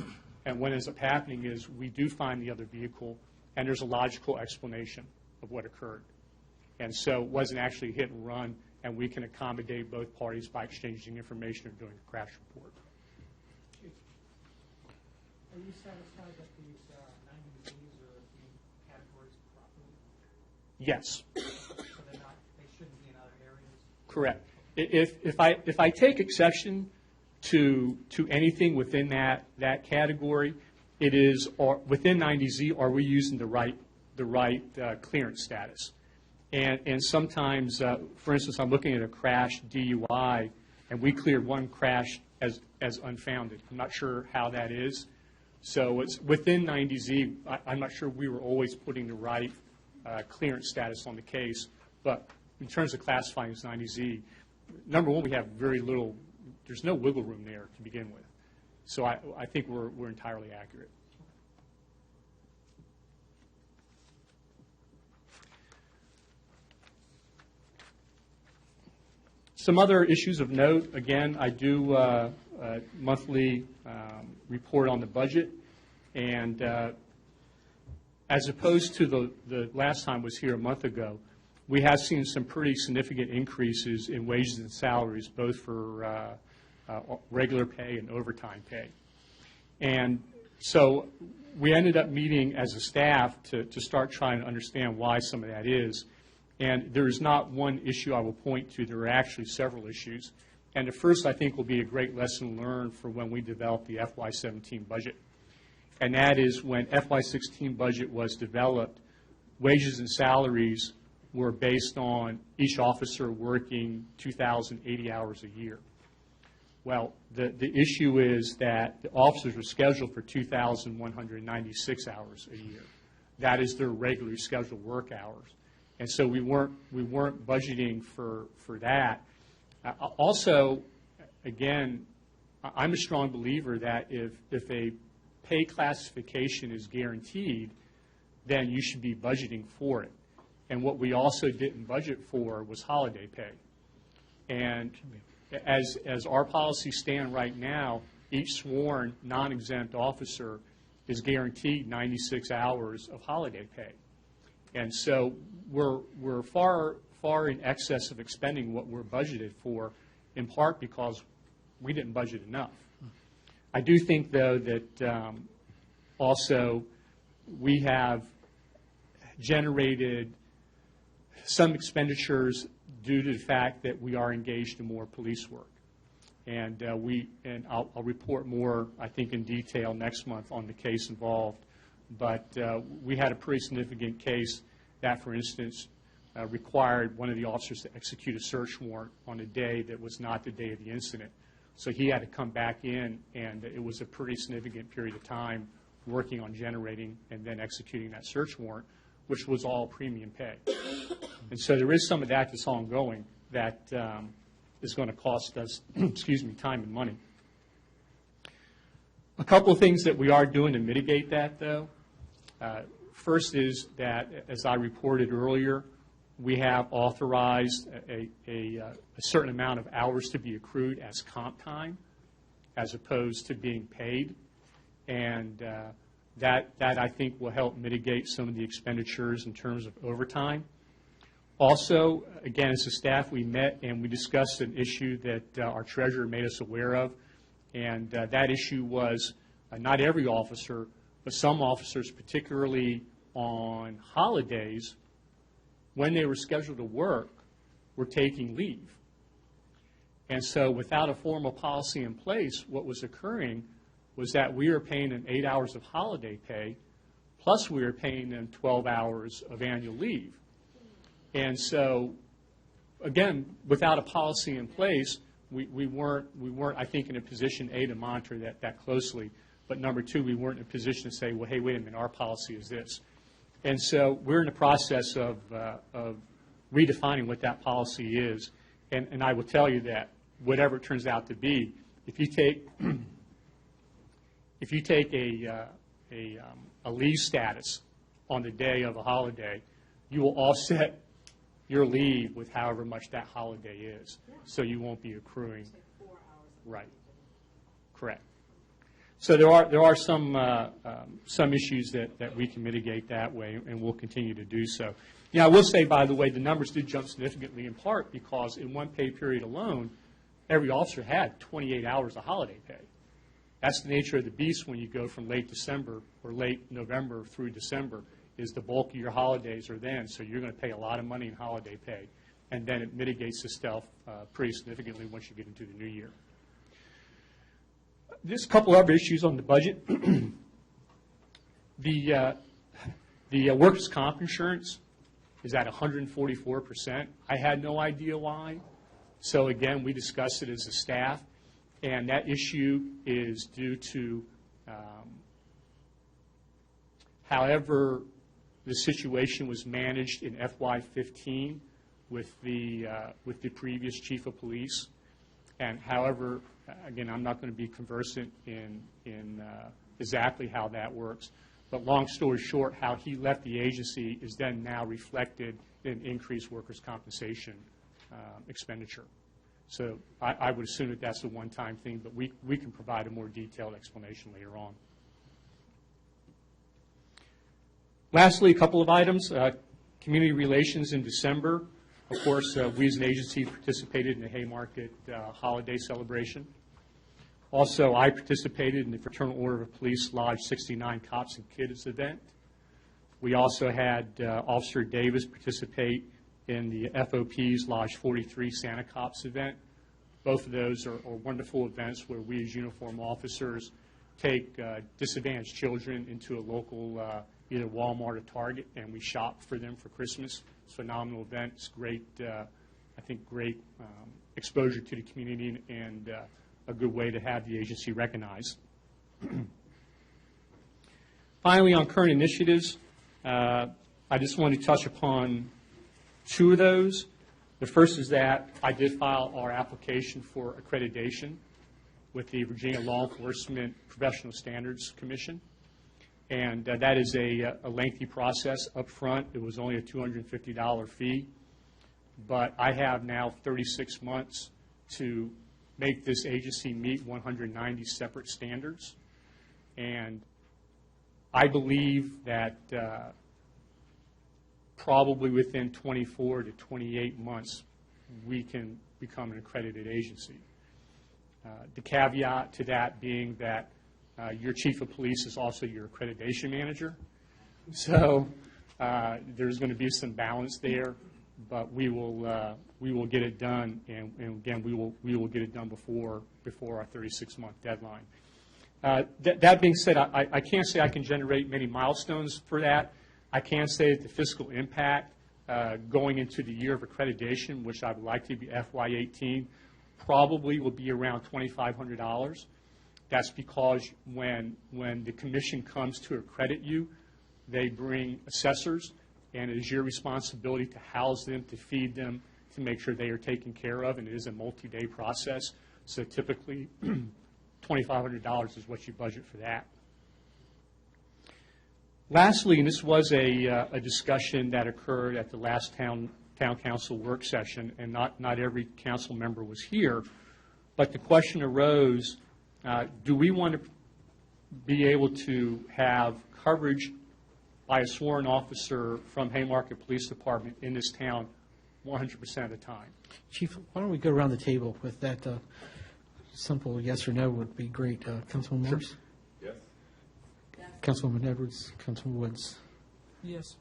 And what ends up happening is we do find the other vehicle, and there's a logical explanation of what occurred. And so it wasn't actually a hit and run, and we can accommodate both parties by exchanging information or doing a crash report. Are you satisfied that these 90Ds are being categorized properly? Yes. So they shouldn't be in other areas? Correct. If I take exception to anything within that category, it is within 90Z, are we using the right clearance status? And sometimes, for instance, I'm looking at a crash DUI, and we cleared one crash as unfounded. I'm not sure how that is. So it's within 90Z. I'm not sure we were always putting the right clearance status on the case. But in terms of classifying as 90Z, number one, we have very little. There's no wiggle room there to begin with. So I think we're entirely accurate. Some other issues of note, again, I do monthly report on the budget, and as opposed to the last time I was here a month ago, we have seen some pretty significant increases in wages and salaries, both for regular pay and overtime pay. And so we ended up meeting as a staff to start trying to understand why some of that is. And there is not one issue I will point to. There are actually several issues. And the first, I think, will be a great lesson learned for when we develop the FY17 budget. And that is when FY16 budget was developed, wages and salaries were based on each officer working 2,080 hours a year. Well, the issue is that the officers were scheduled for 2,196 hours a year. That is their regularly scheduled work hours. And so we weren't budgeting for that. Also, again, I'm a strong believer that if a pay classification is guaranteed, then you should be budgeting for it. And what we also didn't budget for was holiday pay. And as our policies stand right now, each sworn non-exempt officer is guaranteed 96 hours of holiday pay. And so we're far in excess of expending what we're budgeted for, in part because we didn't budget enough. I do think, though, that also we have generated some expenditures due to the fact that we are engaged in more police work. And I'll report more, I think, in detail next month on the case involved. But we had a pretty significant case that, for instance, required one of the officers to execute a search warrant on a day that was not the day of the incident. So he had to come back in, and it was a pretty significant period of time working on generating and then executing that search warrant, which was all premium pay. And so there is some of that that's ongoing that is going to cost us, time and money. A couple of things that we are doing to mitigate that, though. First is that, as I reported earlier, we have authorized a certain amount of hours to be accrued as comp time as opposed to being paid. And That I think will help mitigate some of the expenditures in terms of overtime. Also, again, as a staff, we met and we discussed an issue that our treasurer made us aware of, and that issue was not every officer, but some officers, particularly on holidays, when they were scheduled to work, were taking leave. And so without a formal policy in place, what was occurring was that we were paying them 8 hours of holiday pay, plus we were paying them 12 hours of annual leave. And so, again, without a policy in place, we weren't, I think, in a position, A, to monitor that closely, but number two, we weren't in a position to say, well, hey, wait a minute, our policy is this. And so we're in the process of redefining what that policy is. And I will tell you that whatever it turns out to be, if you take a leave status on the day of a holiday, you will offset your leave with however much that holiday is. So you won't be accruing. Right. Correct. So there are some issues that we can mitigate that way, and we'll continue to do so. I will say, by the way, the numbers did jump significantly in part because in one pay period alone, every officer had 28 hours of holiday pay. That's the nature of the beast when you go from late December or late November through December, is the bulk of your holidays are then, so you're going to pay a lot of money in holiday pay, and then it mitigates itself pretty significantly once you get into the new year. Just a couple other issues on the budget. The workers' comp insurance is at 144%. I had no idea why. So again, we discussed it as a staff, and that issue is due to however the situation was managed in FY15 with the previous chief of police, and however, again, I'm not going to be conversant in exactly how that works, but long story short, how he left the agency is then now reflected in increased workers' compensation expenditure. So I would assume that that's a one-time thing, but we can provide a more detailed explanation later on. Lastly, a couple of items. Community relations in December. Of course, we as an agency participated in the Haymarket holiday celebration. Also, I participated in the Fraternal Order of Police Lodge 69 Cops and Kids event. We also had Officer Davis participate in the FOP's Lodge 43 Santa Cops event. Both of those are wonderful events where we as uniform officers take disadvantaged children into a local either Walmart or Target, and we shop for them for Christmas. It's a phenomenal event. It's great, I think, great exposure to the community and a good way to have the agency recognized. Finally, on current initiatives, I just want to touch upon two of those. The first is that I did file our application for accreditation with the Virginia Law Enforcement Professional Standards Commission. And that is a lengthy process up front. It was only a $250 fee. But I have now 36 months to make this agency meet 190 separate standards. And I believe that probably within 24 to 28 months, we can become an accredited agency. The caveat to that being that your chief of police is also your accreditation manager. So there's going to be some balance there, but we will get it done, and again, we will get it done before our 36-month deadline. That being said, I can't say I can generate many milestones for that. I can say that the fiscal impact going into the year of accreditation, which I would like to be FY18, probably will be around $2,500. That's because when the commission comes to accredit you, they bring assessors, and it is your responsibility to house them, to feed them, to make sure they are taken care of, and it is a multi-day process. So typically, $2,500 is what you budget for that. Lastly, and this was a discussion that occurred at the last town council work session, and not every council member was here, but the question arose, do we want to be able to have coverage by a sworn officer from Haymarket Police Department in this town 100% of the time. Chief, why don't we go around the table with that simple yes or no would be great. Councilman Morris? Yes. Councilwoman Edwards? Councilman Woods? Yes.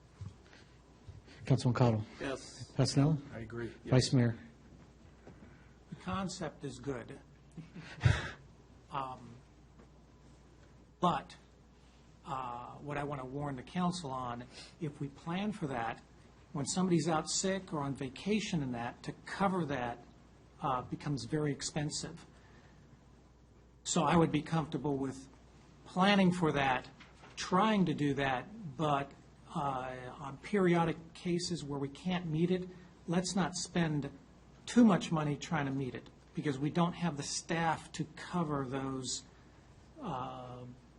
Councilman Cottle? Yes. Passanella? I agree. Vice Mayor? The concept is good. But what I want to warn the council on, if we plan for that, when somebody's out sick or on vacation and that, to cover that becomes very expensive. So I would be comfortable with planning for that, trying to do that, but on periodic cases where we can't meet it, let's not spend too much money trying to meet it, because we don't have the staff to cover those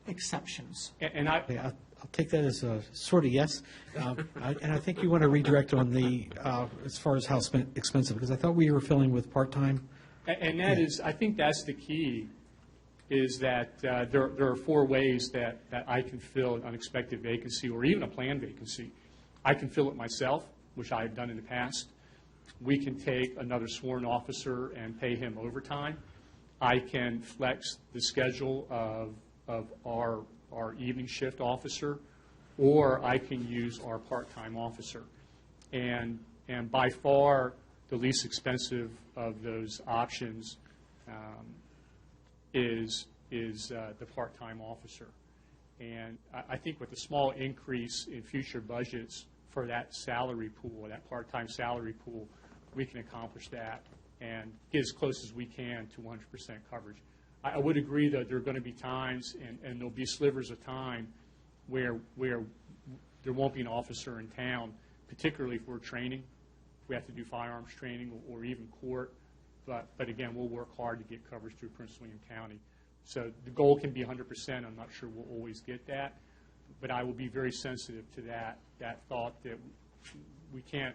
exceptions. And I'll take that as a sort of yes. And I think you want to redirect on the, as far as how expensive, because I thought we were filling with part-time. And that is, I think that's the key, is that there are 4 ways that I can fill an unexpected vacancy or even a planned vacancy. I can fill it myself, which I have done in the past. We can take another sworn officer and pay him overtime. I can flex the schedule of our evening shift officer, or I can use our part-time officer. And by far, the least expensive of those options is the part-time officer. And I think with a small increase in future budgets for that salary pool, that part-time salary pool, we can accomplish that and get as close as we can to 100% coverage. I would agree that there are going to be times, and there'll be slivers of time, where there won't be an officer in town, particularly if we're training, if we have to do firearms training or even court. But again, we'll work hard to get coverage through Prince William County. So the goal can be 100%. I'm not sure we'll always get that, but I will be very sensitive to that thought that we can't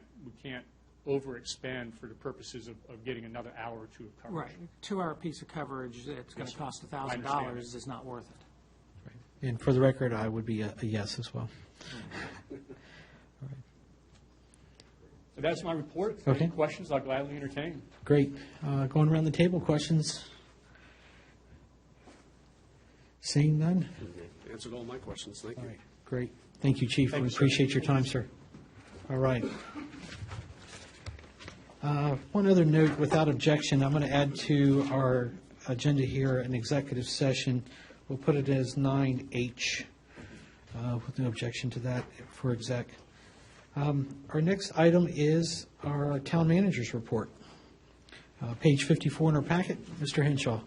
overexpend for the purposes of getting another hour or 2 of coverage. Right. 2-hour piece of coverage that's going to Yes, cost I $1,000 understand. is not worth it. And for the record, I would be a yes as well. So that's my report. Okay. Any questions, I'll gladly entertain. Great. Going around the table, questions? Seeing none? Answered all my questions. Thank you. Great. Thank you, Chief. Thank We you, sir. appreciate your time, sir. All right. One other note, without objection, I'm going to add to our agenda here an executive session. We'll put it as 9H, with no objection to that for exec. Our next item is our town manager's report. Page 54 in our packet, Mr. Henshaw.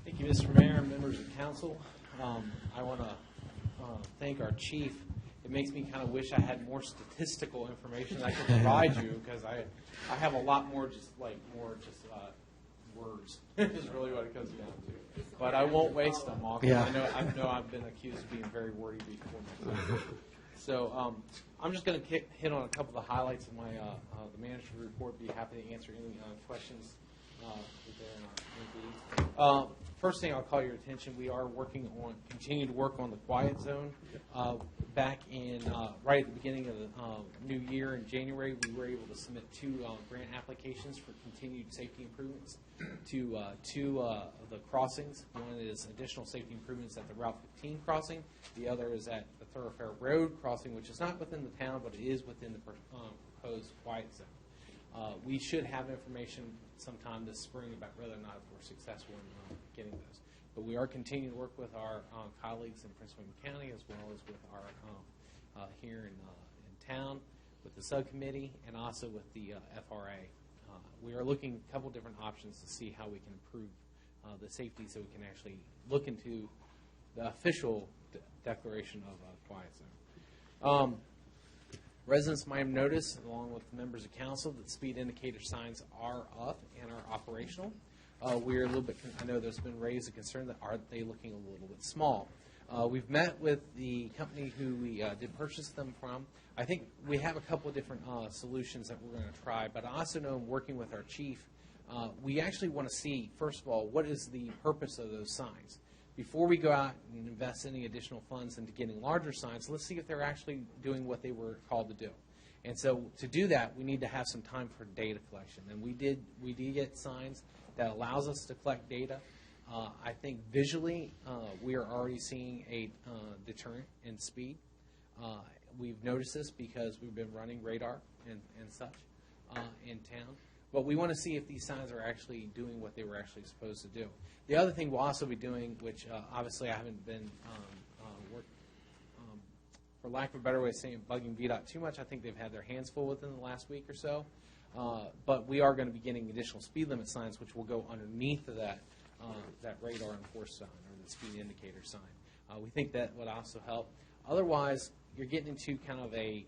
Thank you, Mr. Mayor and members of council. I want to thank our chief. It makes me kind of wish I had more statistical information I could provide you, because I have a lot more words is really what it comes down to. But I won't waste them all, because I know I've been accused of being very wordy before. So I'm just going to hit on a couple of the highlights of my the manager's report. Be happy to answer any questions there in our first thing I'll call your attention, we are continuing to work on the quiet zone. Back in, right at the beginning of the new year in January, we were able to submit 2 grant applications for continued safety improvements to 2 of the crossings. One is additional safety improvements at the Route 15 crossing. The other is at the Thoroughfare Road crossing, which is not within the town, but it is within the proposed quiet zone. We should have information sometime this spring about whether or not we're successful in getting those. But we are continuing to work with our colleagues in Prince William County, as well as with our here in town, with the subcommittee, and also with the FRA. We are looking at a couple different options to see how we can improve the safety, so we can actually look into the official declaration of quiet zone. Residents might have noticed, along with members of council, that speed indicator signs are up and are operational. We're a little bit, I know there's been raised a concern that are they looking a little bit small. We've met with the company who we did purchase them from. I think we have a couple of different solutions that we're going to try, but I also know, working with our chief, we actually want to see, first of all, what is the purpose of those signs. Before we go out and invest any additional funds into getting larger signs, let's see if they're actually doing what they were called to do. And so to do that, we need to have some time for data collection. And we did get signs that allows us to collect data. I think visually, we are already seeing a deterrent in speed. We've noticed this because we've been running radar and such in town. But we want to see if these signs are actually doing what they were actually supposed to do. The other thing we'll also be doing, which obviously I haven't been, for lack of a better way of saying, bugging VDOT too much. I think they've had their hands full within the last week or so. But we are going to be getting additional speed limit signs, which will go underneath of that radar enforced sign or the speed indicator sign. We think that would also help. Otherwise, you're getting into kind of a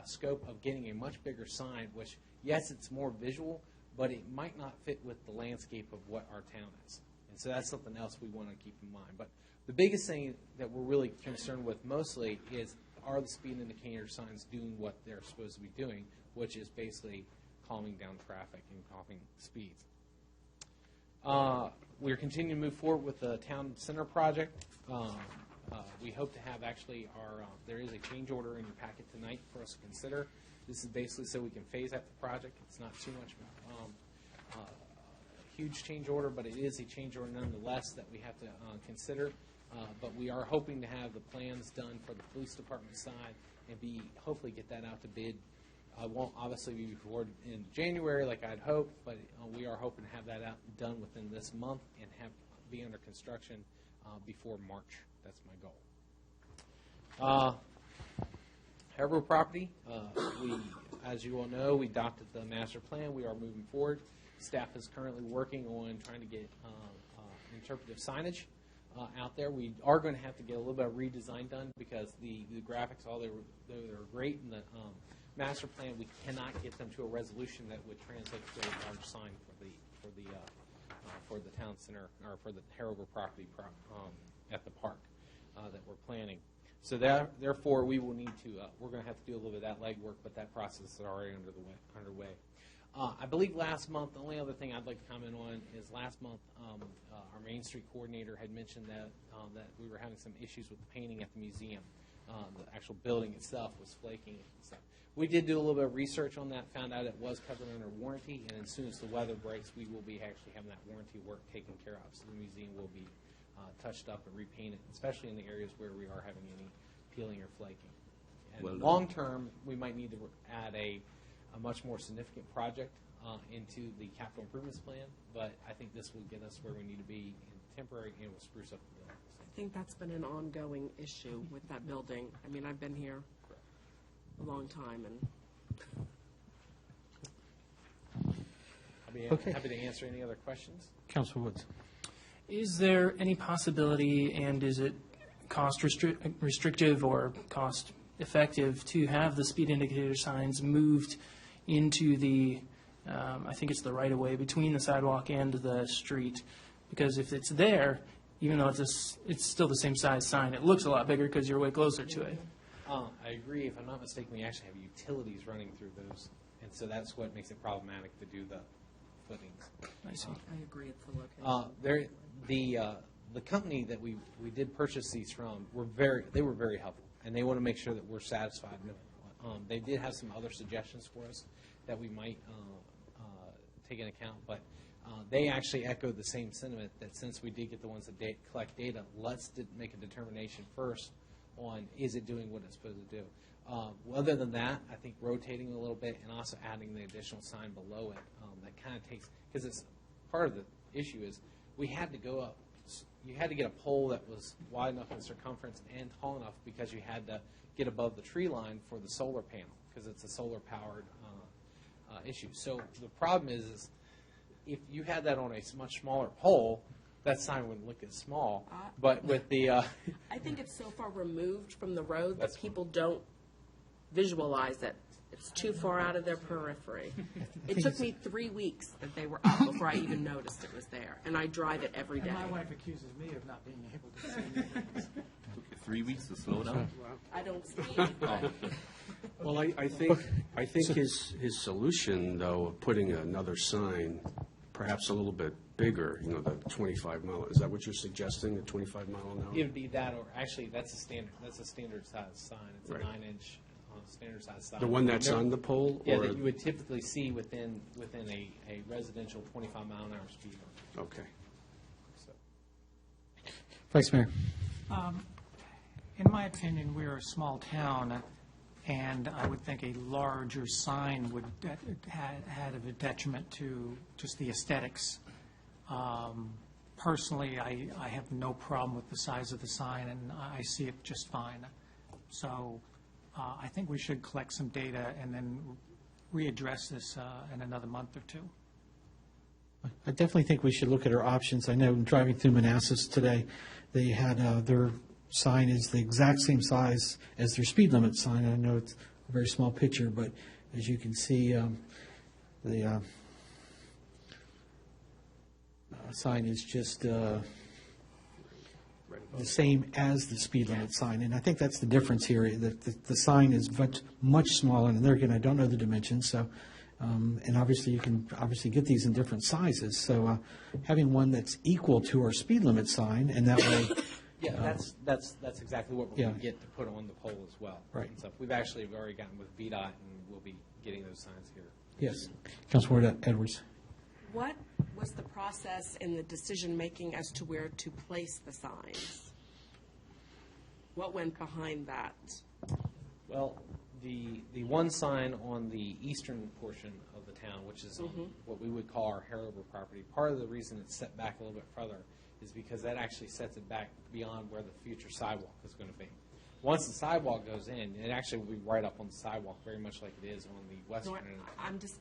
scope of getting a much bigger sign, which, yes, it's more visual, but it might not fit with the landscape of what our town is. And so that's something else we want to keep in mind. But the biggest thing that we're really concerned with mostly is, are the speed indicator signs doing what they're supposed to be doing, which is basically calming down traffic and calming speeds. We're continuing to move forward with the town center project. We hope to have actually there is a change order in your packet tonight for us to consider. This is basically so we can phase out the project. It's not too much huge change order, but it is a change order nonetheless that we have to consider. But we are hoping to have the plans done for the police department side and hopefully get that out to bid. Won't obviously be before in January like I'd hoped, but we are hoping to have that done within this month and be under construction before March. That's my goal. Haverhill property, as you all know, we adopted the master plan. We are moving forward. Staff is currently working on trying to get interpretive signage out there. We are going to have to get a little bit of redesign done because the graphics, though they're great in the master plan, we cannot get them to a resolution that would translate to a large sign for the town center or for the Haverhill property at the park that we're planning. So therefore, we will need to. We're going to have to do a little bit of that legwork, but that process is already underway. I believe last month, the only other thing I'd like to comment on is last month our Main Street coordinator had mentioned that we were having some issues with the painting at the museum. The actual building itself was flaking and stuff. We did do a little bit of research on that, found out it was covered under warranty, and as soon as the weather breaks, we will be actually having that warranty work taken care of. So the museum will be touched up and repainted, especially in the areas where we are having any peeling or flaking. And long term, we might need to add a much more significant project into the capital improvements plan, but I think this will get us where we need to be in temporary and will spruce up the building. I think that's been an ongoing issue with that building. I mean, I've been here a long time, and I'll be happy to answer any other questions. Councilor Woods. Is there any possibility, and is it cost restrictive or cost effective to have the speed indicator signs moved into the, I think it's the right-of-way between the sidewalk and the street? Because if it's there, even though it's still the same size sign, it looks a lot bigger because you're way closer to it. I agree. If I'm not mistaken, we actually have utilities running through those, and so that's what makes it problematic to do the footings. I see. I agree it's the location. The company that we did purchase these from were very helpful, and they want to make sure that we're satisfied. They did have some other suggestions for us that we might take into account, but they actually echoed the same sentiment that since we did get the ones that collect data, let's make a determination first on is it doing what it's supposed to do. Other than that, I think rotating a little bit and also adding the additional sign below it, that kind of takes, because it's part of the issue is we had to go up. You had to get a pole that was wide enough in circumference and tall enough because you had to get above the tree line for the solar panel because it's a solar-powered issue. So the problem is if you had that on a much smaller pole, that sign wouldn't look as small. But with the... I think it's so far removed from the road that people don't visualize it. It's too far out of their periphery. It took me 3 weeks that they were up before I even noticed it was there, and I drive it every day. And my wife accuses me of not being able to see things. Took you 3 weeks to slow down? I don't speed. Well, I think his solution, though, of putting another sign perhaps a little bit bigger, you know, the 25 mile, is that what you're suggesting, the 25 mile an hour? It would be that, or actually, that's a standard size sign. It's a Right. 9-inch standard size sign. The one that's on the pole? Yeah, or- that you would typically see within a residential 25 mile an hour speed limit. Okay. Vice Mayor. In my opinion, we're a small town, and I would think a larger sign would had a detriment to just the aesthetics. Personally, I have no problem with the size of the sign, and I see it just fine. So I think we should collect some data and then readdress this in another month or two. I definitely think we should look at our options. I know driving through Manassas today, they had their sign is the exact same size as their speed limit sign. I know it's a very small picture, but as you can see, the sign is just the same as the speed limit sign. And I think that's the difference here, that the sign is much smaller, and there again, I don't know the dimensions, so and obviously, you can obviously get these in different sizes. So having one that's equal to our speed limit sign, and that way. Yeah, that's exactly what we're going to get to put on the pole as well. Right. And stuff. We've already gotten with VDOT, and we'll be getting those signs here. Yes. Councilwoman Edwards. What was the process in the decision-making as to where to place the signs? What went behind that? Well, the one sign on the eastern portion of the town, which is on what we would call our Harrover property, part of the reason it's set back a little bit further is because that actually sets it back beyond where the future sidewalk is going to be. Once the sidewalk goes in, it actually will be right up on the sidewalk, very much like it is on the western end. I'm just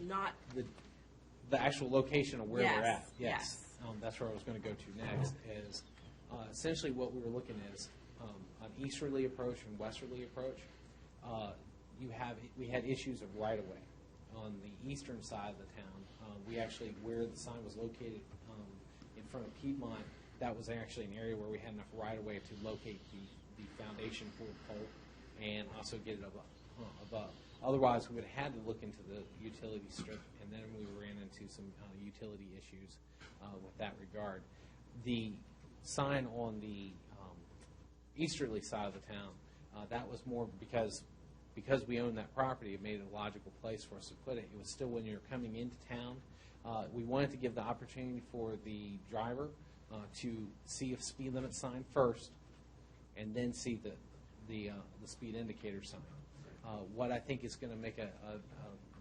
not The actual location of where we're at. Yes. That's where I was going to go to next. Is essentially what we were looking is an easterly approach and westerly approach. We had issues of right of way on the eastern side of the town. We actually, where the sign was located in front of Piedmont, that was actually an area where we had enough right of way to locate the foundation for the pole and also get it above. Otherwise, we would have had to look into the utility strip, and then we ran into some utility issues with that regard. The sign on the easterly side of the town, that was more because we own that property, it made it a logical place for us to put it. It was still when you're coming into town. We wanted to give the opportunity for the driver to see a speed limit sign first, and then see the speed indicator sign. What I think is going to make a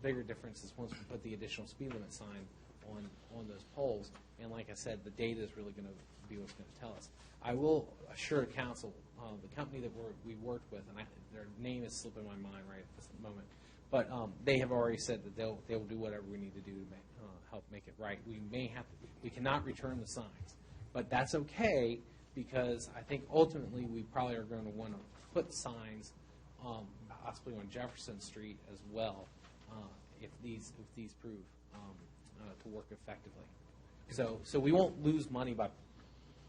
bigger difference is once we put the additional speed limit sign on those poles. And like I said, the data is really going to be what's going to tell us. I will assure council, the company that we worked with, and their name is slipping my mind right at this moment, but they have already said that they will do whatever we need to do to help make it right. We cannot return the signs, but that's okay because I think ultimately we probably are going to want to put signs possibly on Jefferson Street as well, if these prove to work effectively. So we won't lose money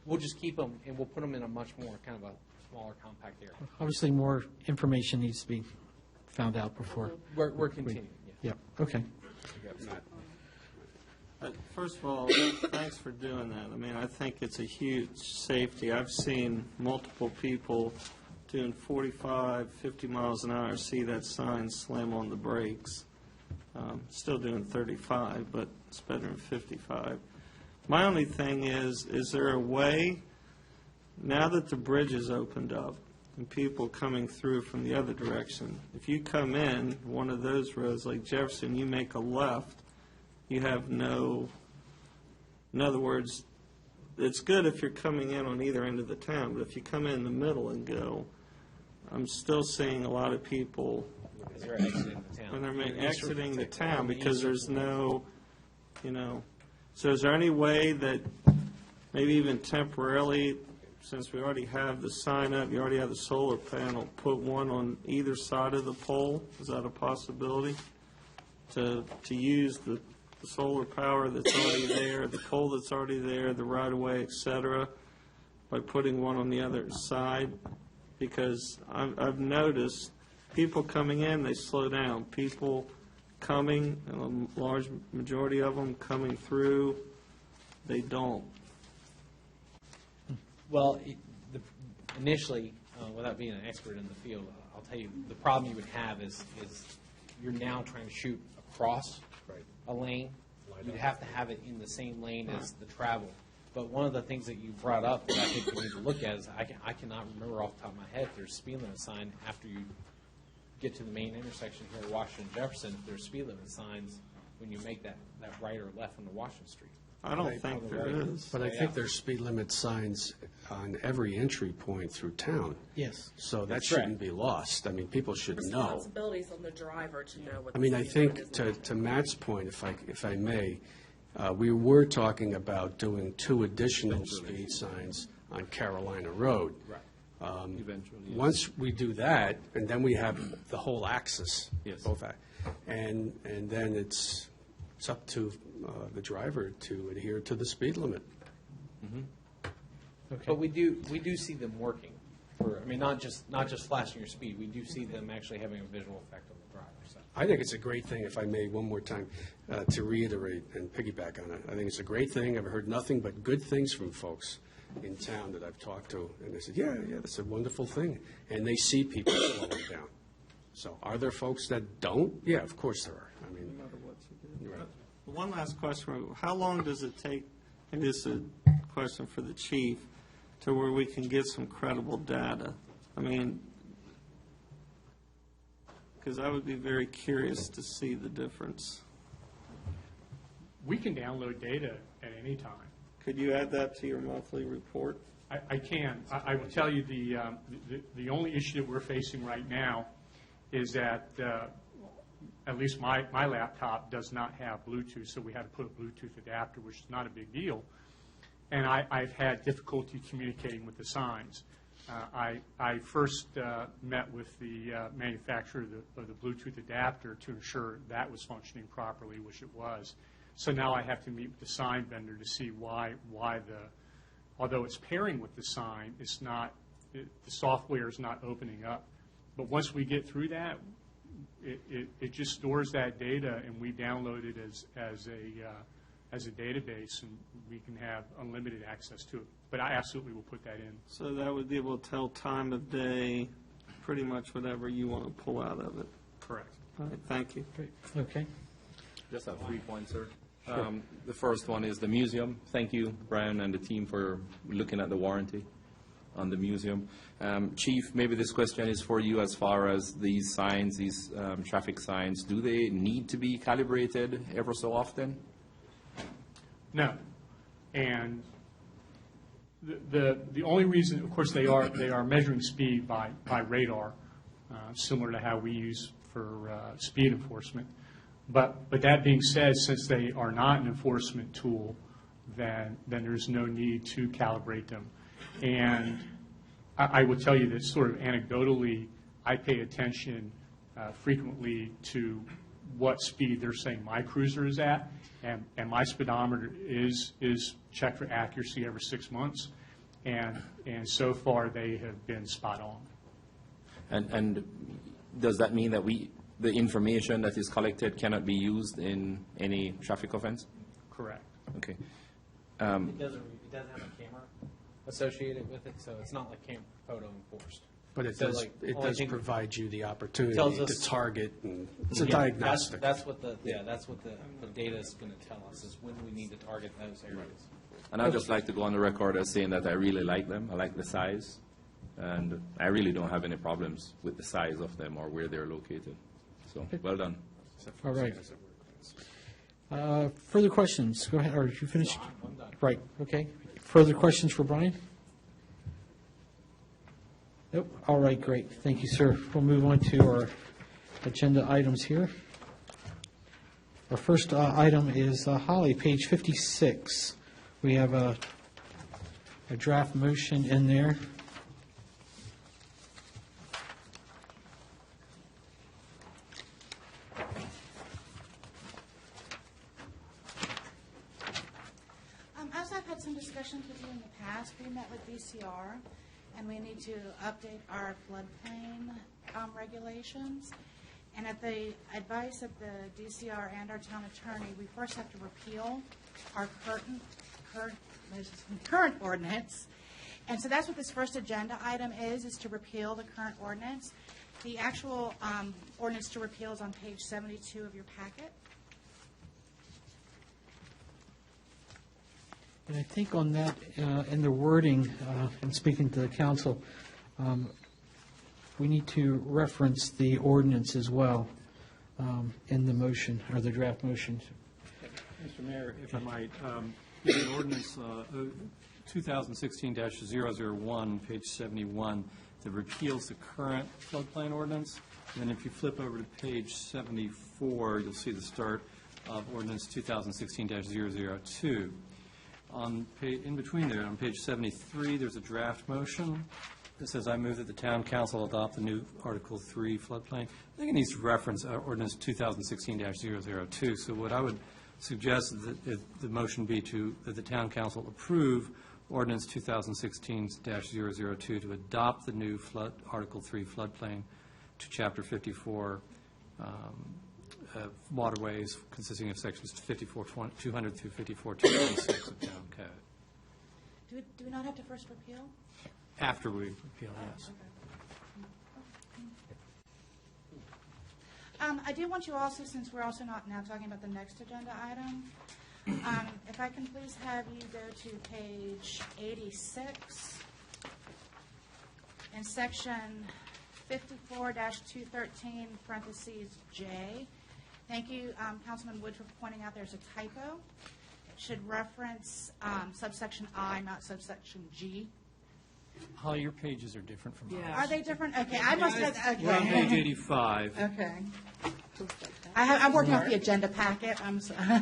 we'll just keep them and we'll put them in a much more kind of a smaller compact area. Obviously, more information needs to be found out before. We're continuing. Yeah. Okay. First of all, thanks for doing that. I mean, I think it's a huge safety. I've seen multiple people doing 45, 50 miles an hour, see that sign, slam on the brakes. Still doing 35, but it's better than 55. My only thing is there a way, now that the bridge is opened up and people coming through from the other direction, if you come in one of those roads like Jefferson, you make a left, you have no, in other words, it's good if you're coming in on either end of the town, but if you come in the middle and go, I'm still seeing a lot of people Because they're exiting the town. when they're exiting the town because there's no, so is there any way that maybe even temporarily, since we already have the sign up, you already have the solar panel, put one on either side of the pole? Is that a possibility? To use the solar power that's already there, the pole that's already there, the right-of-way, et cetera, by putting one on the other side? Because I've noticed people coming in, they slow down. People coming, a large majority of them coming through, they don't. Well, initially, without being an expert in the field, I'll tell you, the problem you would have is you're now trying to shoot across a lane. You'd have to have it in the same lane as the travel. But one of the things that you brought up that I think we need to look at is I cannot remember off the top of my head if there's a speed limit sign after you get to the main intersection here at Washington Jefferson, if there's speed limit signs when you make that right or left on the Washington Street. I don't think there is. But I think there's speed limit signs on every entry point through town. Yes. So that That's shouldn't correct. be lost. I mean, people should know. Responsibilities on the driver to know what. I mean, the I speed think limit is. to Matt's point, if I may, we were talking about doing 2 additional speed signs on Carolina Road. Right. Eventually, yes. Once we do that, and then we have the whole axis. Yes. Both, and then it's up to the driver to adhere to the speed limit. But we do see them working. I mean, not just flashing your speed. We do see them actually having a visual effect on the driver. So. I think it's a great thing, if I may, one more time, to reiterate and piggyback on it. I think it's a great thing. I've heard nothing but good things from folks in town that I've talked to, and they said, yeah, that's a wonderful thing. And they see people slowing down. So are there folks that don't? Yeah, of course there are. I mean, No matter what you do. Right. One last question. How long does it take, and this is a question for the chief, to where we can get some credible data? I mean, because I would be very curious to see the difference. We can download data at any time. Could you add that to your monthly report? I can. I will tell you the only issue that we're facing right now is that at least my laptop does not have Bluetooth, so we had to put a Bluetooth adapter, which is not a big deal. And I've had difficulty communicating with the signs. I first met with the manufacturer of the Bluetooth adapter to ensure that was functioning properly, which it was. So now I have to meet with the sign vendor to see why although it's pairing with the sign, the software is not opening up. But once we get through that, it just stores that data, and we download it as a database, and we can have unlimited access to it. But I absolutely will put that in. So that would be able to tell time of day, pretty much whatever you want to pull out of it. Correct. All right, thank you. Okay. Just have 3 points, sir. The first one is the museum. Thank you, Brian and the team, for looking at the warranty on the museum. Chief, maybe this question is for you as far as these signs, these traffic signs. Do they need to be calibrated ever so often? No. And the only reason, of course, they are measuring speed by radar, similar to how we use for speed enforcement. But that being said, since they are not an enforcement tool, then there's no need to calibrate them. And I will tell you that sort of anecdotally, I pay attention frequently to what speed they're saying my cruiser is at, and my speedometer is checked for accuracy every 6 months, and so far they have been spot on. And does that mean that the information that is collected cannot be used in any traffic offense? Correct. Okay. It doesn't have a camera associated with it, so it's not like camera photo enforced. But it So, does, like, it only does thing- provide you the opportunity Tells to us- target, and it's a Yeah, diagnostic. That's what the data is going to tell us, is when we need to target those areas. And I'd just like to go on the record as saying that I really like them. I like the size. And I really don't have any problems with the size of them or where they're located. So, well done. All right. Further questions? Go ahead, or you finished? I'm done. Right, okay. Further questions for Brian? Nope. All right, great. Thank you, sir. We'll move on to our agenda items here. Our first item is Holly, page 56. We have a draft motion in there. As I've had some discussions with you in the past, we met with DCR, and we need to update our floodplain regulations. And at the advice of the DCR and our town attorney, we first have to repeal our current ordinance. And so that's what this first agenda item is to repeal the current ordinance. The actual ordinance to repeal is on page 72 of your packet. And I think on that, in the wording, and speaking to the council, we need to reference the ordinance as well in the motion, or the draft motion. Mr. Mayor, if I might, in ordinance 2016-001, page 71, that repeals the current floodplain ordinance. And then if you flip over to page 74, you'll see the start of ordinance 2016-002. In between there, on page 73, there's a draft motion that says, I move that the town council adopt the new Article 3 floodplain. I think it needs to reference ordinance 2016-002. So what I would suggest is that the motion be that the town council approve ordinance 2016-002 to adopt the new Article 3 floodplain to Chapter 54 waterways, consisting of sections 54-200 through 54-226 of town code. Do we not have to first repeal? After we repeal, yes. I do want you also, since we're also not now talking about the next agenda item, if I can please have you go to page 86 in section 54-213, parentheses J. Thank you, Councilman Wood, for pointing out there's a typo. It should reference subsection I, not subsection G. All your pages are different from ours. Are they different? Okay, I must have, okay. We're on page 85. Okay. I'm working off the agenda packet. I'm sorry.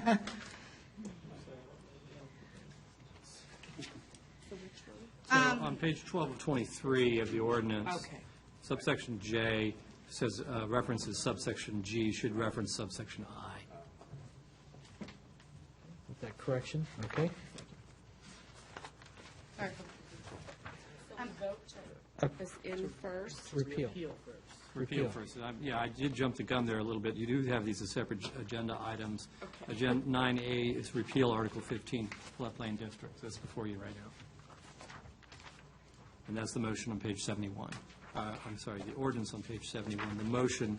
On page 12 of 23 of the ordinance, subsection J says references subsection G should reference subsection I. With that correction, okay? All right. Is in first. Repeal. Repeal first. Yeah, I did jump the gun there a little bit. You do have these as separate agenda items. Agenda 9A is repeal Article 15, floodplain districts. That's before you right now. And that's the motion on page 71. I'm sorry, the ordinance on page 71. The motion,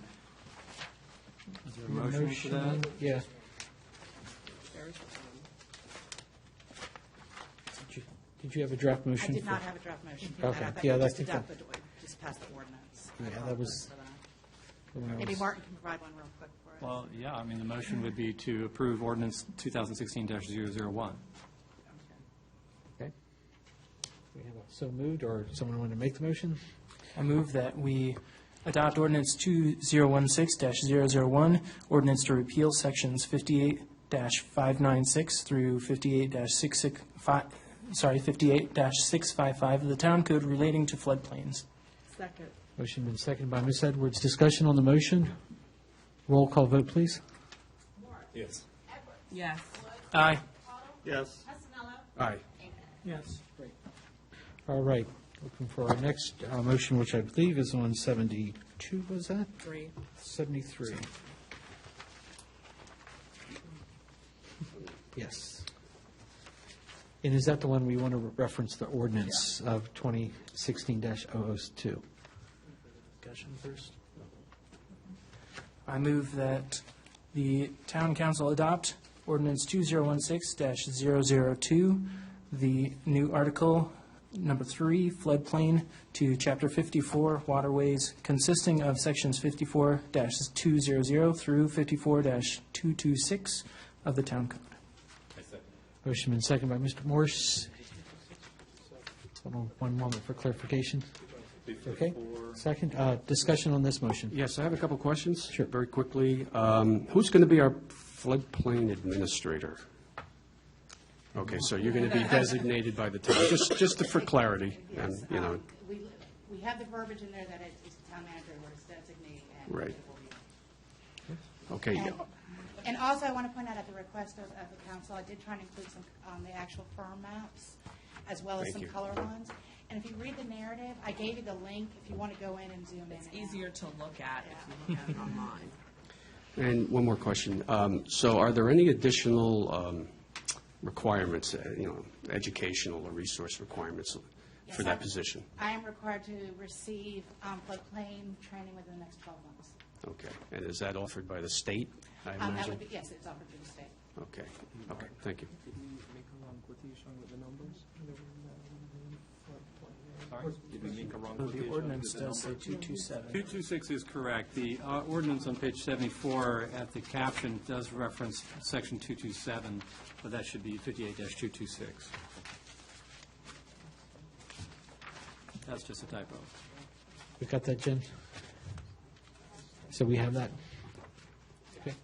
is there a motion for that? Yeah. Did you have a draft motion? I did not have a draft motion. Okay. I thought Yeah, you that's just adopted, just passed the ordinance. Yeah, that was. Maybe Martin can provide one real quick for us. Well, yeah, I mean, the motion would be to approve ordinance 2016-001. Okay. We have a so moved, or someone want to make the motion? I move that we adopt ordinance 2016-001, ordinance to repeal sections 58-596 through 58-655 of the town code relating to floodplains. Second. Motion been seconded by Ms. Edwards. Discussion on the motion? Roll call vote, please. Yes. Yes. Aye. Yes. Aye. Yes. Great. All right. Looking for our next motion, which I believe is on 72, was that? 73. Yes. And is that the one we want to reference the ordinance of 2016-002? Discussion first. I move that the town council adopt ordinance 2016-002, the new article number 3, floodplain, to chapter 54, waterways, consisting of sections 54-200 through 54-226 of the town code. Motion been seconded by Mr. Morse. Hold on one moment for clarification. Okay. Second, discussion on this motion. Yes, I have a couple questions. Sure. Very quickly. Who's going to be our floodplain administrator? Okay, so you're going to be designated by the town, just for clarity, and, you know. We have the verbiage in there that it's the town manager where it's designated. Right. Okay. And also, I want to point out at the request of the council, I did try and include some the actual firm maps, as well as some color ones. And if you read the narrative, I gave you the link if you want to go in and zoom in. It's easier to look at if you look at it online. And one more question. So are there any additional requirements, educational or resource requirements for that position? I am required to receive floodplain training within the next 12 months. Okay. And is that offered by the state, I That imagine? would be, yes, it's offered through the state. Okay. Okay, thank you. Did we make a wrong The quotation ordinance with the does say numbers? 227. 226 is correct. The ordinance on page 74 at the caption does reference section 227, but that should be 58-226. That's just a typo. We got that, Jen? So we have that? Okay.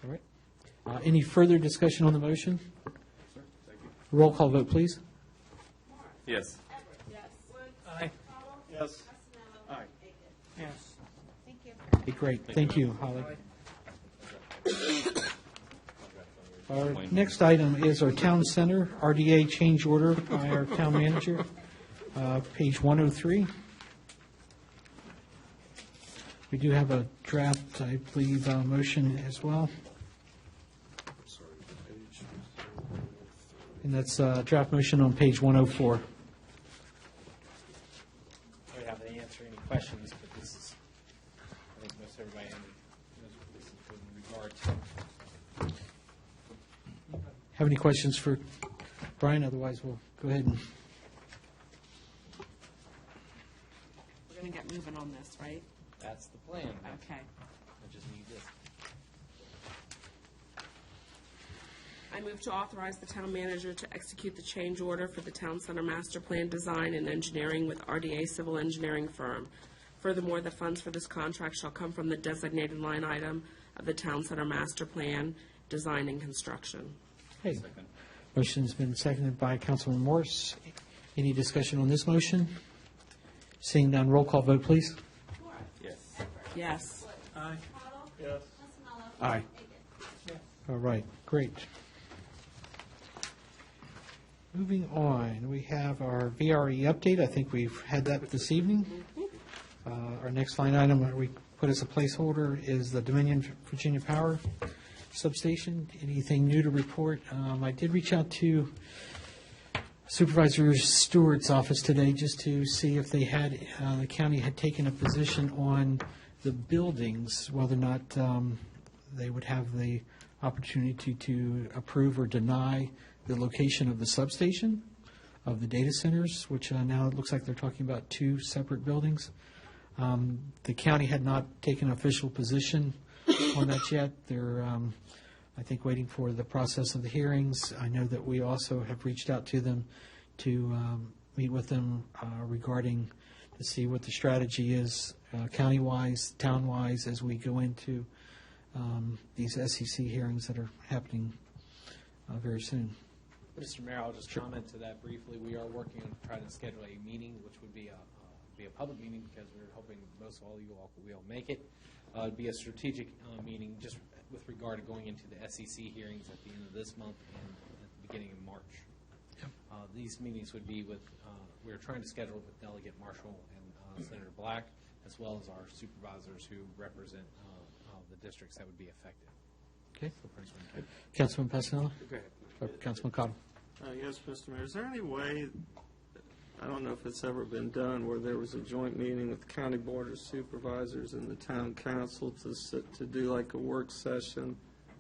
All right. Any further discussion on the motion? Roll call vote, please. Yes. Aye. Yes. Aye. Yes. Thank you. Okay, great. Thank you, Holly. Our next item is our town center RDA change order by our town manager, page 103. We do have a draft, I believe, motion as well. And that's draft motion on page 104. I don't have to answer any questions, but this is, I think most everybody knows what this is in regard to. Have any questions for Brian? Otherwise, we'll go ahead and, We're going to get moving on this, right? That's the plan. Okay. I just need this. I move to authorize the town manager to execute the change order for the town center master plan design and engineering with RDA Civil Engineering Firm. Furthermore, the funds for this contract shall come from the designated line item of the town center master plan design and construction. hey, motion's been seconded by Councilman Morris. Any discussion on this motion? Seeing none, roll call vote, please. Yes. Aye. Yes. Aye. All right, great. Moving on, we have our VRE update. I think we've had that this evening. Our next line item that we put as a placeholder is the Dominion Virginia Power Substation. Anything new to report? I did reach out to Supervisor Stewart's office today just to see if they had, the county had taken a position on the buildings, whether or not they would have the opportunity to approve or deny the location of the substation, of the data centers, which now it looks like they're talking about two separate buildings. The county had not taken an official position on that yet. They're, I think, waiting for the process of the hearings. I know that we also have reached out to them to meet with them regarding to see what the strategy is county-wise, town-wise, as we go into these SEC hearings that are happening very soon. Mr. Mayor, I'll just comment to that briefly. We are working on trying to schedule a meeting, which would be a public meeting because we're hoping most all you all will make it. It'd be a strategic meeting just with regard to going into the SEC hearings at the end of this month and at the beginning of March. These meetings would be with, we're trying to schedule with Delegate Marshall and Senator Black, as well as our supervisors who represent the districts that would be affected. Okay. Councilman Passanella? Go ahead. Or Councilman Cottle? Yes, Mr. Mayor. Is there any way, I don't know if it's ever been done, where there was a joint meeting with the County Board of Supervisors and the Town Council to do like a work session?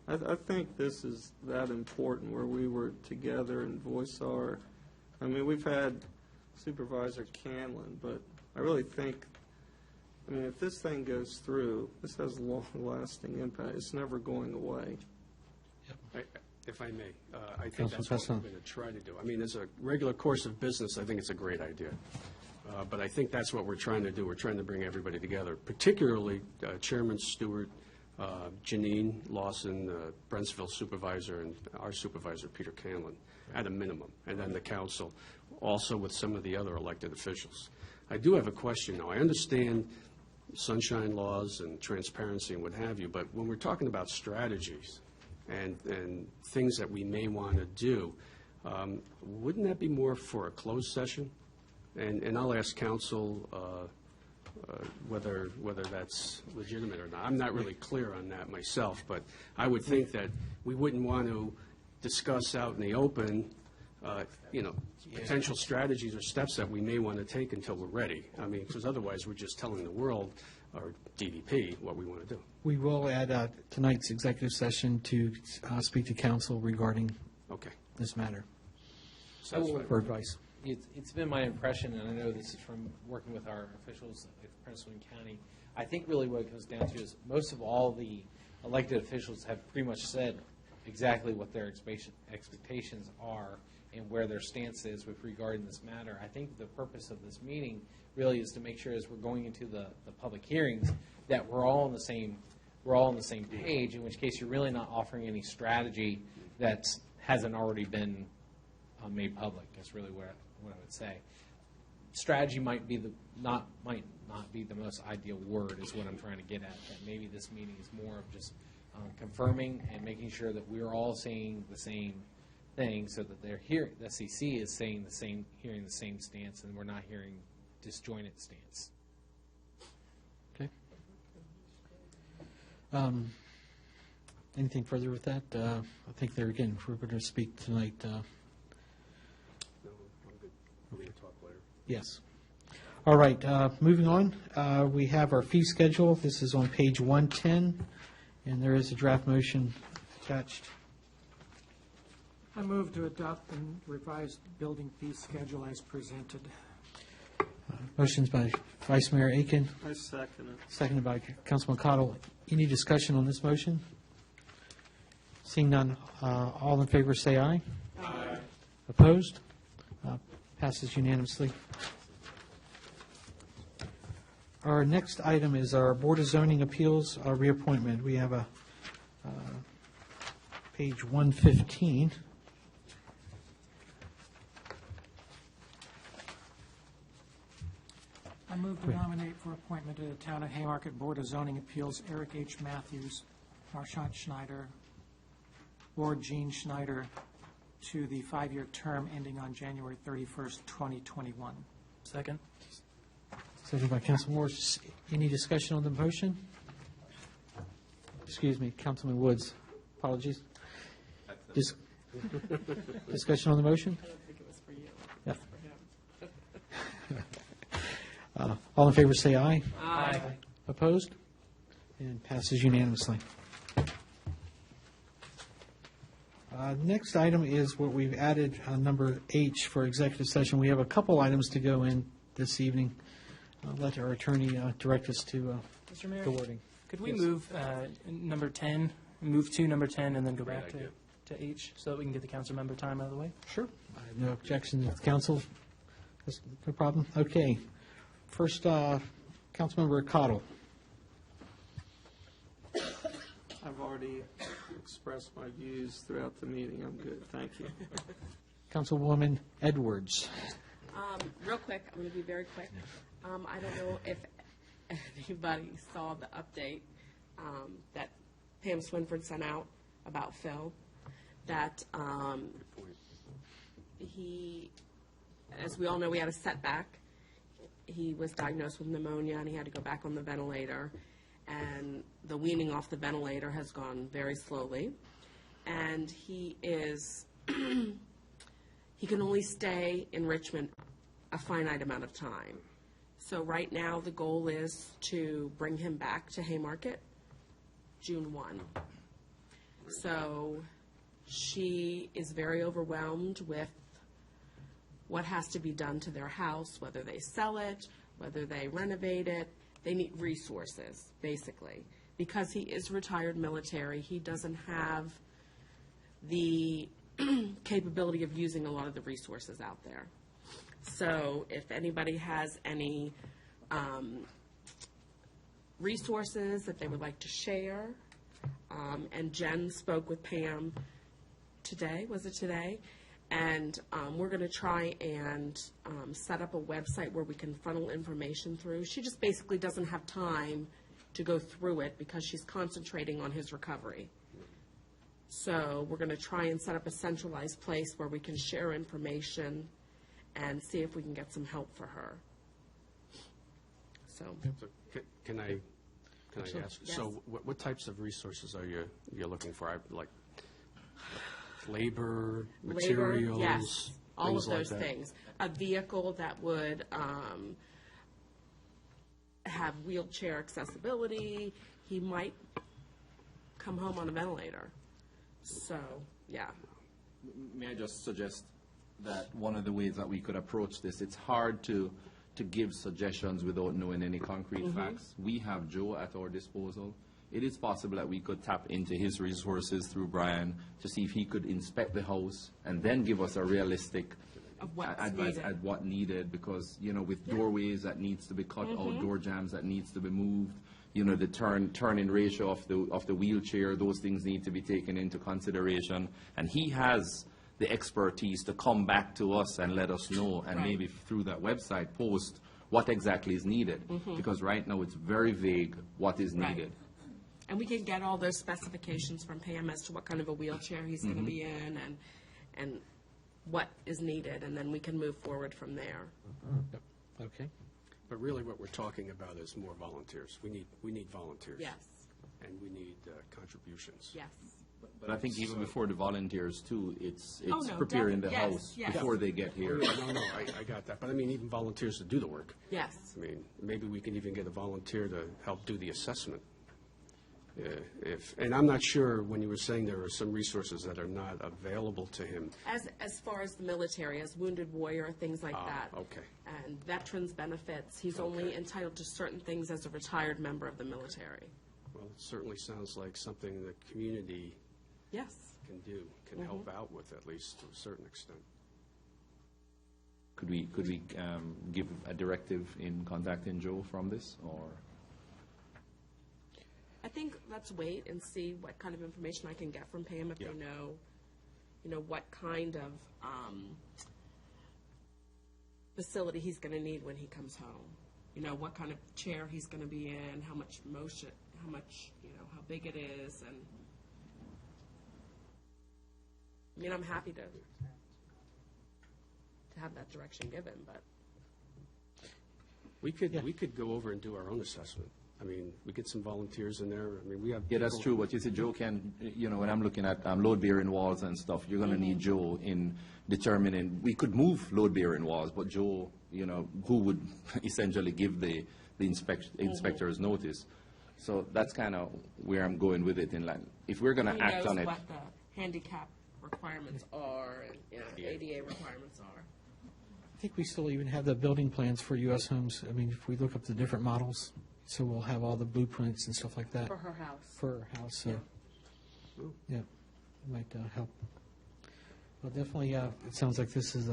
I think this is that important, where we were together and voice our, I mean, we've had Supervisor Canlin, but I really think, I mean, if this thing goes through, this has long-lasting impact. It's never going away. If I may, I think that's what we're going to try to do. I mean, as a regular course of business, I think it's a great idea. But I think that's what we're trying to do. We're trying to bring everybody together, particularly Chairman Stewart, Janine Lawson, Brentsville Supervisor, and our Supervisor, Peter Canlin, at a minimum, and then the council, also with some of the other elected officials. I do have a question, though. I understand sunshine laws and transparency and what have you, but when we're talking about strategies and things that we may want to do, wouldn't that be more for a closed session? And I'll ask council whether that's legitimate or not. I'm not really clear on that myself, but I would think that we wouldn't want to discuss out in the open, potential strategies or steps that we may want to take until we're ready. I mean, because otherwise we're just telling the world, or DVP, what we want to do. We will add tonight's executive session to speak to council regarding this matter for advice. It's been my impression, and I know this is from working with our officials at Prince William County, I think really what it comes down to is most of all the elected officials have pretty much said exactly what their expectations are and where their stance is with regard to this matter. I think the purpose of this meeting really is to make sure as we're going into the public hearings that we're all on the same page, in which case you're really not offering any strategy that hasn't already been made public. That's really what I would say. Strategy might not be the most ideal word, is what I'm trying to get at. That maybe this meeting is more of just confirming and making sure that we're all saying the same thing, so that the SEC is saying hearing the same stance, and we're not hearing disjointed stance. Okay. Anything further with that? I think there again, if we're going to speak tonight. Yes. All right, moving on. We have our fee schedule. This is on page 110, and there is a draft motion attached. I move to adopt the revised building fee schedule as presented. Motion's by Vice Mayor Aiken. I second it. Seconded by Councilman Cottle. Any discussion on this motion? Seeing none, all in favor say aye. Aye. Opposed? Passes unanimously. Our next item is our Board of Zoning Appeals reappointment. We have a page 115. I move to nominate for appointment to the Town of Haymarket Board of Zoning Appeals Eric H. Matthews, Marchant Schneider, Ward Jean Schneider, to the 5-year term ending on January 31st, 2021. Second. Seconded by Councilman Morris. Any discussion on the motion? Excuse me, Councilman Woods. Apologies. Discussion on the motion? I don't think it was for you. Yeah. It was for him. All in favor say aye. Aye. Opposed? And passes unanimously. Next item is what we've added, number H for executive session. We have a couple items to go in this evening. I'll let our attorney direct us to Mr. Mayor, the wording. could we Yes. move number 10, move to number 10, and then go back to H, so that we can get the council member time out of the way? Sure. I have no objection to the council. That's no problem. Okay. First, Councilmember Cottle. I've already expressed my views throughout the meeting. I'm good. Thank you. Councilwoman Edwards. Real quick, I'm going to be very quick. I don't know if anybody saw the update that Pam Swinford sent out about Phil, that he, as we all know, we had a setback. He was diagnosed with pneumonia, and he had to go back on the ventilator. And the weaning off the ventilator has gone very slowly. And he is, he can only stay in Richmond a finite amount of time. So right now, the goal is to bring him back to Haymarket June 1. So she is very overwhelmed with what has to be done to their house, whether they sell it, whether they renovate it. They need resources, basically. Because he is retired military, he doesn't have the capability of using a lot of the resources out there. So if anybody has any resources that they would like to share, and Jen spoke with Pam today, was it today? And we're going to try and set up a website where we can funnel information through. She just basically doesn't have time to go through it because she's concentrating on his recovery. So we're going to try and set up a centralized place where we can share information and see if we can get some help for her. So, So Can I ask? Yes. So what types of resources are you're looking for? Like labor, materials? Yes, all of things like those that? things. A vehicle that would have wheelchair accessibility. He might come home on a ventilator. So, yeah. May I just suggest that one of the ways that we could approach this, it's hard to give suggestions without knowing any concrete facts. We have Joe at our disposal. It is possible that we could tap into his resources through Brian to see if he could inspect the house and then give us a realistic advice at what needed, because, with doorways that needs to be cut out, door jambs that needs to be moved, the turning ratio of the wheelchair, those things need to be taken into consideration. And he has the expertise to come back to us and let us know, and maybe through that website post what exactly is needed. Because right now it's very vague what is needed. And we can get all those specifications from Pam as to what kind of a wheelchair he's going to be in and what is needed, and then we can move forward from there. Okay. But really what we're talking about is more volunteers. We need volunteers. Yes. And we need contributions. Yes. But I think even before the volunteers too, it's Oh, no, preparing the yes, house yes. before they get here. No, I got that. But I mean, even volunteers to do the work. Yes. I mean, maybe we can even get a volunteer to help do the assessment. And I'm not sure, when you were saying there are some resources that are not available to him. As far as the military, as wounded warrior, things like that. Okay. And veterans benefits, he's only entitled to certain things as a retired member of the military. Well, it certainly sounds like something the community Yes. can do, can help out with, at least to a certain extent. Could we give a directive in contacting Joe from this, or? I think let's wait and see what kind of information I can get from Pam if they know, what kind of facility he's going to need when he comes home. What kind of chair he's going to be in, how much motion, how big it is, and I'm happy to have that direction given, but We could go over and do our own assessment. I mean, we get some volunteers in there. I mean, we have. Yeah, that's true. But you see, Joe can, when I'm looking at load-bearing walls and stuff, you're going to need Joe in determining. We could move load-bearing walls, but Joe, who would essentially give the inspector's notice. So that's kind of where I'm going with it. If we're going to act on it. He knows what the handicap requirements are and ADA requirements are. I think we still even have the building plans for U.S. Homes. I mean, if we look up the different models, so we'll have all the blueprints and stuff like that. For her house. For her house, so, yeah, it might help. Well, definitely, it sounds like this is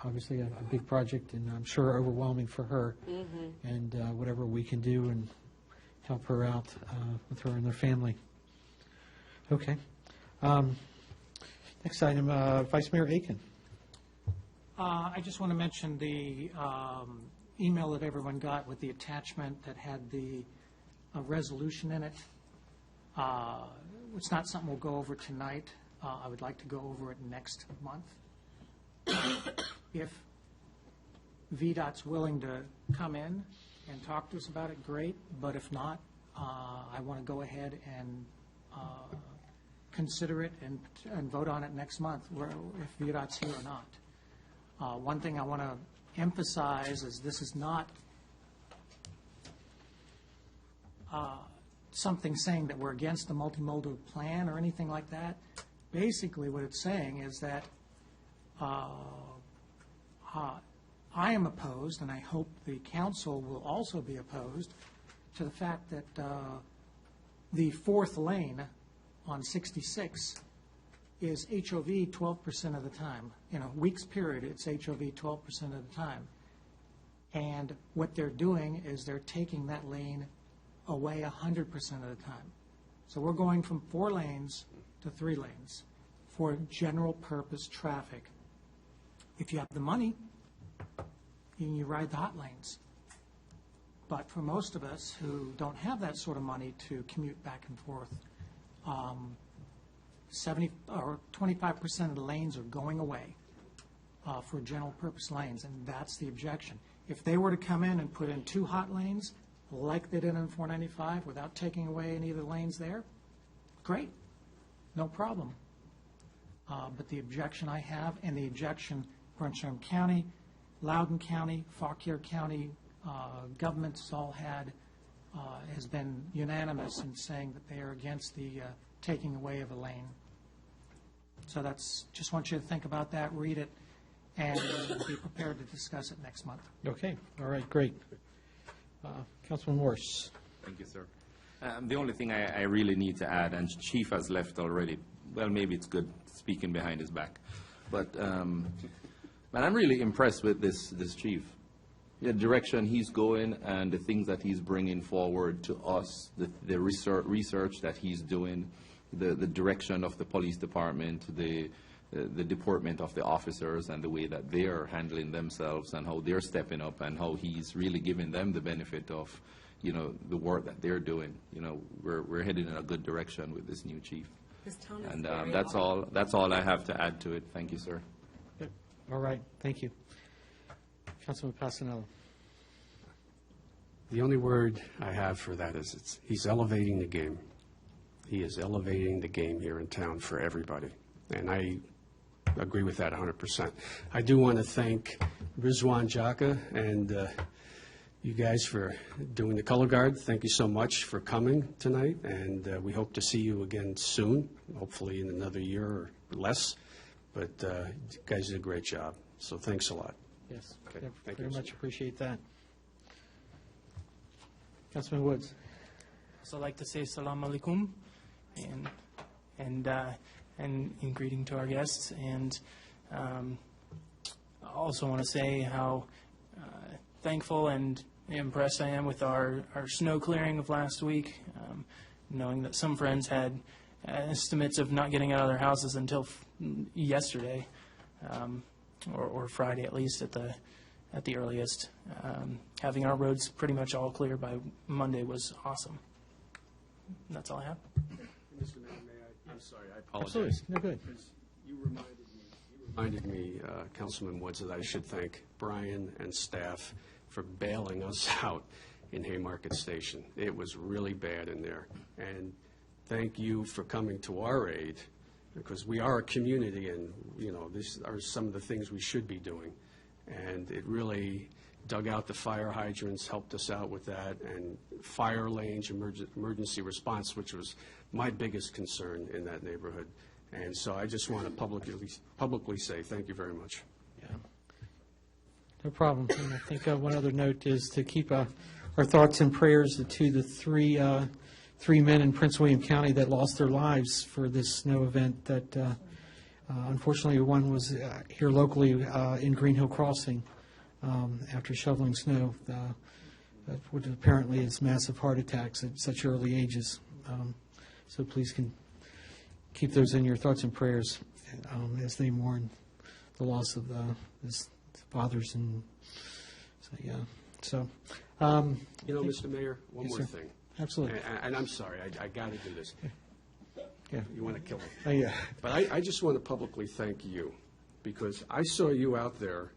obviously a big project, and I'm sure overwhelming for her. And whatever we can do and help her out with her and their family. Okay. Next item, Vice Mayor Aiken. I just want to mention the email that everyone got with the attachment that had the resolution in it. It's not something we'll go over tonight. I would like to go over it next month. If VDOT's willing to come in and talk to us about it, great. But if not, I want to go ahead and consider it and vote on it next month, if VDOT's here or not. One thing I want to emphasize is this is not something saying that we're against the multimodal plan or anything like that. Basically, what it's saying is that I am opposed, and I hope the council will also be opposed, to the fact that the fourth lane on 66 is HOV 12% of the time. Weeks period, it's HOV 12% of the time. And what they're doing is they're taking that lane away 100% of the time. So we're going from 4 lanes to 3 lanes for general purpose traffic. If you have the money, you ride the hot lanes. But for most of us who don't have that sort of money to commute back and forth, 70 or 25% of the lanes are going away. for general purpose lanes, and that's the objection. If they were to come in and put in 2 hot lanes, like they did on 495, without taking away any of the lanes there, great, no problem. But the objection I have, and the objection Prince William County, Loudoun County, Fauquier County governments all had, has been unanimous in saying that they are against the taking away of a lane. So that's, just want you to think about that, read it, and be prepared to discuss it next month. Okay, all right, great. Councilman Morse. Thank you, sir. The only thing I really need to add, and Chief has left already, well, maybe it's good speaking behind his back, but man, I'm really impressed with this Chief. The direction he's going and the things that he's bringing forward to us, the research that he's doing, the direction of the police department, the deportment of the officers and the way that they're handling themselves and how they're stepping up and how he's really giving them the benefit of, you know, the work that they're doing. You know, we're heading in a good direction with this new chief. His tone is And very that's all I have to add to it. Thank you, sir. Good. All right, thank you. Councilman Passanello. The only word I have for that is he's elevating the game. He is elevating the game here in town for everybody. And I agree with that 100%. I do want to thank Rizwan Jaka and you guys for doing the color guard. Thank you so much for coming tonight, and we hope to see you again soon, hopefully in another year or less. But you guys did a great job, so thanks a lot. Yes, Okay, thank very you. much appreciate that. Councilman Woods. So I'd like to say salam alaikum and in greeting to our guests, and I also want to say how thankful and impressed I am with our snow clearing of last week, knowing that some friends had estimates of not getting out of their houses until yesterday, or Friday at least at the earliest. Having our roads pretty much all clear by Monday was awesome. And that's all I have. Mr. Mayor, I'm sorry, I apologize. Absolutely. No, good. Because you reminded me, Councilman Woods, that I should thank Brian and staff for bailing us out in Haymarket Station. It was really bad in there. And thank you for coming to our aid, because we are a community, and, you know, these are some of the things we should be doing. And it really dug out the fire hydrants, helped us out with that, and fire lanes, emergency response, which was my biggest concern in that neighborhood. And so I just want to publicly say thank you very much. No problem. And I think one other note is to keep our thoughts and prayers to the three men in Prince William County that lost their lives for this snow event. That unfortunately one was here locally in Green Hill Crossing after shoveling snow, which apparently is massive heart attacks at such early ages. So please can keep those in your thoughts and prayers as they mourn the loss of his fathers. And so, yeah. So, You know, Mr. Mayor, one Yes, more sir. thing. Absolutely. And I'm sorry, I got to do this. Yeah. You want to kill me? Yeah. But I just want to publicly thank you, because I saw you out there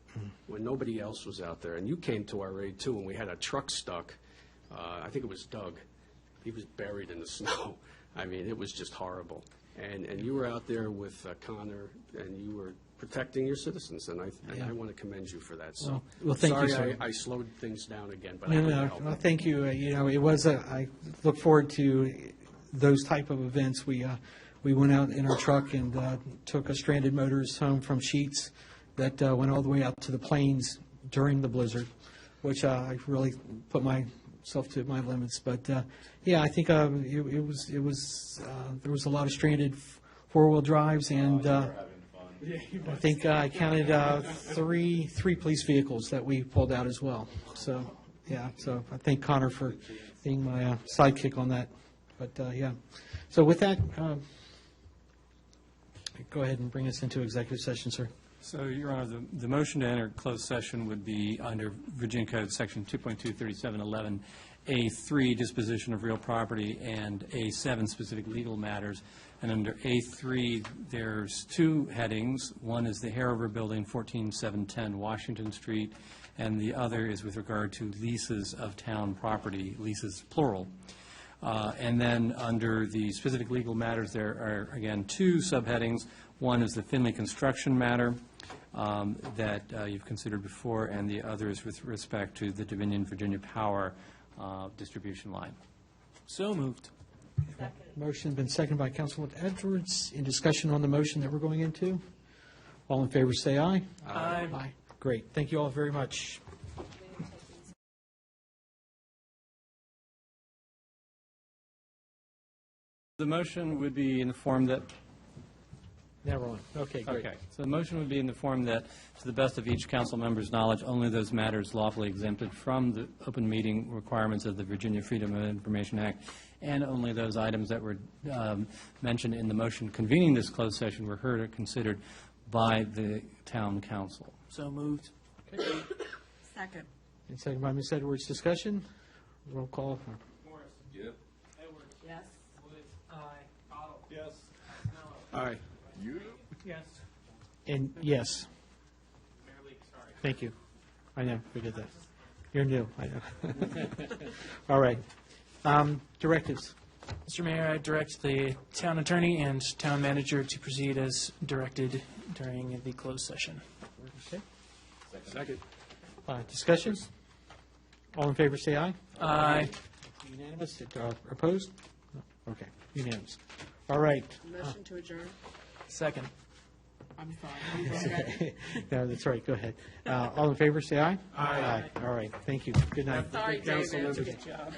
when nobody else was out there, and you came to our aid too, and we had a truck stuck. I think it was Doug. He was buried in the snow. I mean, it was just horrible. And you were out there with Connor, and you were protecting your citizens, and I want to commend you for that. So, Well, thank you, sorry sir. I slowed things down again, but I No, couldn't no, help well, it. thank you. You know, it was I look forward to those type of events. We went out in our truck and took a Stranded Motors home from Sheets that went all the way out to the plains during the blizzard, which I really put myself to my limits. But yeah, I think it was there was a lot of stranded four-wheel drives, and I think I counted three police vehicles that we pulled out as well. So yeah, so I thank Connor for being my sidekick on that. But yeah, so with that, go ahead and bring us into executive session, sir. So, Your Honor, the motion to enter closed session would be under Virginia Code Section 2.23711 A3, disposition of real property, and A7, specific legal matters. And under A3, there's two headings. One is the Hanover Building, 14710 Washington Street, and the other is with regard to leases of town property, leases plural. And then under the specific legal matters, there are, again, two subheadings. One is the Finley construction matter that you've considered before, and the other is with respect to the Dominion Virginia Power distribution line. So moved. Motion's been seconded by Councilman Edwards. In discussion on the motion that we're going into? All in favor, say aye. Aye. Great. Thank you all very much. The motion would be in the form that Now we're on. Okay, great. Okay, so the motion would be in the form that, to the best of each council member's knowledge, only those matters lawfully exempted from the open meeting requirements of the Virginia Freedom of Information Act, and only those items that were mentioned in the motion convening this closed session were heard or considered by the town council. So moved. Second. And second by Ms. Edwards. Discussion? Roll call. Yep. Yes. Yes. Aye. Yes. And yes. Thank you. I know, we did that. You're new, I know. All right. Directives. Mr. Mayor, I direct the town attorney and town manager to proceed as directed during the closed session. Okay. Second. Discussion? All in favor, say aye. Aye. Unanimous? Opposed? No. Okay, unanimous. All right. Motion to adjourn. Second. I'm sorry. No, that's right, go ahead. All in favor, say aye. Aye. All right, thank you. Good night. Sorry, David. Good job.